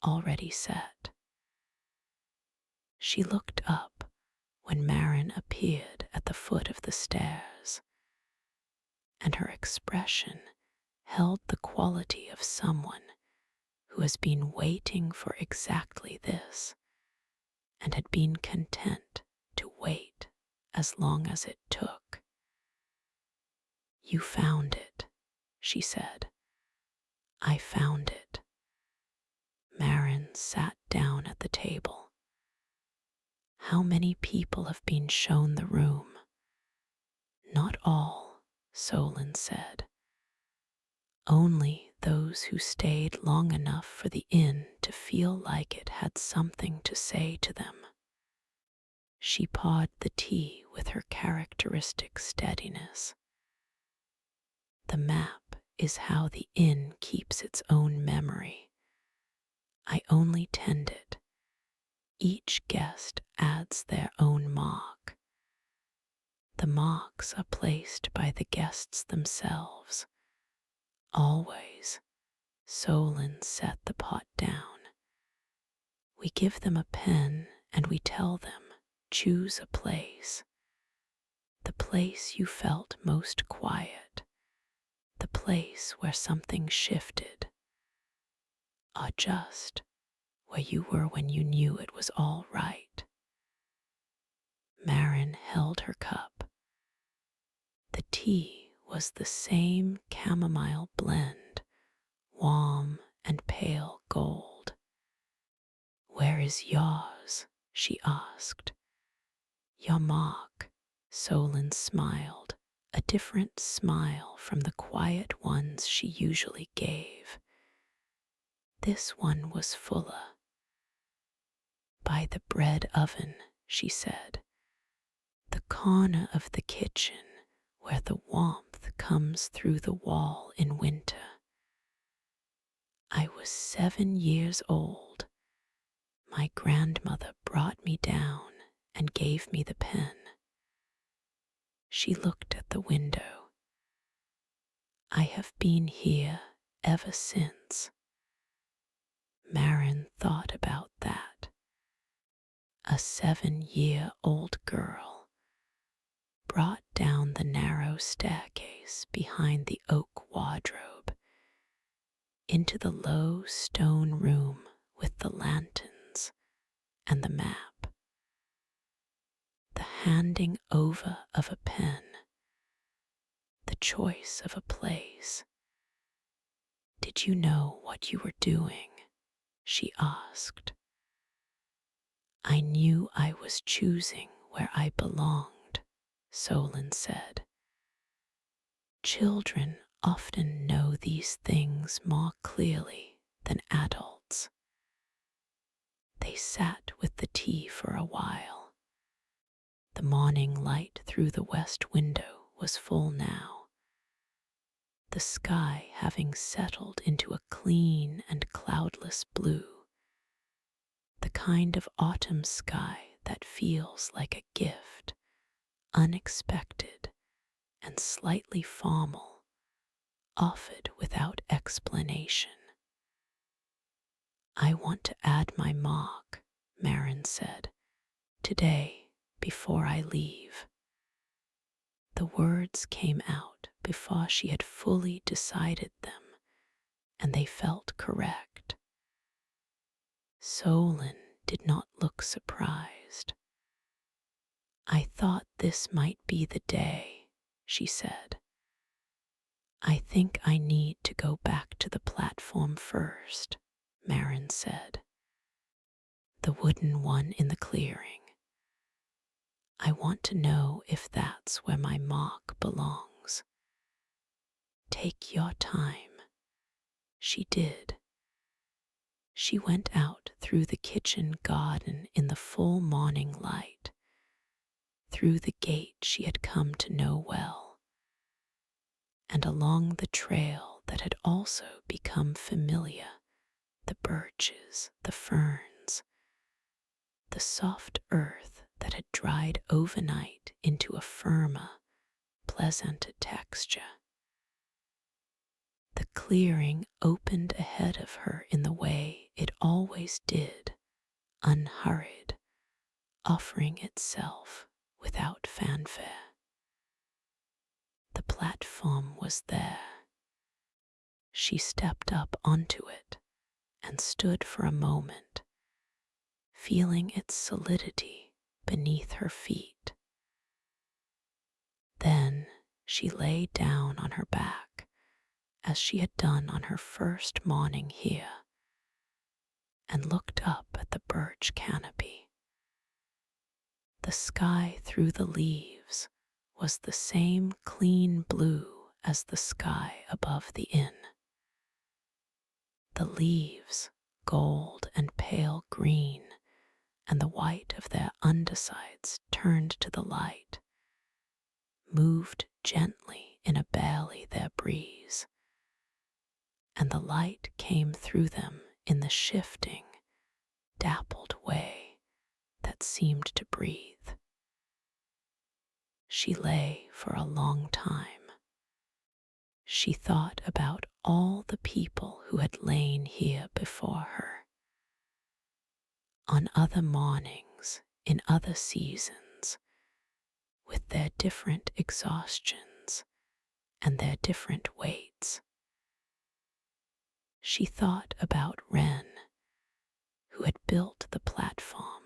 already set. She looked up when Maren appeared at the foot of the stairs, and her expression held the quality of someone who has been waiting for exactly this and had been content to wait as long as it took. "You found it," she said. "I found it." Maren sat down at the table. "How many people have been shown the room?" "Not all," Solen said. "Only those who stayed long enough for the inn to feel like it had something to say to them." She pawed the tea with her characteristic steadiness. "The map is how the inn keeps its own memory. I only tend it. Each guest adds their own mark. The marks are placed by the guests themselves. Always." Solen set the pot down. "We give them a pen and we tell them, choose a place. The place you felt most quiet, the place where something shifted, or just where you were when you knew it was all right." Maren held her cup. The tea was the same chamomile blend, warm and pale gold. "Where is yours?" she asked. "Your mark." Solen smiled, a different smile from the quiet ones she usually gave. This one was fuller. "By the bread oven," she said, "the corner of the kitchen where the warmth comes through the wall in winter. I was 7 years old. My grandmother brought me down and gave me the pen." She looked at the window. "I have been here ever since." Maren thought about that. A 7-year-old girl brought down the narrow staircase behind the oak wardrobe into the low stone room with the lanterns and the map. The handing over of a pen, the choice of a place. "Did you know what you were doing?" she asked. "I knew I was choosing where I belonged," Solen said. "Children often know these things more clearly than adults." They sat with the tea for a while. The morning light through the west window was full now, the sky having settled into a clean and cloudless blue, the kind of autumn sky that feels like a gift, unexpected and slightly formal, offered without explanation. "I want to add my mark," Maren said, "today before I leave." The words came out before she had fully decided them, and they felt correct. Solen did not look surprised. "I thought this might be the day," she said. "I think I need to go back to the platform first," Maren said. the wooden one in the clearing. I want to know if that's where my mark belongs. Take your time. She did. She went out through the kitchen garden in the full morning light, through the gate she had come to know well, and along the trail that had also become familiar, the birches, the ferns, the soft earth that had dried overnight into a firmer, pleasanter texture. The clearing opened ahead of her in the way it always did, unhurried, offering itself without fanfare. The platform was there. She stepped up onto it and stood for a moment, feeling its solidity beneath her feet. Then she lay down on her back as she had done on her first morning here, and looked up at the birch canopy. The sky through the leaves was the same clean blue as the sky above the inn. The leaves, gold and pale green, and the white of their undersides turned to the light, moved gently in a barely their breeze, and the light came through them in the shifting, dappled way that seemed to breathe. She lay for a long time. She thought about all the people who had lain here before her. On other mornings, in other seasons, with their different exhaustions and their different weights. She thought about Wren, who had built the platform,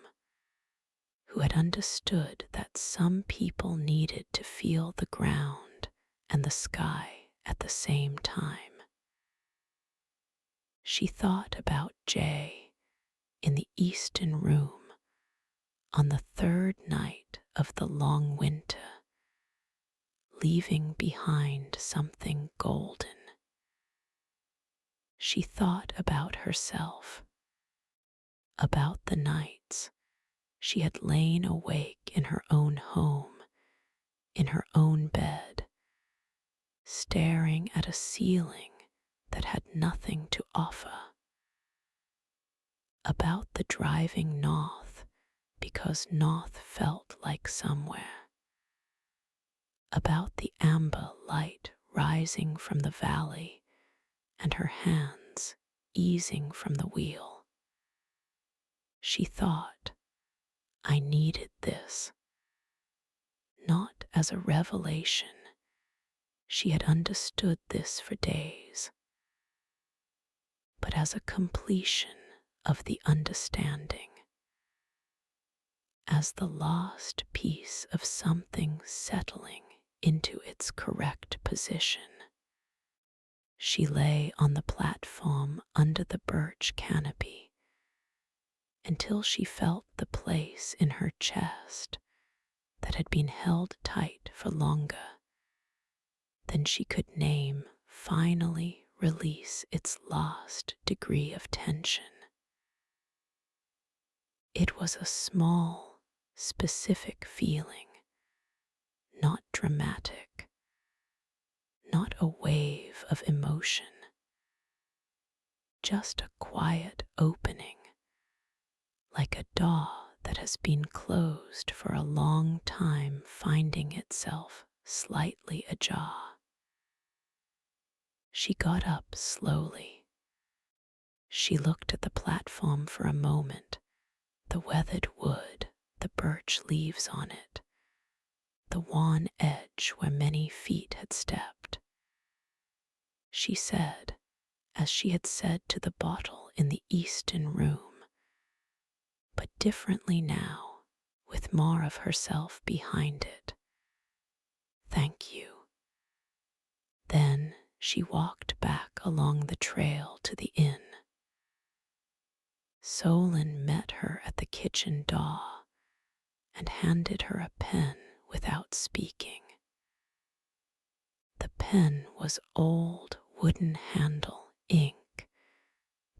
who had understood that some people needed to feel the ground and the sky at the same time. She thought about Jay in the eastern room on the third night of the long winter, leaving behind something golden. She thought about herself, about the nights she had lain awake in her own home, in her own bed, staring at a ceiling that had nothing to offer, about the driving north because north felt like somewhere, about the amber light rising from the valley and her hands easing from the wheel. She thought, I needed this, not as a revelation. She had understood this for days, but as a completion of the understanding, as the lost piece of something settling into its correct position. She lay on the platform under the birch canopy until she felt the place in her chest that had been held tight for longer than she could name finally release its last degree of tension. It was a small, specific feeling, not dramatic, not a wave of emotion, just a quiet opening, like a door that has been closed for a long time finding itself slightly ajar. She got up slowly. She looked at the platform for a moment, the weathered wood, the birch leaves on it, the wan edge where many feet had stepped. She said, as she had said to the bottle in the eastern room, but differently now, with more of herself behind it, thank you. Then she walked back along the trail to the inn. Solen met her at the kitchen door and handed her a pen without speaking. The pen was old wooden handle ink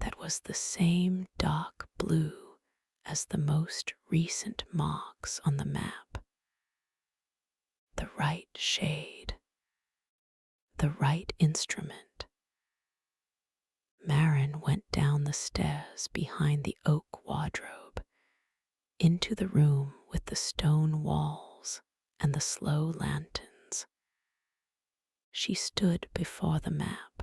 that was the same dark blue as the most recent marks on the map. The right shade, the right instrument. Maren went down the stairs behind the oak wardrobe into the room with the stone walls and the slow lanterns. She stood before the map.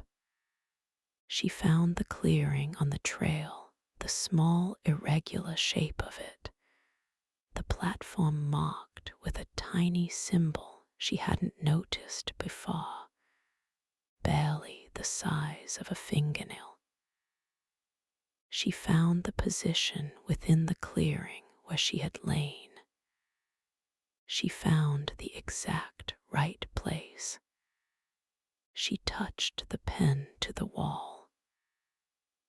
She found the clearing on the trail, the small irregular shape of it, the platform marked with a tiny symbol she hadn't noticed before, barely the size of a fingernail. She found the position within the clearing where she had lain. She found the exact right place. She touched the pen to the wall.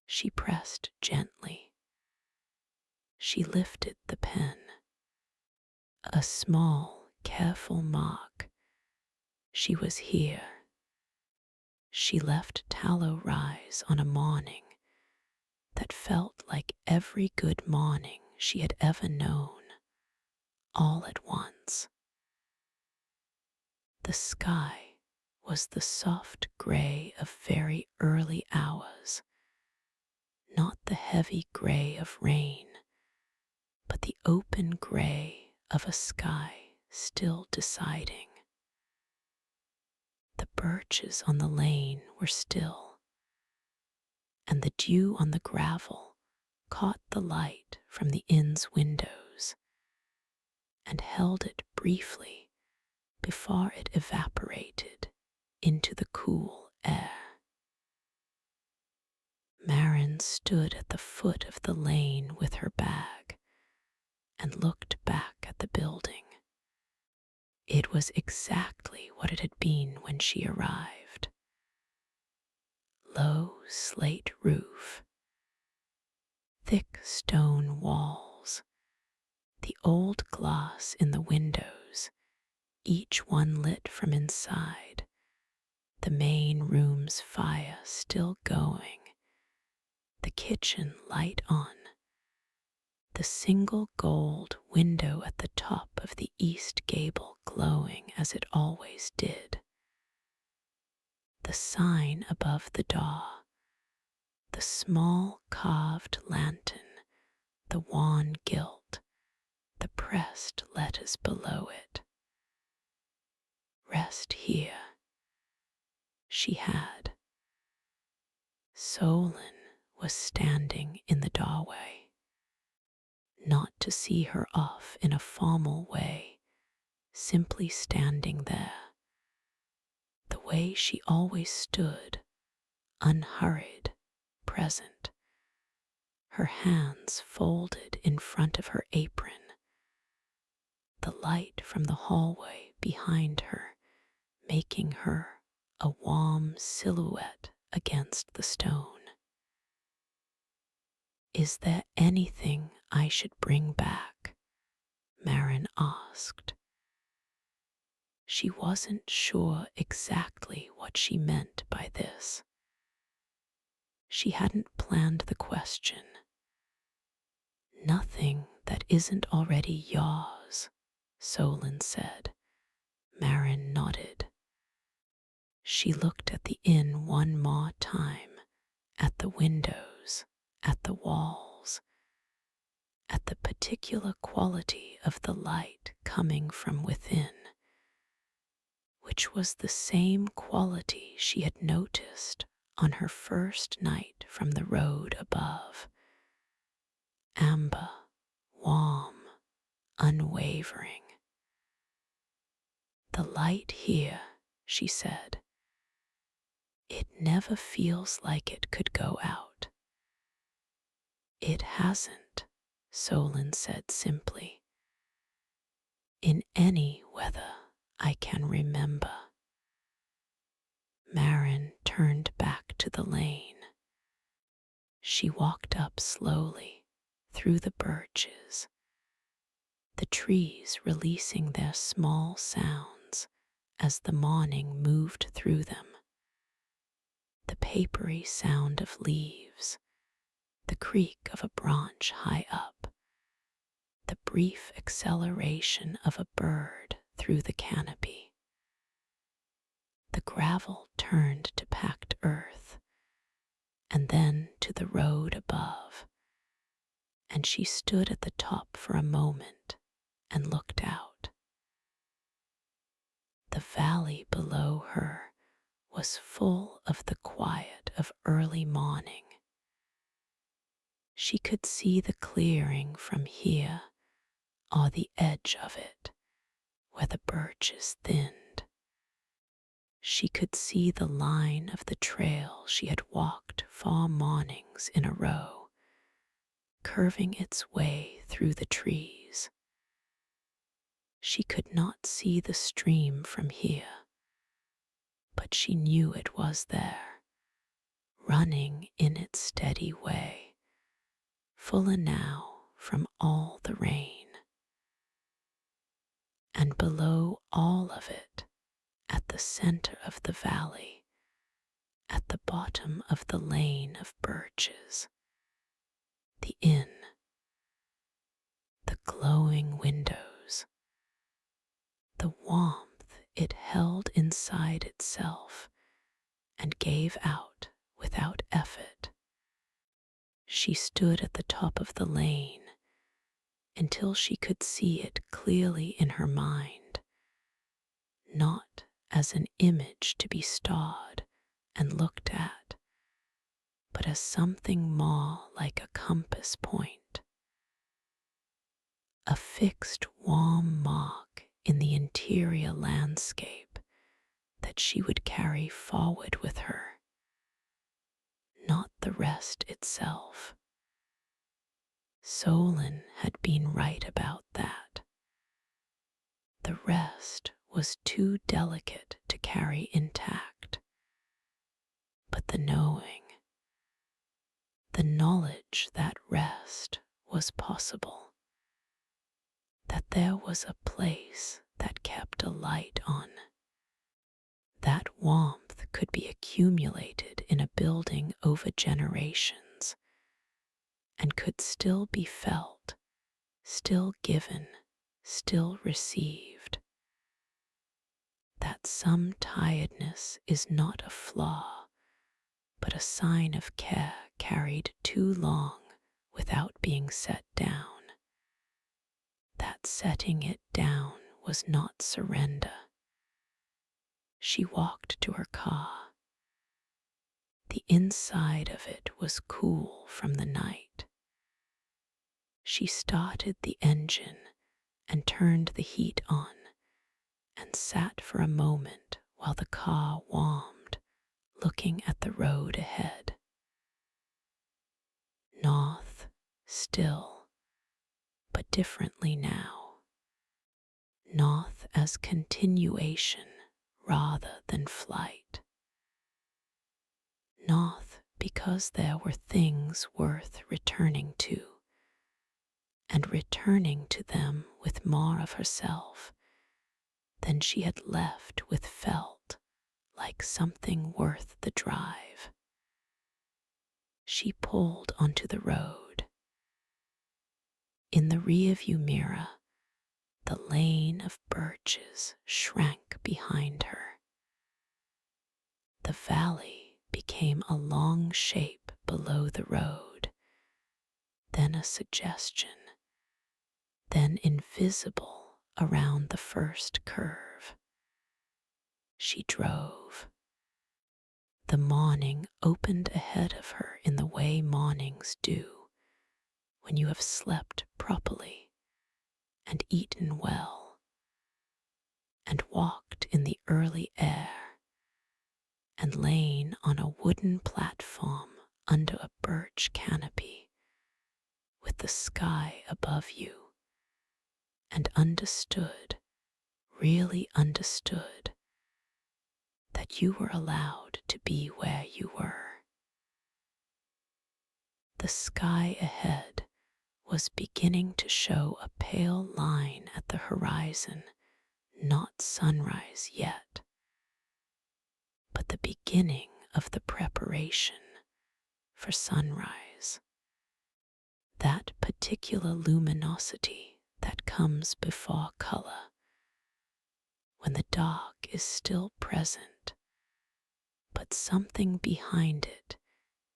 She pressed gently. She lifted the pen. A small, careful mark. She was here. She left Tallow Rise on a morning that felt like every good morning she had ever known, all at once. The sky was the soft grey of very early hours, not the heavy grey of rain, but the open grey of a sky still deciding. The birches on the lane were still, and the dew on the gravel caught the light from the inn's windows and held it briefly before it evaporated into the cool air. Maren stood at the foot of the lane with her bag and looked back at the building. It was exactly what it had been when she arrived. Low slate roof, thick stone walls, the old glass in the windows, each one lit from inside, the main room's fire still going, the kitchen light on, the single gold window at the top of the east gable glowing as it always did, the sign above the door, the small carved lantern, the wan gilt, the pressed letters below it. Rest here. She had. Solen was standing in the doorway, not to see her off in a formal way, simply standing there, the way she always stood, unhurried, present, her hands folded in front of her apron, the light from the hallway behind her making her a warm silhouette against the stone. "Is there anything I should bring back?" Maren asked. She wasn't sure exactly what she meant by this. She hadn't planned the question. "Nothing that isn't already yours," Solen said. Maren nodded. She looked at the inn one more time, at the windows, at the walls, at the particular quality of the light coming from within, which was the same quality she had noticed on her first night from the road above. Amber, warm, unwavering. "The light here," she said, "it never feels like it could go out." "It hasn't," Solen said simply, "in any weather I can remember." Maren turned back to the lane. She walked up slowly, through the birches, the trees releasing their small sounds as the morning moved through them. The papery sound of leaves, the creak of a branch high up, the brief acceleration of a bird through the canopy. The gravel turned to packed earth, and then to the road above, and she stood at the top for a moment and looked out. The valley below her was full of the quiet of early morning. She could see the clearing from here, or the edge of it, where the birches thinned. She could see the line of the trail she had walked 4 mornings in a row, curving its way through the trees. She could not see the stream from here, but she knew it was there, running in its steady way, fuller now from all the rain. And below all of it, at the center of the valley, at the bottom of the lane of birches, the inn, the glowing windows, the warmth it held inside itself and gave out without effort. She stood at the top of the lane until she could see it clearly in her mind, not as an image to be starred and looked at, but as something more like a compass point, a fixed warm mark in the interior landscape that she would carry forward with her, not the rest itself. Solen had been right about that. The rest was too delicate to carry intact, but the knowing, the knowledge that rest was possible, that there was a place that kept a light on, that warmth could be accumulated in a building over generations and could still be felt, still given, still received, that some tiredness is not a flaw, but a sign of care carried too long without being set down, that setting it down was not surrender. She walked to her car. The inside of it was cool from the night. She started the engine and turned the heat on and sat for a moment while the car warmed, looking at the road ahead. North, still, but differently now. North as continuation rather than flight. North because there were things worth returning to, and returning to them with more of herself than she had left with felt like something worth the drive. She pulled onto the road. In the rearview mirror, the lane of birches shrank behind her. The valley became a long shape below the road, then a suggestion, then invisible around the first curve. She drove. The morning opened ahead of her in the way mornings do when you have slept properly and eaten well and walked in the early air and lain on a wooden platform under a birch canopy with the sky above you, and understood, really understood, that you were allowed to be where you were. The sky ahead was beginning to show a pale line at the horizon, not sunrise yet, but the beginning of the preparation for sunrise. That particular luminosity that comes before color, when the dark is still present, but something behind it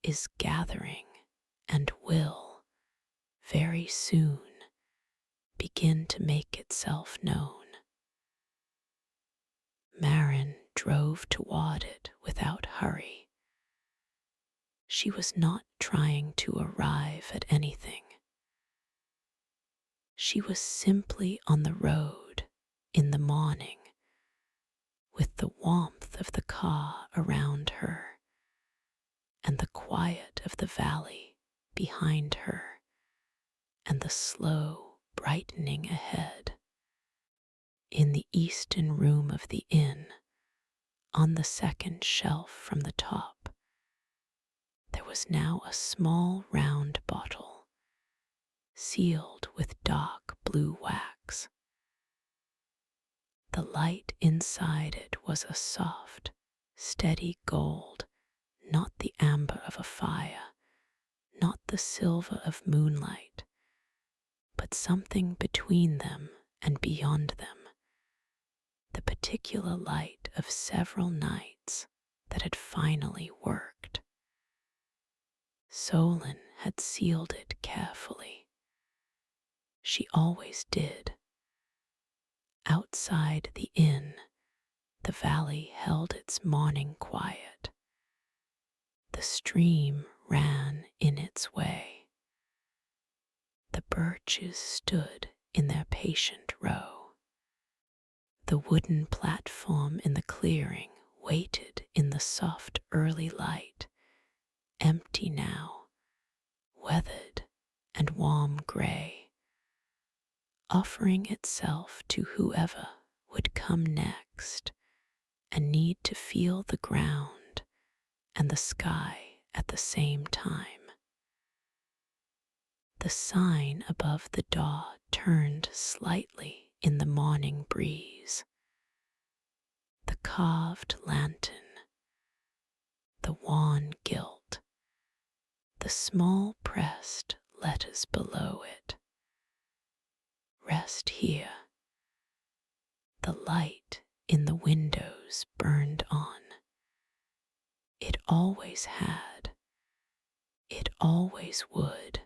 is gathering and will, very soon, begin to make itself known. Maren drove toward it without hurry. She was not trying to arrive at anything. She was simply on the road in the morning, with the warmth of the car around her and the quiet of the valley behind her and the slow brightening ahead. In the eastern room of the inn, on the second shelf from the top, there was now a small round bottle, sealed with dark blue wax. The light inside it was a soft, steady gold, not the amber of a fire, not the silver of moonlight, but something between them and beyond them, the particular light of several nights that had finally worked. Solen had sealed it carefully. She always did. Outside the inn, the valley held its morning quiet. The stream ran in its way. The birches stood in their patient row. The wooden platform in the clearing waited in the soft early light, empty now, weathered and warm gray, offering itself to whoever would come next and need to feel the ground and the sky at the same time. The sign above the door turned slightly in the morning breeze. The carved lantern, the wan gilt, the small pressed letters below it. Rest here. The light in the windows burned on. It always had. It always would.